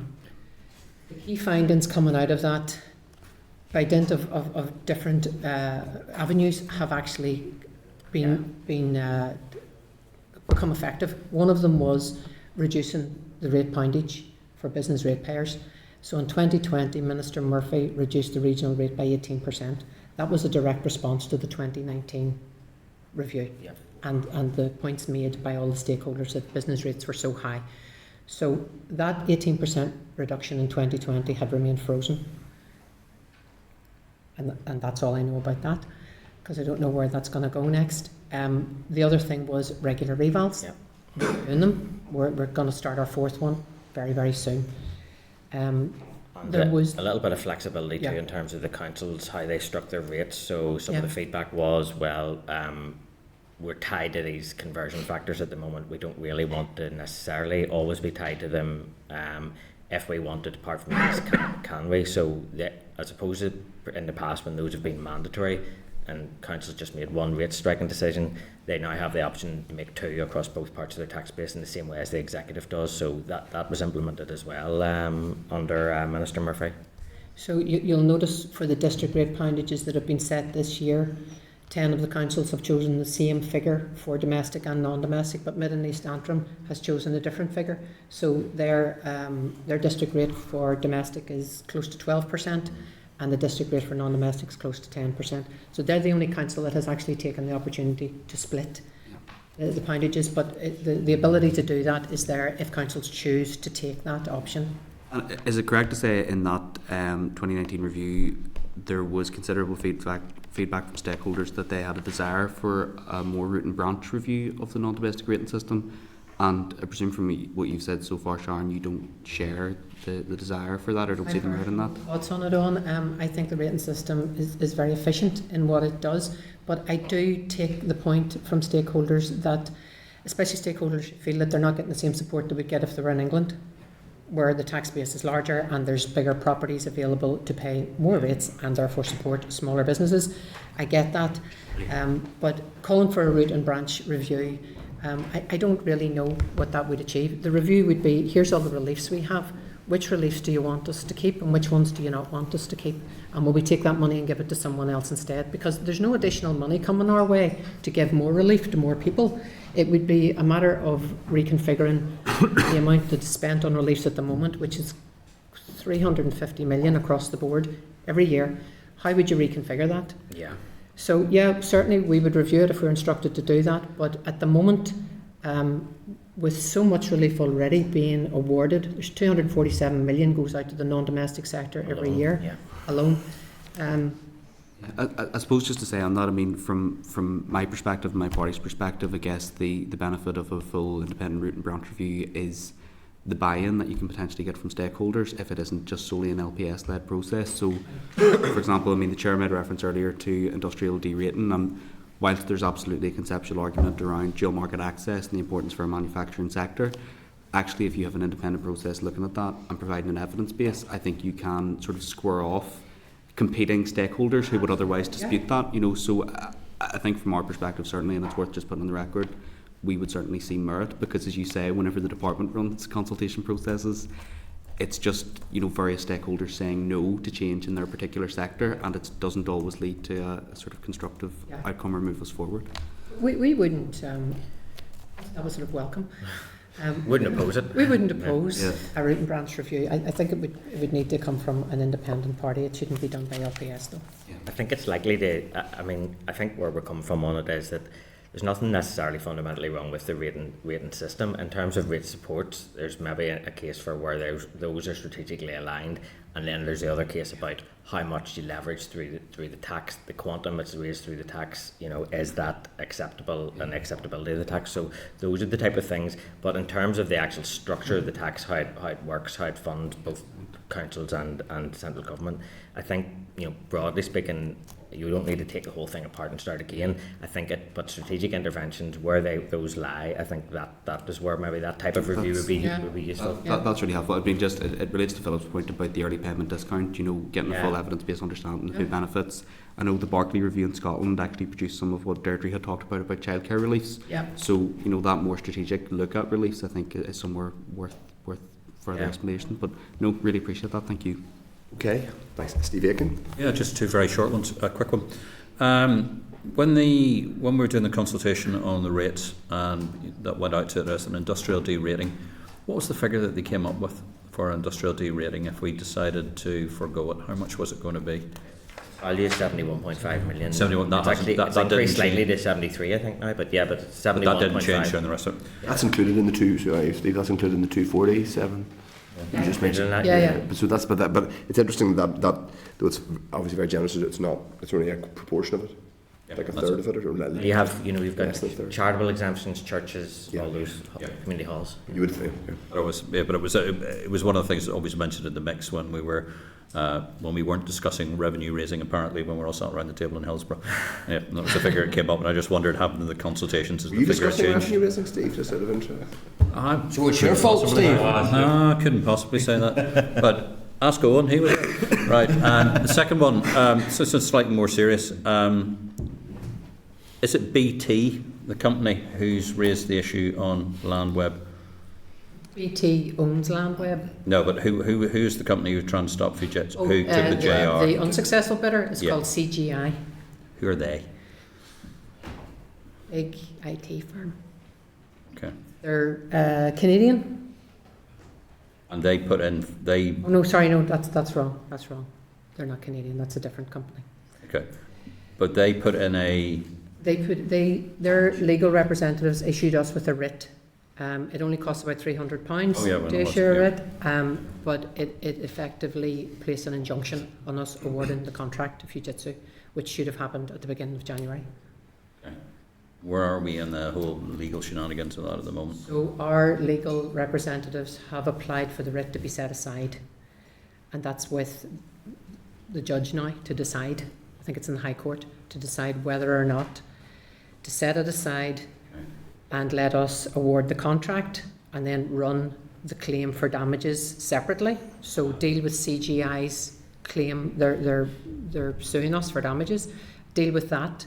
The key findings coming out of that, by dint of different avenues, have actually become effective. One of them was reducing the rate poundage for business ratepayers. So in 2020, Minister Murphy reduced the regional rate by 18%. That was a direct response to the 2019 review. Yep. And the points made by all the stakeholders that business rates were so high. So that 18% reduction in 2020 had remained frozen. And that's all I know about that, because I don't know where that's going to go next. The other thing was regular revals. Yep. We're doing them. We're going to start our 4th one very, very soon. There was a little bit of flexibility too, yeah, in terms of the councils, how they struck their rates. So some of yeah, the feedback was, well, we're tied to these conversion factors at the moment. We don't really want to necessarily always be tied to them. If we wanted, apart from these, can we? So as opposed to in the past when those have been mandatory and councils just made one rate striking decision, they now have the option to make 2 across both parts of their tax base in the same way as the executive does. So that was implemented as well under Minister Murphy. So you'll notice for the district rate poundages that have been set this year, 10 of the councils have chosen the same figure for domestic and non-domestic, but Mid and East Antrim has chosen a different figure. So their district rate for domestic is close to 12%, and the district rate for non-domestic is close to 10%. So they're the only council that has actually taken the opportunity to split the poundages, but the ability to do that is there if councils choose to take that option. And is it correct to say in that 2019 review there was considerable feedback from stakeholders that they had a desire for a more root and branch review of the non-domestic rating system? And I presume from what you've said so far, Sharon, you don't share the desire for that, or don't see the merit in that? Thoughts on it on? I think the rating system is very efficient in what it does, but I do take the point from stakeholders that, especially stakeholders, feel that they're not getting the same support that we get if they were in England, where the tax base is larger and there's bigger properties available to pay more rates and therefore support smaller businesses. I get that, but calling for a root and branch review, I don't really know what that would achieve. The review would be, here's all the reliefs we have. Which reliefs do you want us to keep and which ones do you not want us to keep? And will we take that money and give it to someone else instead? Because there's no additional money coming our way to give more relief to more people. It would be a matter of reconfiguring the amount that's spent on reliefs at the moment, which is 350 million across the board every year. How would you reconfigure that? Yeah. So yeah, certainly we would review it if we're instructed to do that, but at the moment, with so much relief already being awarded, there's 247 million goes out to the non-domestic sector every year alone. I suppose just to say on that, I mean, from my perspective, my party's perspective, I guess the benefit of a full independent root and branch review is the buy-in that you can potentially get from stakeholders if it isn't just solely an LPS-led process. So, for example, I mean, the chair made reference earlier to industrial derating, and whilst there's absolutely a conceptual argument around dual market access and the importance for a manufacturing sector, actually if you have an independent process looking at that and providing an evidence base, I think you can sort of square off competing stakeholders who would otherwise dispute that, you know. So I think from our perspective certainly, and it's worth just putting on the record, we would certainly see merit, because as you say, whenever the department runs consultation processes, it's just, you know, various stakeholders saying no to change in their particular sector, and it doesn't always lead to a sort of constructive outcome or move us forward. We wouldn't, that was sort of welcome. Wouldn't oppose it. We wouldn't oppose a root and branch review. I think it would need to come from an independent party. It shouldn't be done by LPS though. I think it's likely to, I mean, I think where we're coming from on it is that there's nothing necessarily fundamentally wrong with the rating system. In terms of rate support, there's maybe a case for where those are strategically aligned, and then there's the other case about how much you leverage through the tax, the quantum that's raised through the tax. You know, is that acceptable and acceptability of the tax? So those are the type of things. But in terms of the actual structure of the tax, how it works, how it funds both councils and central government, I think, you know, broadly speaking, you don't need to take the whole thing apart and start again. I think but strategic interventions, where those lie, I think that is where maybe that type of review would be useful. That's really helpful. I mean, just it relates to Philip's point about the early payment discount, you know, getting a full evidence-based understanding of the benefits. I know the Barclay Review in Scotland actually produced some of what Deirdre had talked about childcare reliefs. So, you know, that more strategic look at reliefs, I think, is somewhere worth further explanation. But no, really appreciate that. Thank you. Okay, thanks. Steve Aiken. Yeah, just two very short ones. A quick one. When we were doing the consultation on the rates and that went out to it as an industrial D rating, what was the figure that they came up with for industrial D rating if we decided to forgo it? How much was it going to be? Value is 71.5 million. 71. It's increased slightly to 73, I think now. But 71.5. That didn't change during the rest of it. That's included in the Steve. That's included in the 247. You just mentioned that. So that's but it's interesting that though it's obviously very generous, it's only a proportion of it, like a third of it, or you have, you know, you've got charitable exemptions, churches, all those community halls. You would think. But it was one of the things that always mentioned in the mix when we weren't discussing revenue raising, apparently, when we were all sat around the table in Hillsborough. That was the figure that came up, and I just wondered, happened in the consultations, as the figure changed. Revenue raising, Steve, just out of interest? So it's your fault, Steve. No, I couldn't possibly say that. But ask Owen, he was right. And the second one, so it's slightly more serious. Is it BT, the company, who's raised the issue on Landweb? BT owns Landweb. No, but who's the company who's trying to stop Fujitsu? Who took the JR? The unsuccessful bidder is called CGI. Who are they? big IT firm. Okay. They're Canadian. And they put in, Oh no, sorry, no, that's wrong. That's wrong. They're not Canadian. That's a different company. okay, but they put in Their legal representatives issued us with a writ. It only costs about £300 Oh, yeah, well, to it was, issue a yeah. writ, but it effectively placed an injunction on us awarding the contract to Fujitsu, which should have happened at the beginning of January. where are we in the whole legal shenanigans of that at the moment? So our legal representatives have applied for the writ to be set aside, and that's with the judge now to decide. I think it's in the High Court to decide whether or not to set it aside and let us award the contract and then run the claim for damages separately. So deal with CGI's claim, they're suing us for damages, deal with that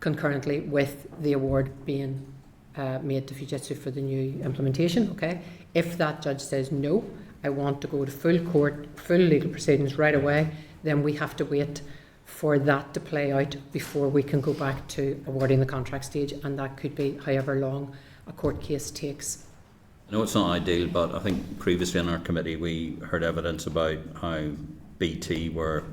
concurrently with the award being made to Fujitsu for the new implementation, okay? If that judge says no, I want to go to full court, full legal proceedings right away, then we have to wait for that to play out before we can go back to awarding the contract stage, and that could be however long a court case takes. I know it's not ideal, but I think previously in our committee we heard evidence about how BT were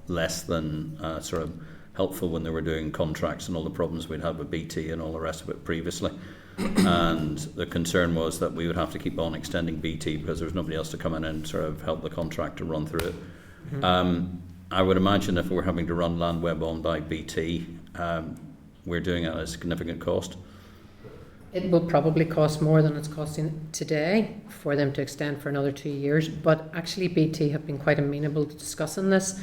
less than sort of helpful when they were doing contracts and all the problems we'd had with BT and all the rest of it previously. And the concern was that we would have to keep on extending BT because there was nobody else to come in and sort of help the contract to run through it. Mm-hmm. I would imagine if we were having to run Landweb on by BT, we're doing it at a significant cost. It will probably cost more than it's costing today for them to extend for another 2 years, but actually BT have been quite amenable to discussing this.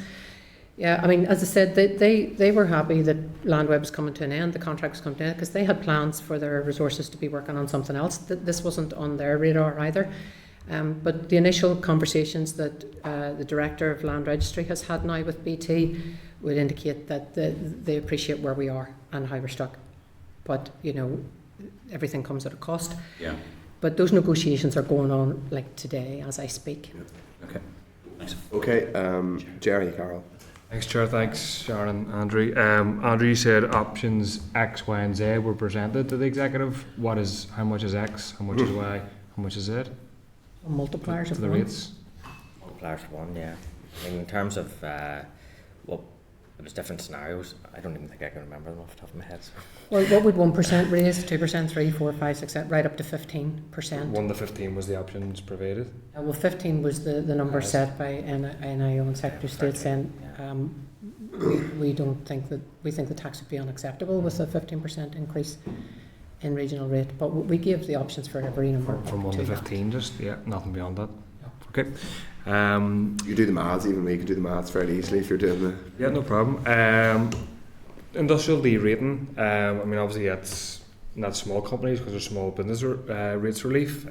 Yeah, I mean, as I said, they were happy that Landweb was coming to an end, the contract was coming to an end, because they had plans for their resources to be working on something else. This wasn't on their radar either. But the initial conversations that the Director of Land Registry has had now with BT would indicate that they appreciate where we are and how we're stuck. But, you know, everything comes at a cost. Yeah. But those negotiations are going on like today as I speak. Okay. Thanks. Okay, Jerry, Carol. Thanks, Chair. Thanks, Sharon and Andrew. Andrew, you said options X, Y, and Z were presented to the executive. How much is X? How much is Y? How much is Z? Multipliers to of the one. rates. Multipliers of one, yeah. I mean, in terms of well, it was different scenarios. I don't even think I can remember them off the top of my head. So. Well, what would 1% raise? 2%, 3, 4, 5, 6, right up to 15%. 1 to 15 was the options provided. Well, 15 was the number set by NIO and Secretary of State saying we don't think that, we think the tax would be unacceptable with a 15% increase in regional rate, but we gave the options for every number. From 1 to 15, just, yeah, nothing beyond that. No. Okay. You do the maths, even we can do the maths fairly easily if you're doing the... Yeah, no problem. Industrial de-rating, I mean, obviously that's not small companies because they're small business rates relief.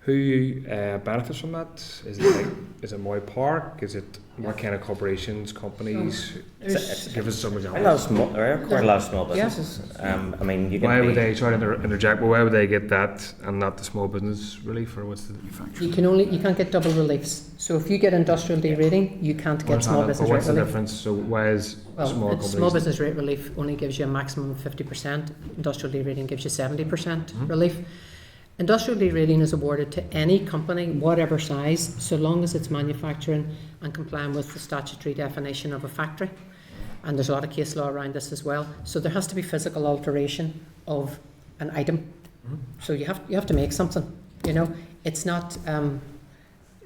Who benefits from that? Is it Moy Park? Is it what kind of corporations, companies? Give us some examples. There are quite a lot of small businesses. I mean, you can. Why would they try to interject? But why would they get that and not the small business relief, or what's the? You can't get double reliefs. So if you get industrial de-rating, you can't get small business rate relief. What's the relief. difference? So why is small companies? Small business rate relief only gives you a maximum of 50%. Industrial de-rating gives you 70% relief. Industrial de-rating is awarded to any company, whatever size, so long as it's manufacturing and complying with the statutory definition of a factory. And there's a lot of case law around this as well. So there has to be physical alteration of an item. So you have to make something. You know, it's not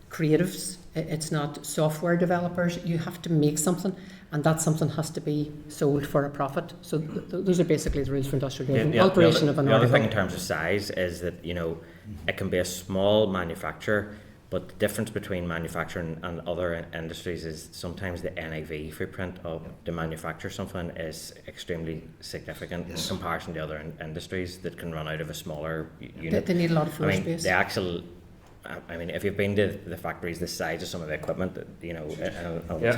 creatives, it's not software developers. You have to make something, and that something has to be sold for a profit. So those are basically the rules for industrial de-rating. Alteration of an article. The other thing in article. terms of size is that, you know, it can be a small manufacturer, but the difference between manufacturing and other industries is sometimes the NAV footprint of the manufacture something is extremely significant in comparison to other industries that can run out of a smaller unit. They need a lot of floor space. I mean, if you've been to the factories, the size of some of the equipment, you know.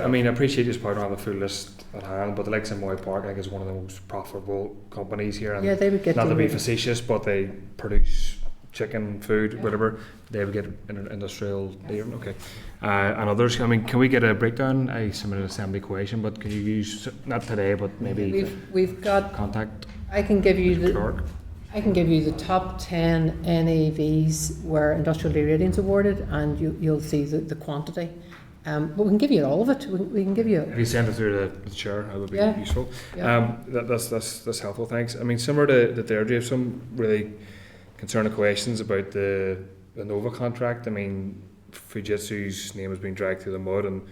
I mean, I appreciate you probably don't have the full list at hand, but the likes of Moy Park, I think, is one of the most profitable companies here. And yeah, they would get not to be facetious, but they produce chicken, food, whatever, they would get industrial labelling. Okay. And others, I mean, can we get a breakdown? I submitted an assembly question, but can you use, not today, but maybe We've got, contact I can give you the clerk? I can give you the top 10 NAVs where industrial D ratings awarded, and you'll see the quantity. But we can give you all of it. We can give you. If you send it through the chair, that would be Yeah. useful. Yeah. That's helpful, thanks. I mean, similar to Deirdre, you have some really concerning questions about the Nova contract. I mean, Fujitsu's name has been dragged through the mud, and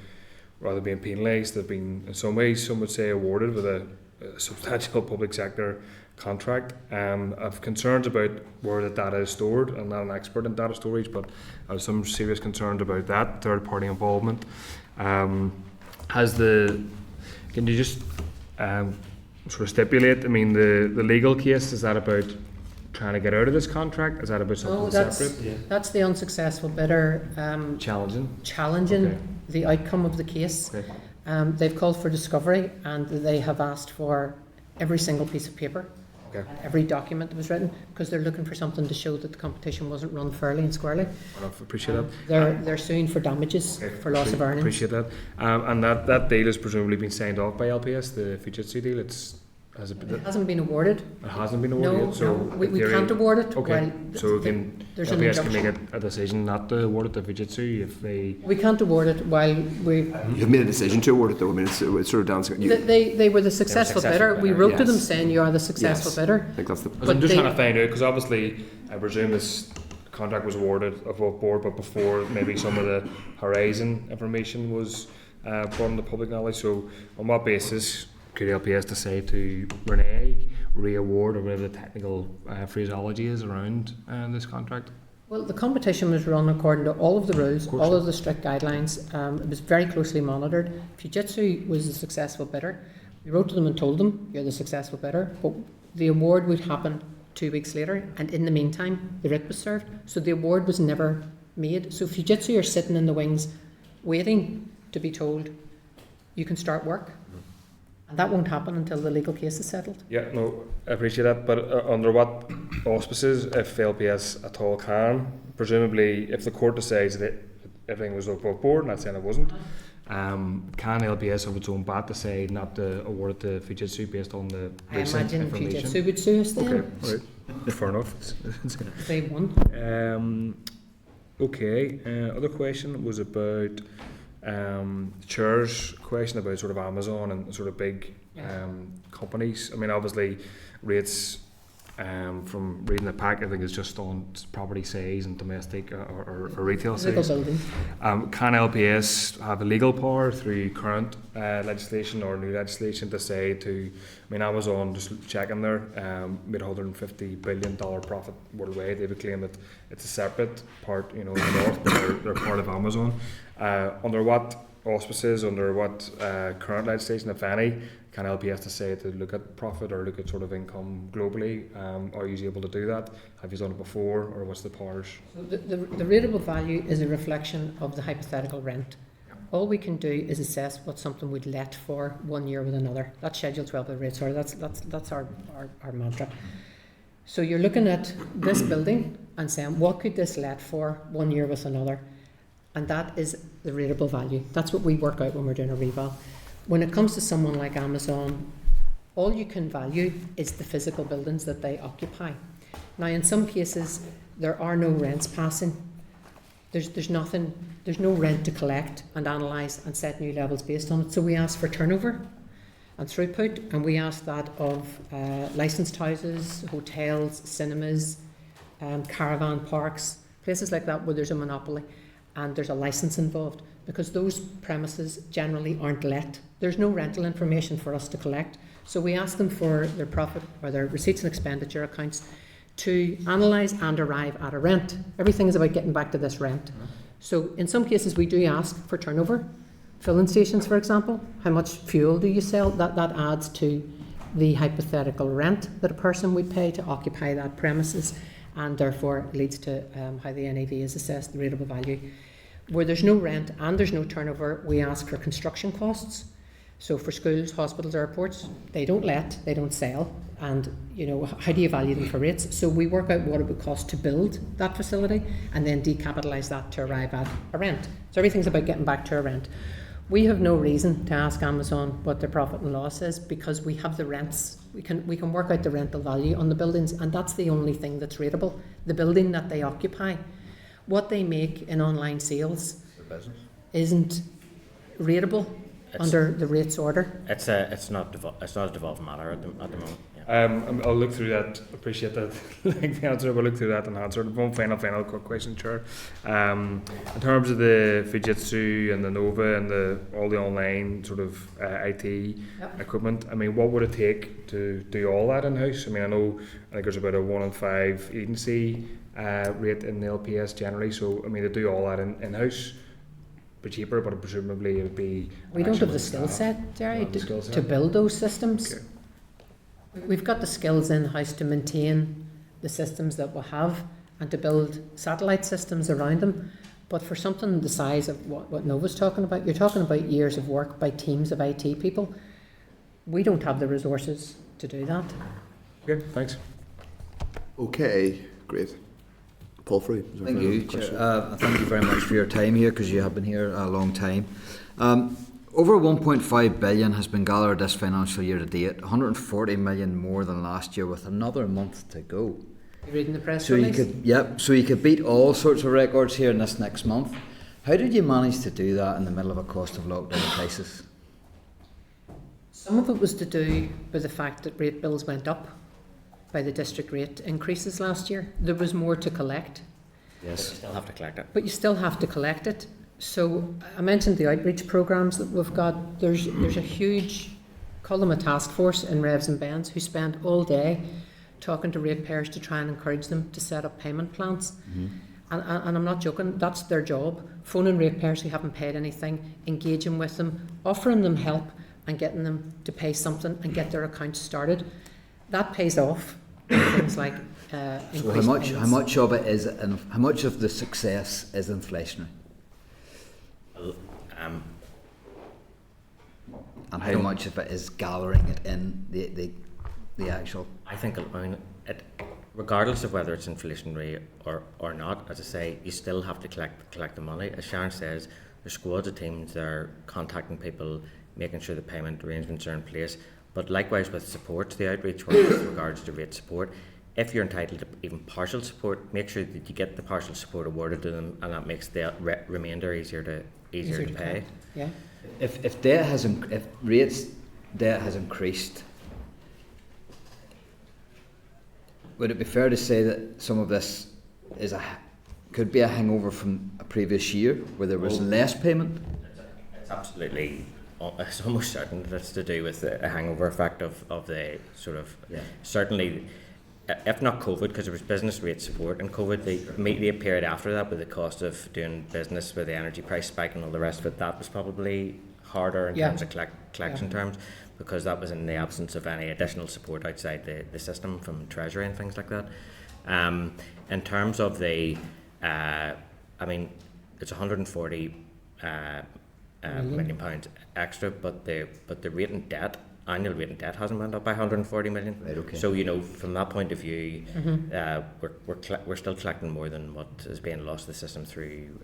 rather than being penalised, they've been, in some ways, some would say, awarded with a substantial public sector contract. I've concerns about where the data is stored. I'm not an expert in data storage, but I have some serious concerns about that third party involvement. Can you just sort of stipulate, I mean, the legal case, is that about trying to get out of this contract? Is that about something separate? That's the unsuccessful bidder Challenging challenging the outcome of the case. Okay. They've called for discovery, and they have asked for every single piece of paper, Okay. every document that was written, because they're looking for something to show that the competition wasn't run fairly and squarely. I appreciate that. They're suing for damages for loss of earnings. Appreciate that. And that deal has presumably been signed off by LPS, the Fujitsu deal. It hasn't been awarded. It hasn't been awarded No, yet, so we in theory- can't award it. Okay, while so there's an LPS can make injunction. a decision not to award it to Fujitsu if they. We can't award it while we. You've made a decision to award it, though. I mean, it's sort of dancing. They were the successful bidder. We wrote to them Yes. saying you are the successful Yes. bidder. I think that's the. I'm But just they- trying to find out, because obviously I presume this contract was awarded above board, but before maybe some of the Horizon information was brought into public knowledge. So on what basis could LPS decide to renege, re-award, or whatever the technical phraseology is around this contract? Well, the competition was run according to all of the rules, all of the strict guidelines. It was very closely monitored. Fujitsu was the successful bidder. We wrote to them and told them, you're the successful bidder, but the award would happen 2 weeks later, and in the meantime, the writ was served. So the award was never made. So Fujitsu are sitting in the wings waiting to be told, you can start work. And that won't happen until the legal case is settled. Yeah, no, I appreciate that, but under what auspices, if LPS at all can, presumably if the court decides that everything was above board, not saying it wasn't, can LPS of its own bat decide not to award it to Fujitsu based on the I recent imagine information? Fujitsu would sue us then. Okay, right. Fair enough. They won. Okay, other question was about Chair's question about sort of Amazon and sort of big companies. I mean, obviously, rates from reading the pack, I think is just on property size and domestic or retail Physical size. building. Can LPS have a legal power through current legislation or new legislation to say to, I mean, Amazon, just checking there, made $150 billion profit worldwide. They would claim that it's a separate part, you know, in the north, but they're part of Amazon. Under what auspices, under what current legislation, if any, can LPS decide to look at profit or look at sort of income globally? Are you able to do that? Have you done it before, or what's the powers? So the rateable value is a reflection of the hypothetical rent. All we can do is assess what something would let for 1 year with another. That's Schedule 12 of the rates order. That's our mantra. So you're looking at this building and saying, what could this let for 1 year with another? And that is the rateable value. That's what we work out when we're doing a reval. When it comes to someone like Amazon, all you can value is the physical buildings that they occupy. Now, in some cases, there are no rents passing. There's nothing, there's no rent to collect and analyse and set new levels based on it. So we ask for turnover and throughput, and we ask that of licensed houses, hotels, cinemas, caravan parks, places like that where there's a monopoly and there's a licence involved, because those premises generally aren't let. There's no rental information for us to collect. So we ask them for their profit or their receipts and expenditure accounts to analyse and arrive at a rent. Everything is about getting back to this rent. So in some cases we do ask for turnover. Filling stations, for example, how much fuel do you sell? That adds to the hypothetical rent that a person would pay to occupy that premises, and therefore leads to how the NAV is assessed, the rateable value. Where there's no rent and there's no turnover, we ask for construction costs. So for schools, hospitals, airports, they don't let, they don't sell, and you know, how do you value them for rates? So we work out what it would cost to build that facility and then decapitalise that to arrive at a rent. So everything's about getting back to a rent. We have no reason to ask Amazon what their profit and loss is because we have the rents. We can work out the rental value on the buildings, and that's the only thing that's rateable, the building that they occupy. What they make in online sales isn't rateable under the rates order. It's not a devolved matter at the moment. I'll look through that. Appreciate that. Like the answer, we'll look through that and answer. One final quick question, Chair. In terms of the Fujitsu and the Nova and all the online sort of IT equipment, I mean, what would it take to do all that in house? I mean, I think there's about a 1 in 5 agency rate in the LPS generally. So I mean, to do all that in house. But cheaper, but presumably it would be. We don't have the skill set, Jerry, to build those systems. Okay. We've got the skills in-house to maintain the systems that we have and to build satellite systems around them. But for something the size of what Nova's talking about, you're talking about years of work by teams of IT people. We don't have the resources to do that. Okay, thanks. Okay, great. Paul Free. Thank you. Thank you very much for your time here, because you have been here a long time. Over 1.5 billion has been gathered this financial year to date, 140 million more than last year, with another month to go. You reading the press so release? So you could beat all sorts of records here in this next month. How did you manage to do that in the middle of a cost of lockdown crisis? Some of it was to do with the fact that rate bills went up by the district rate increases last year. There was more to collect. Yes. But you still have to collect it. But you still have to collect it. So I mentioned the outreach programs that we've got. There's a huge, call them a task force in Revs and Bends, who spend all day talking to ratepayers to try and encourage them to set up payment plans. And I'm not joking, that's their job. Phoning ratepayers who haven't paid anything, engaging with them, offering them help and getting them to pay something and get their accounts started. That pays off. Things like so how much of it is, and how much of the success is inflationary? And how much of it is gathering it in the actual? I think regardless of whether it's inflationary or not, as I say, you still have to collect the money. As Sharon says, there's squads of teams that are contacting people, making sure the payment arrangements are in place. But likewise with support, the outreach work with regards to rate support, if you're entitled to even partial support, make sure that you get the partial support awarded to them, and that makes the remainder easier to pay. Yeah. If rates debt has increased, would it be fair to say that some of this could be a hangover from a previous year where there was less payment? It's absolutely. It's almost certain that it's to do with a hangover effect of the sort of certainly, if not COVID, because there was business rate support and COVID, the immediate period after that with the cost of doing business with the energy price spike and all the rest of it, that was probably harder in terms of collection terms, because that was in the absence of any additional support outside the system from Treasury and things like that. In terms of the, I mean, it's 140 million pounds extra, but the rate in debt, annual rate in debt hasn't went up by 140 million. Right, okay. So from that point of view, we're still collecting more than what is being lost to the system through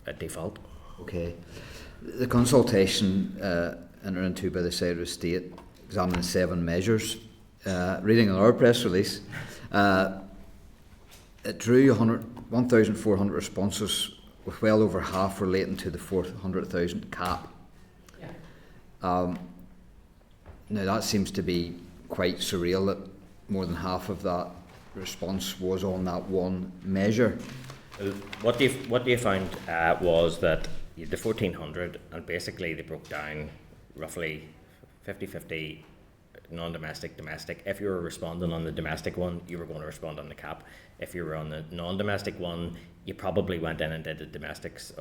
a default. Okay. The consultation entered into by the Secretary of State examining 7 measures. Reading our press release, it drew 1,400 responses, with well over half relating to the 400,000 cap. Now that seems to be quite surreal that more than half of that response was on that one measure. What they found was that the 1,400, and basically they broke down roughly 50-50 non-domestic, domestic. If you were responding on the domestic one, you were going to respond on the cap. If you were on the non-domestic one, you probably went in and did the domestics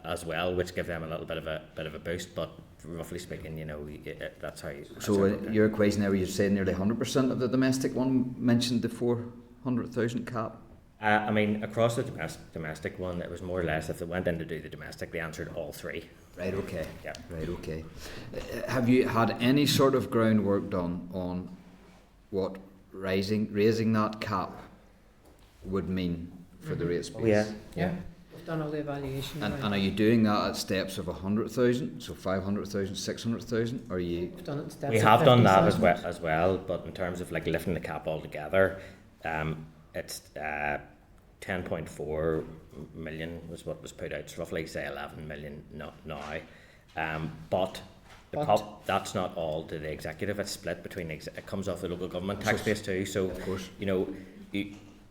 as well, which gave them a little bit of a boost. But roughly speaking, that's how. So your equation there, you're saying nearly 100% of the domestic one mentioned the 400,000 cap. I mean, across the domestic one, it was more or less, if they went in to do the domestic, they answered all three. Right, okay. Yeah. Right, okay. Have you had any sort of groundwork done on what raising that cap would mean for the rate space? Oh, yeah. Yeah. We've done all the evaluation. And are you doing that at steps of 100,000, so 500,000, 600,000? Or are you? We've done it in steps We of have done that 50,000. as well, but in terms of like lifting the cap altogether, it's 10.4 million was what was put out. It's roughly, say, 11 million now. But the pop, that's not all to the executive. It's split between it comes off the local government tax base too. So of course, you know,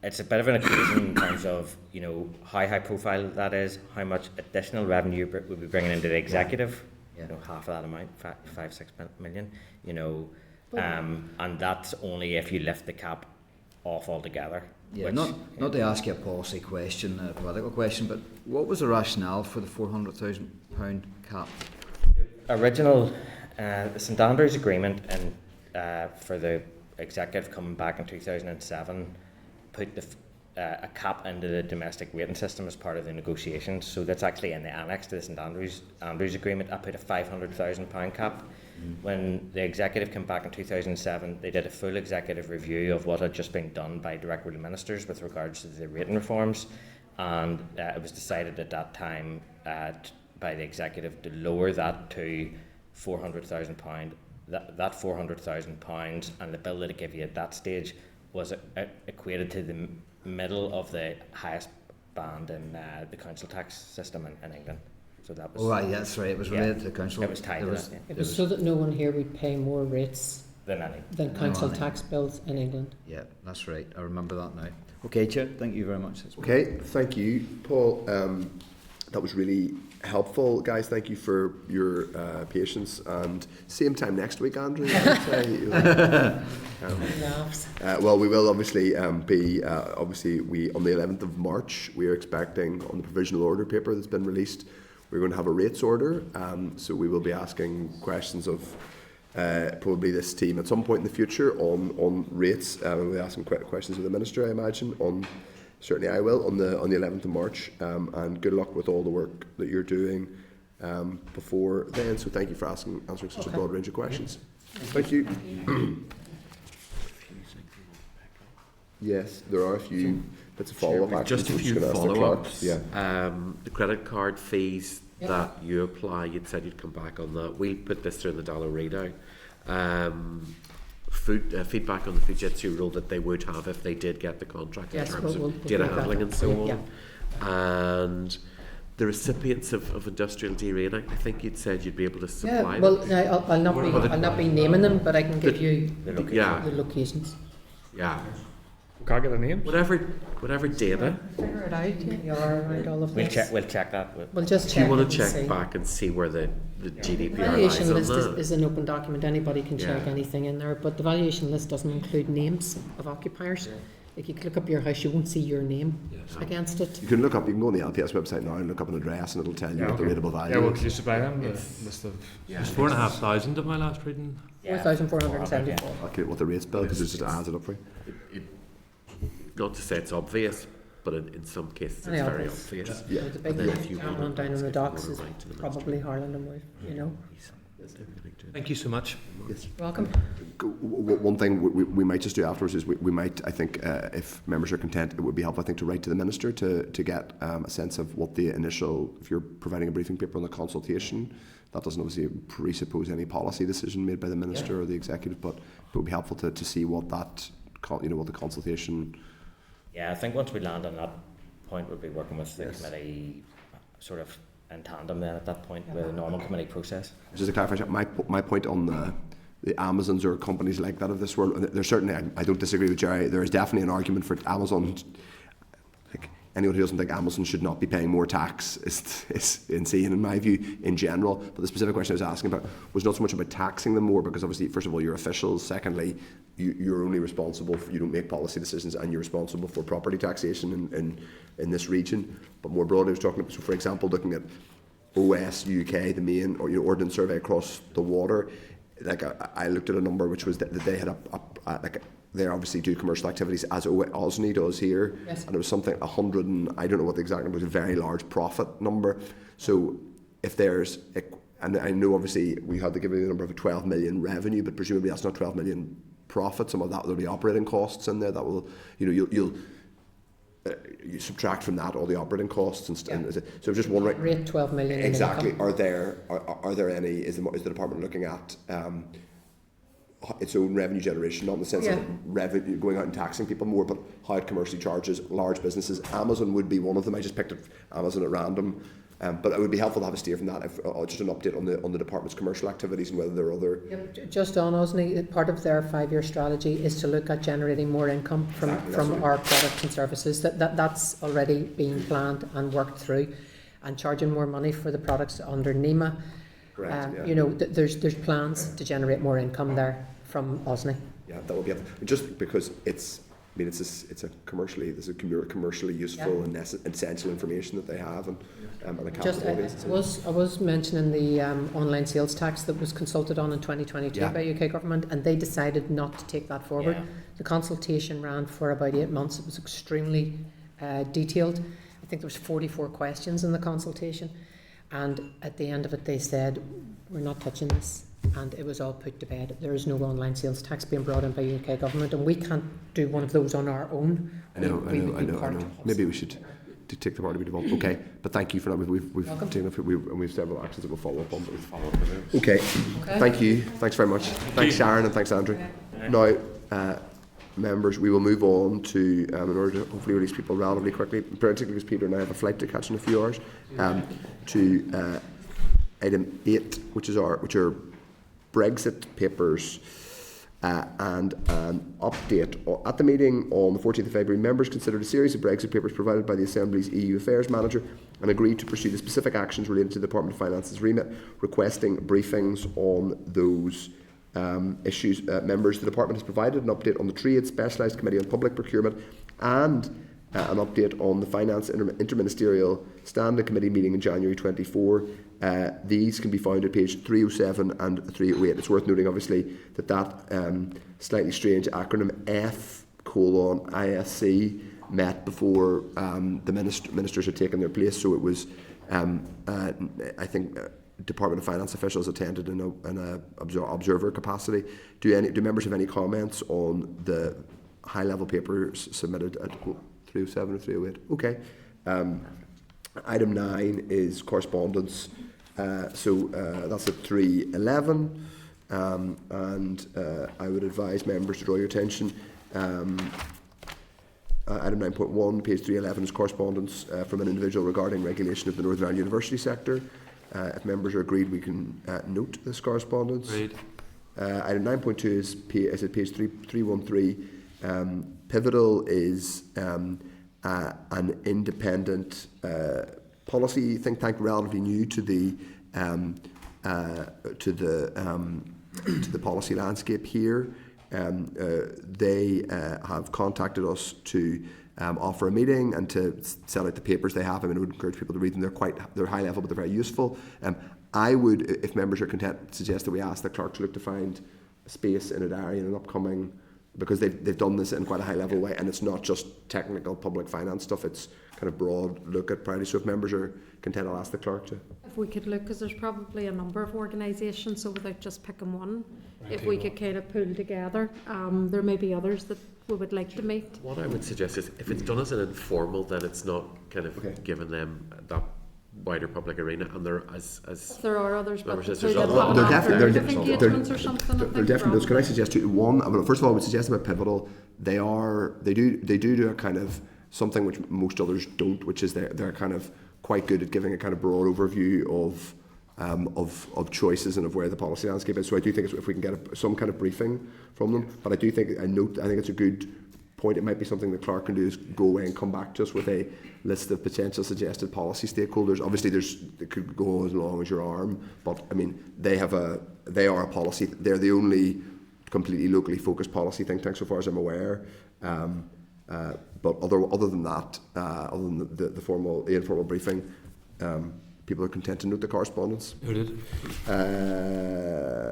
it's a bit of an equation in terms of, you know, how high profile that is, how much additional revenue we'll be bringing into the executive. Yeah. You know, half of that amount, 5-6 million. You know, and that's only if you lift the cap off altogether. Yeah, which, not to ask you a policy question, a political question, but what was the rationale for the £400,000 cap? Original, the St Andrews agreement and for the executive coming back in 2007 put a cap into the domestic rating system as part of the negotiations. So that's actually in the annex to the St Andrews agreement. I put a £500,000 cap. When the executive came back in 2007, they did a full executive review of what had just been done by direct rule ministers with regards to the rating reforms, and it was decided at that time by the executive to lower that to £400,000. That £400,000 and the bill that it gave you at that stage was equated to the middle of the highest band in the council tax system in England. So that was. Oh, right, that's right. It was related to the council. It was tied to that. Yeah. It was so that no one here would pay more rates than council tax bills in England. Yeah, that's right. I remember that now. Okay, Chair, thank you very much. Okay, thank you, Paul. That was really helpful, guys. Thank you for your patience. And same time next week, Andrew. Well, we will obviously be we on the 11th of March. We are expecting on the provisional order paper that's been released. We're going to have a rates order. So we will be asking questions of probably this team at some point in the future on rates. We'll be asking questions of the Minister, I imagine, on. Certainly I will, on the 11th of March, and good luck with all the work that you're doing before then. So thank you for answering such a broad range of questions. Thank you. Yes, there are a few bits of follow-up. Just a few follow-ups. Yeah. The credit card fees that you apply, you'd said you'd come back on that. We'll put this through the dollar readout. Feedback on the Fujitsu rule that they would have if they did get the contract in terms of data handling and so on. And the recipients of industrial derating, I think you'd said you'd be able to supply them. Well, I'll not be naming them, but I can give you the locations. Yeah. We can't get their names. Whatever data. Figure it out. You are around all of this. We'll check that. We'll just check. Do you want to and check see. back and see where the GDPR Valuation lies on list that? is an open document. Anybody can check anything in there, but the valuation list doesn't include names of occupiers. If you look up your house, you won't see your name against it. You can look up. You can go on the LPS website now and look up an address, and it'll tell you what the rateable value. Yeah, well, is. could you supply them the list of? It was 4,500 at my last reading. 4,474. Okay, what the rates bill, because it just adds it up for you. Not to say it's obvious, but in some cases it's very obvious. Yeah. The big one down on the docks is probably Harland and Wolff, you know. Thank you so much. Yes. Welcome. One thing we might just do afterwards is we might, I think, if members are content, it would be helpful, I think, to write to the Minister to get a sense of what the initial, if you're providing a briefing paper on the consultation, that doesn't obviously presuppose any policy decision made by the Minister or the Executive, but it would be helpful to see what that, what the consultation. Yeah, I think once we land on that point, we'll be working with the committee sort of in tandem then at that point with a normal committee process. Just to clarify, my point on the Amazons or companies like that of this world, there's certainly, I don't disagree with Jerry, there is definitely an argument for Amazon. Like, anyone who doesn't think Amazon should not be paying more tax is insane in my view in general. But the specific question I was asking about was not so much about taxing them more, because obviously, first of all, you're officials. Secondly, you're only responsible for, you don't make policy decisions, and you're responsible for property taxation in this region. But more broadly, I was talking about, so for example, looking at OS UK, the main ordnance survey across the water. Like I looked at a number which was that they had they obviously do commercial activities as OSNI does here, Yes. and it was something 100 and I don't know what the exact number was, a very large profit number. So if there's, and I know obviously we had to give you the number of 12 million revenue, but presumably that's not 12 million profit. Some of that will be operating costs in there that will, you'll you subtract from that all the operating costs and so just wondering. Rate 12 million. Exactly. In income. Are there any? Is the department looking at its own revenue generation, not in the sense of revenue going out and taxing people more, but how it commercially charges large businesses? Amazon would be one of them. I just picked Amazon at random. But it would be helpful to have a steer from that, just an update on the department's commercial activities and whether there are other. Yep, just on OSNI, part of their 5-year strategy is to look at generating more income from our products and services. That's already being planned and worked through, and charging more money for the products under NEMA. Correct. There's plans to generate more income there from OSNI. Yeah, that would be just because it's a commercially useful and essential information that they have, and a capital audience. I was mentioning the online sales tax that was consulted on in 2022 by UK government, and they decided not to take that forward. Yeah. The consultation ran for about 8 months. It was extremely detailed. I think there was 44 questions in the consultation, and at the end of it they said, we're not touching this. And it was all put to bed. There is no online sales tax being brought in by UK government, and we can't do one of those on our own. I know. Maybe we should take the part we developed. Okay, but thank you for that. We've taken we've several actions that we'll follow up on. Okay. Thank you. Thanks very much. Thanks Sharon and thanks Andrew. Now, members, we will move on to in order to hopefully release people relatively quickly, particularly because Peter and I have a flight to catch in a few hours. To item 8, which are Brexit papers, and an update. At the meeting on the 14th of February, members considered a series of Brexit papers provided by the Assembly's EU Affairs Manager and agreed to pursue the specific actions related to the Department of Finance's remit, requesting briefings on those issues. Members, the Department has provided an update on the Trade Specialised Committee on Public Procurement and an update on the Finance Interministerial Standing Committee meeting in January 24. These can be found at page 307 and 308. It's worth noting, obviously, that slightly strange acronym F:(ISC) met before the ministers had taken their place. So it was, I think, Department of Finance officials attended in an observer capacity. Do members have any comments on the high-level papers submitted at 307 or 308? Okay. Item 9 is correspondence. So that's at 311, and I would advise members to draw your attention. Item 9.1, page 311 is correspondence from an individual regarding regulation of the Northern Ireland University sector. If members are agreed, we can note this correspondence. Agreed. Item 9.2 is at page 313. Pivotal is an independent policy think tank, relatively new to the policy landscape here. They have contacted us to offer a meeting and to sell out the papers they have. I mean, I would encourage people to read them. They're high level, but they're very useful. I would, if members are content, suggest that we ask the clerk to look to find a space in a diary in an upcoming, because they've done this in quite a high level way, and it's not just technical public finance stuff, it's kind of broad look at priority. So if members are content, I'll ask the clerk to. If we could look, because there's probably a number of organisations, so without just picking one, if we could kind of pull together, there may be others that we would like to meet. What I would suggest is, if it's done as an informal, then it's not kind of giving them that wider public arena, and there as there are others, but there's there definitely those. Can I suggest one? Well, first of all, I would suggest about Pivotal. They do a kind of something which most others don't, which is they're kind of quite good at giving a kind of broad overview of choices and of where the policy landscape is. So I do think if we can get some kind of briefing from them, but I think it's a good point. It might be something the clerk can do, is go away and come back to us with a list of potential suggested policy stakeholders. Obviously, it could go as long as your arm, but I mean, they are a policy. They're the only completely locally focused policy think tank, so far as I'm aware. But other than that, other than the informal briefing, people are content to note the correspondence. Noted.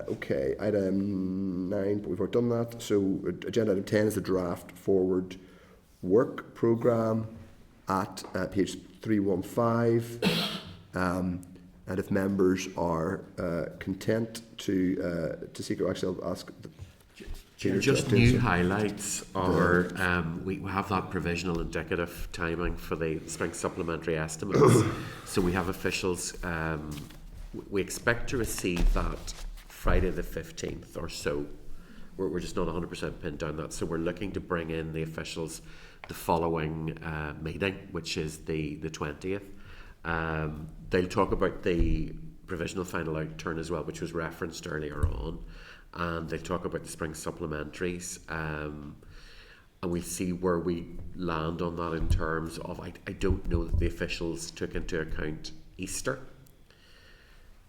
Okay, item 9, but we've already done that. So agenda item 10 is the draft forward work programme at page 315. And if members are content to seek, actually I'll ask the Chair Just to new do so. highlights are we have that provisional indicative timing for the spring supplementary estimates. So we have officials, we expect to receive that Friday the 15th or so. We're just not 100% pinned down that. So we're looking to bring in the officials the following meeting, which is the 20th. They'll talk about the provisional final outturn as well, which was referenced earlier on. And they'll talk about the spring supplementaries, and we'll see where we land on that in terms of, I don't know that the officials took into account Easter,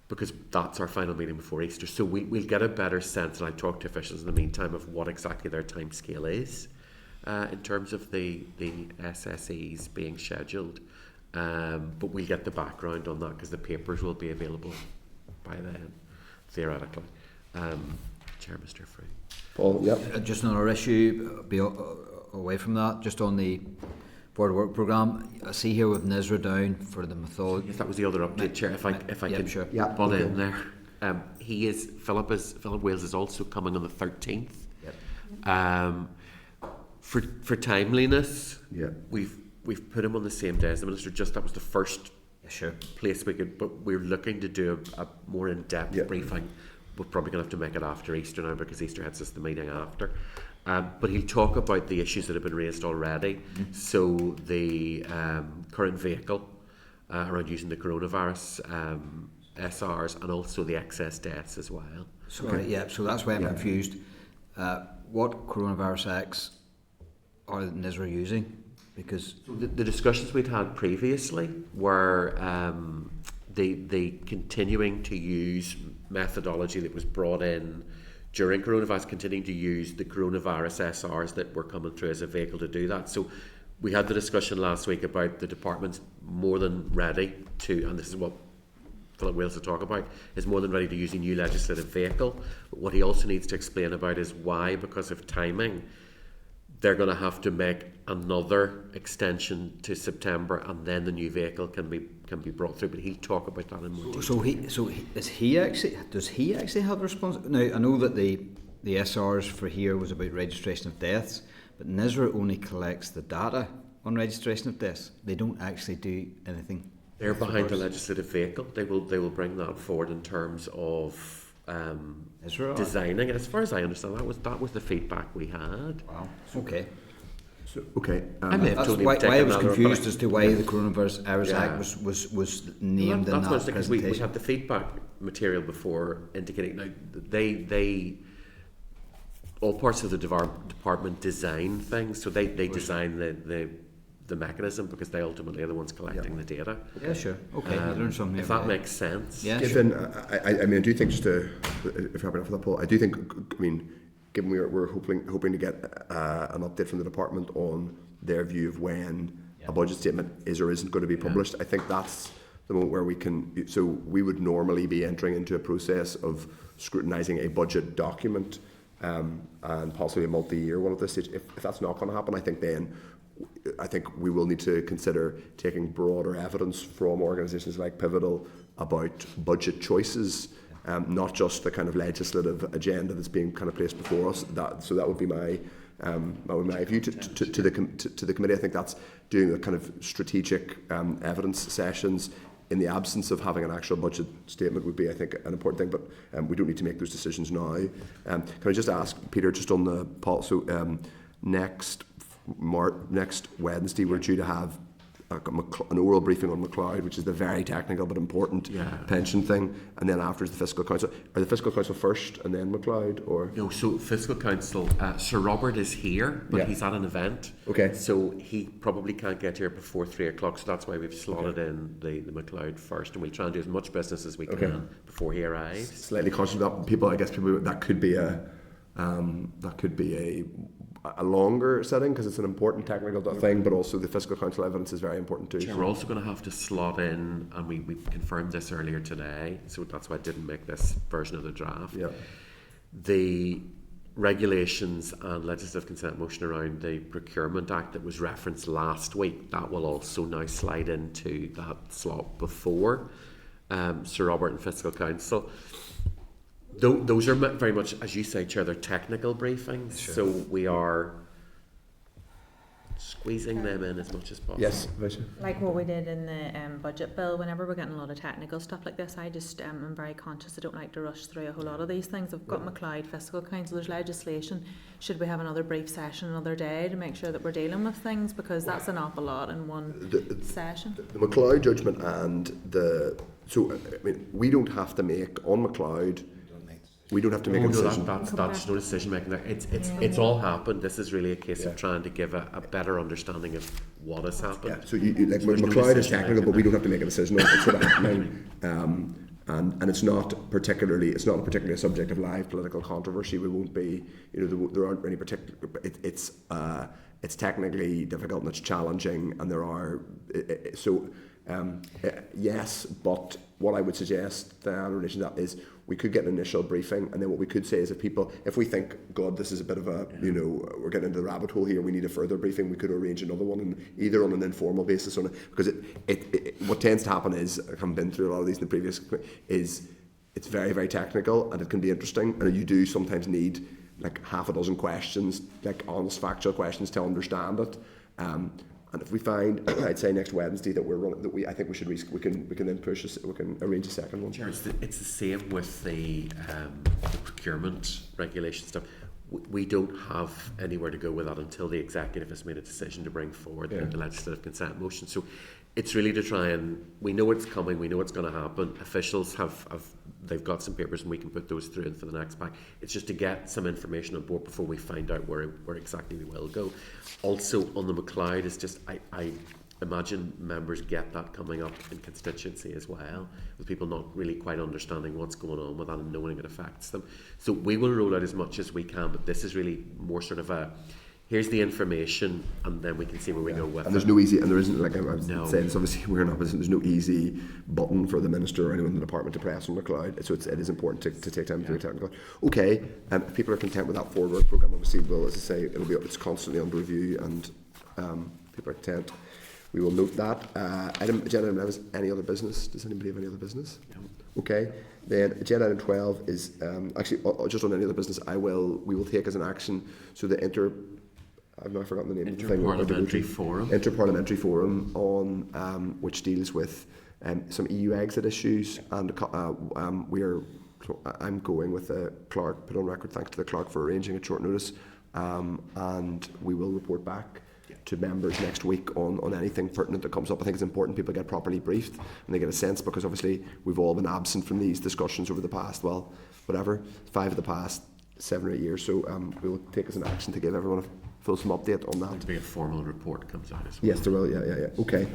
because that's our final meeting before Easter. So we'll get a better sense, and I'll talk to officials in the meantime, of what exactly their time scale is in terms of the SSEs being scheduled. But we'll get the background on that because the papers will be available by then, theoretically. Chair, Mr. Free. Paul, yep. Just another issue, away from that, just on the forward work programme. I see here with Nisra down for the mythology. Yes, that was the other update, Chair. If I can sure. butt in there. Philip Wales is also coming on the 13th. Yep. For timeliness, we've put him on the same day as the Minister. Just that was the first sure place we could, but we're looking to do a more in-depth briefing. We're probably going to have to make it after Easter now because Easter hits us the meeting after. But he'll talk about the issues that have been raised already. Mm-hmm. So the current vehicle around using the coronavirus SRs, and also the excess deaths as well. Sorry, so that's why I'm confused. What coronavirus X are Nisra using? Because the discussions we'd had previously were the continuing to use methodology that was brought in during coronavirus, continuing to use the coronavirus SRs that were coming through as a vehicle to do that. So we had the discussion last week about the department's more than ready to, and this is what Philip Wales will talk about, is more than ready to use a new legislative vehicle. But what he also needs to explain about is why, because of timing, they're going to have to make another extension to September, and then the new vehicle can be brought through. But he'll talk about that in more detail. Does he actually have a response? Now I know that the SRs for here was about registration of deaths, but Nisra only collects the data on registration of deaths. They don't actually do anything. They're behind the legislative vehicle. They will bring that forward in terms of designing it. As far as I understand, that was the feedback we had. Wow. Okay. So, okay. That's why I was confused as to why the Coronavirus Act was named in that presentation. We had the feedback material before indicating now they all parts of the department design things, so they design the mechanism because they ultimately are the ones collecting the data. Yeah, sure. Okay, you learned something. If that makes sense. Yeah, given, sure. I mean, I do think, just to, if you're happy enough for that, Paul, I do think, I mean, given we're hoping to get an update from the department on their view of when a budget statement is or isn't going to be published, I think that's the moment where we can. So we would normally be entering into a process of scrutinising a budget document and possibly a multi-year one at this stage. If that's not going to happen, I think we will need to consider taking broader evidence from organisations like Pivotal about budget choices, not just the kind of legislative agenda that's being kind of placed before us. That would be my view to the committee. I think that's doing a kind of strategic evidence sessions in the absence of having an actual budget statement would be, I think, an important thing. But we don't need to make those decisions now. Can I just ask Peter, just on the policy? So next Wednesday we're due to have an oral briefing on McLeod, which is the very technical but important pension thing, and then after is the Fiscal Council. Are the Fiscal Council first and then McLeod, or no? So Fiscal Council, Sir Robert is here, but he's at an event. Okay. So he probably can't get here before 3 o'clock. So that's why we've slotted in the McLeod first, and we'll try and do as much business as we can before he arrives. Slightly conscious of that, people. I guess people that could be a a longer sitting because it's an important technical thing, but also the fiscal council evidence is very important too. We're also going to have to slot in, and we confirmed this earlier today, so that's why I didn't make this version of the draft. Yeah. The regulations and legislative consent motion around the Procurement Act that was referenced last week, that will also now slide into that slot before Sir Robert and Fiscal Council. Those are very much, as you say, Chair, they're technical briefings, so we are squeezing them in as much as possible. Yes, Vice Chair. Like what we did in the budget bill, whenever we're getting a lot of technical stuff like this, I just am very conscious. I don't like to rush through a whole lot of these things. I've got McLeod, Fiscal Council, there's legislation. Should we have another brief session another day to make sure that we're dealing with things? Because that's an awful lot in one session. The McLeod judgment and so, I mean, we don't have to make, on McLeod, we don't have to make a decision. That's no decision making. It's all happened. This is really a case of trying to give a better understanding of what has happened. Yeah, so you like McLeod is technical, but we don't have to make a decision on it's sort of happening. And it's not a particularly a subject of live political controversy. We won't be, there aren't any particular. It's technically difficult and it's challenging, and there are yes, but what I would suggest in relation to that is we could get an initial briefing, and then what we could say is if we think, God, this is a bit of a, we're getting into the rabbit hole here, we need a further briefing, we could arrange another one, and either on an informal basis because what tends to happen is, I've been through a lot of these in the previous, is it's very, very technical and it can be interesting, and you do sometimes need like half a dozen questions, like honest factual questions to understand it. And if we find, I'd say next Wednesday that I think we can then push we can arrange a second one. Sure, it's the same with the procurement regulation stuff. We don't have anywhere to go with that until the executive has made a decision to bring forward the legislative consent motion. So it's really to try and, we know it's coming, we know it's going to happen. Officials they've got some papers and we can put those through in for the next pack. It's just to get some information on board before we find out where exactly we will go. Also on the McLeod, it's just, I imagine members get that coming up in constituency as well, with people not really quite understanding what's going on with that and knowing it affects them. So we will roll out as much as we can, but this is really more sort of here's the information, and then we can see where we go with it. And there's no easy, and there isn't, like I've said, it's obviously we're in opposition, there's no easy button for the Minister or anyone in the department to press on McLeod, so it is important to take time to do technical. Okay, if people are content with that forward work programme, obviously, well, as I say, it's constantly under review, and people are content. We will note that. Agenda item 11 is any other business. Does anybody have any other business? No. Okay. Then agenda item 12 is actually just on any other business. We will take as an action. So I've now forgotten the name of the thing. Interparliamentary Forum on which deals with some EU exit issues, and I'm going with the clerk. Put on record thanks to the clerk for arranging at short notice, and we will report back to members next week on anything pertinent that comes up. I think it's important people get properly briefed and they get a sense, because obviously we've all been absent from these discussions over the past, 5 of the past 7 or 8 years. So we will take as an action to give everyone a fulsome update on that. There'll be a formal report comes out as well. Yes, there will. Yeah. Okay.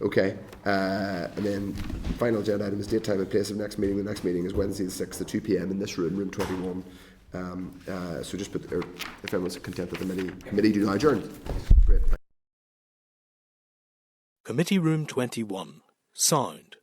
Okay. And then final agenda item is date, time and place of next meeting. The next meeting is Wednesday the 6th at 2 p.m. in this room 21. So just put, if everyone's content with the committee, do now adjourn. Great. Committee Room 21. Sound.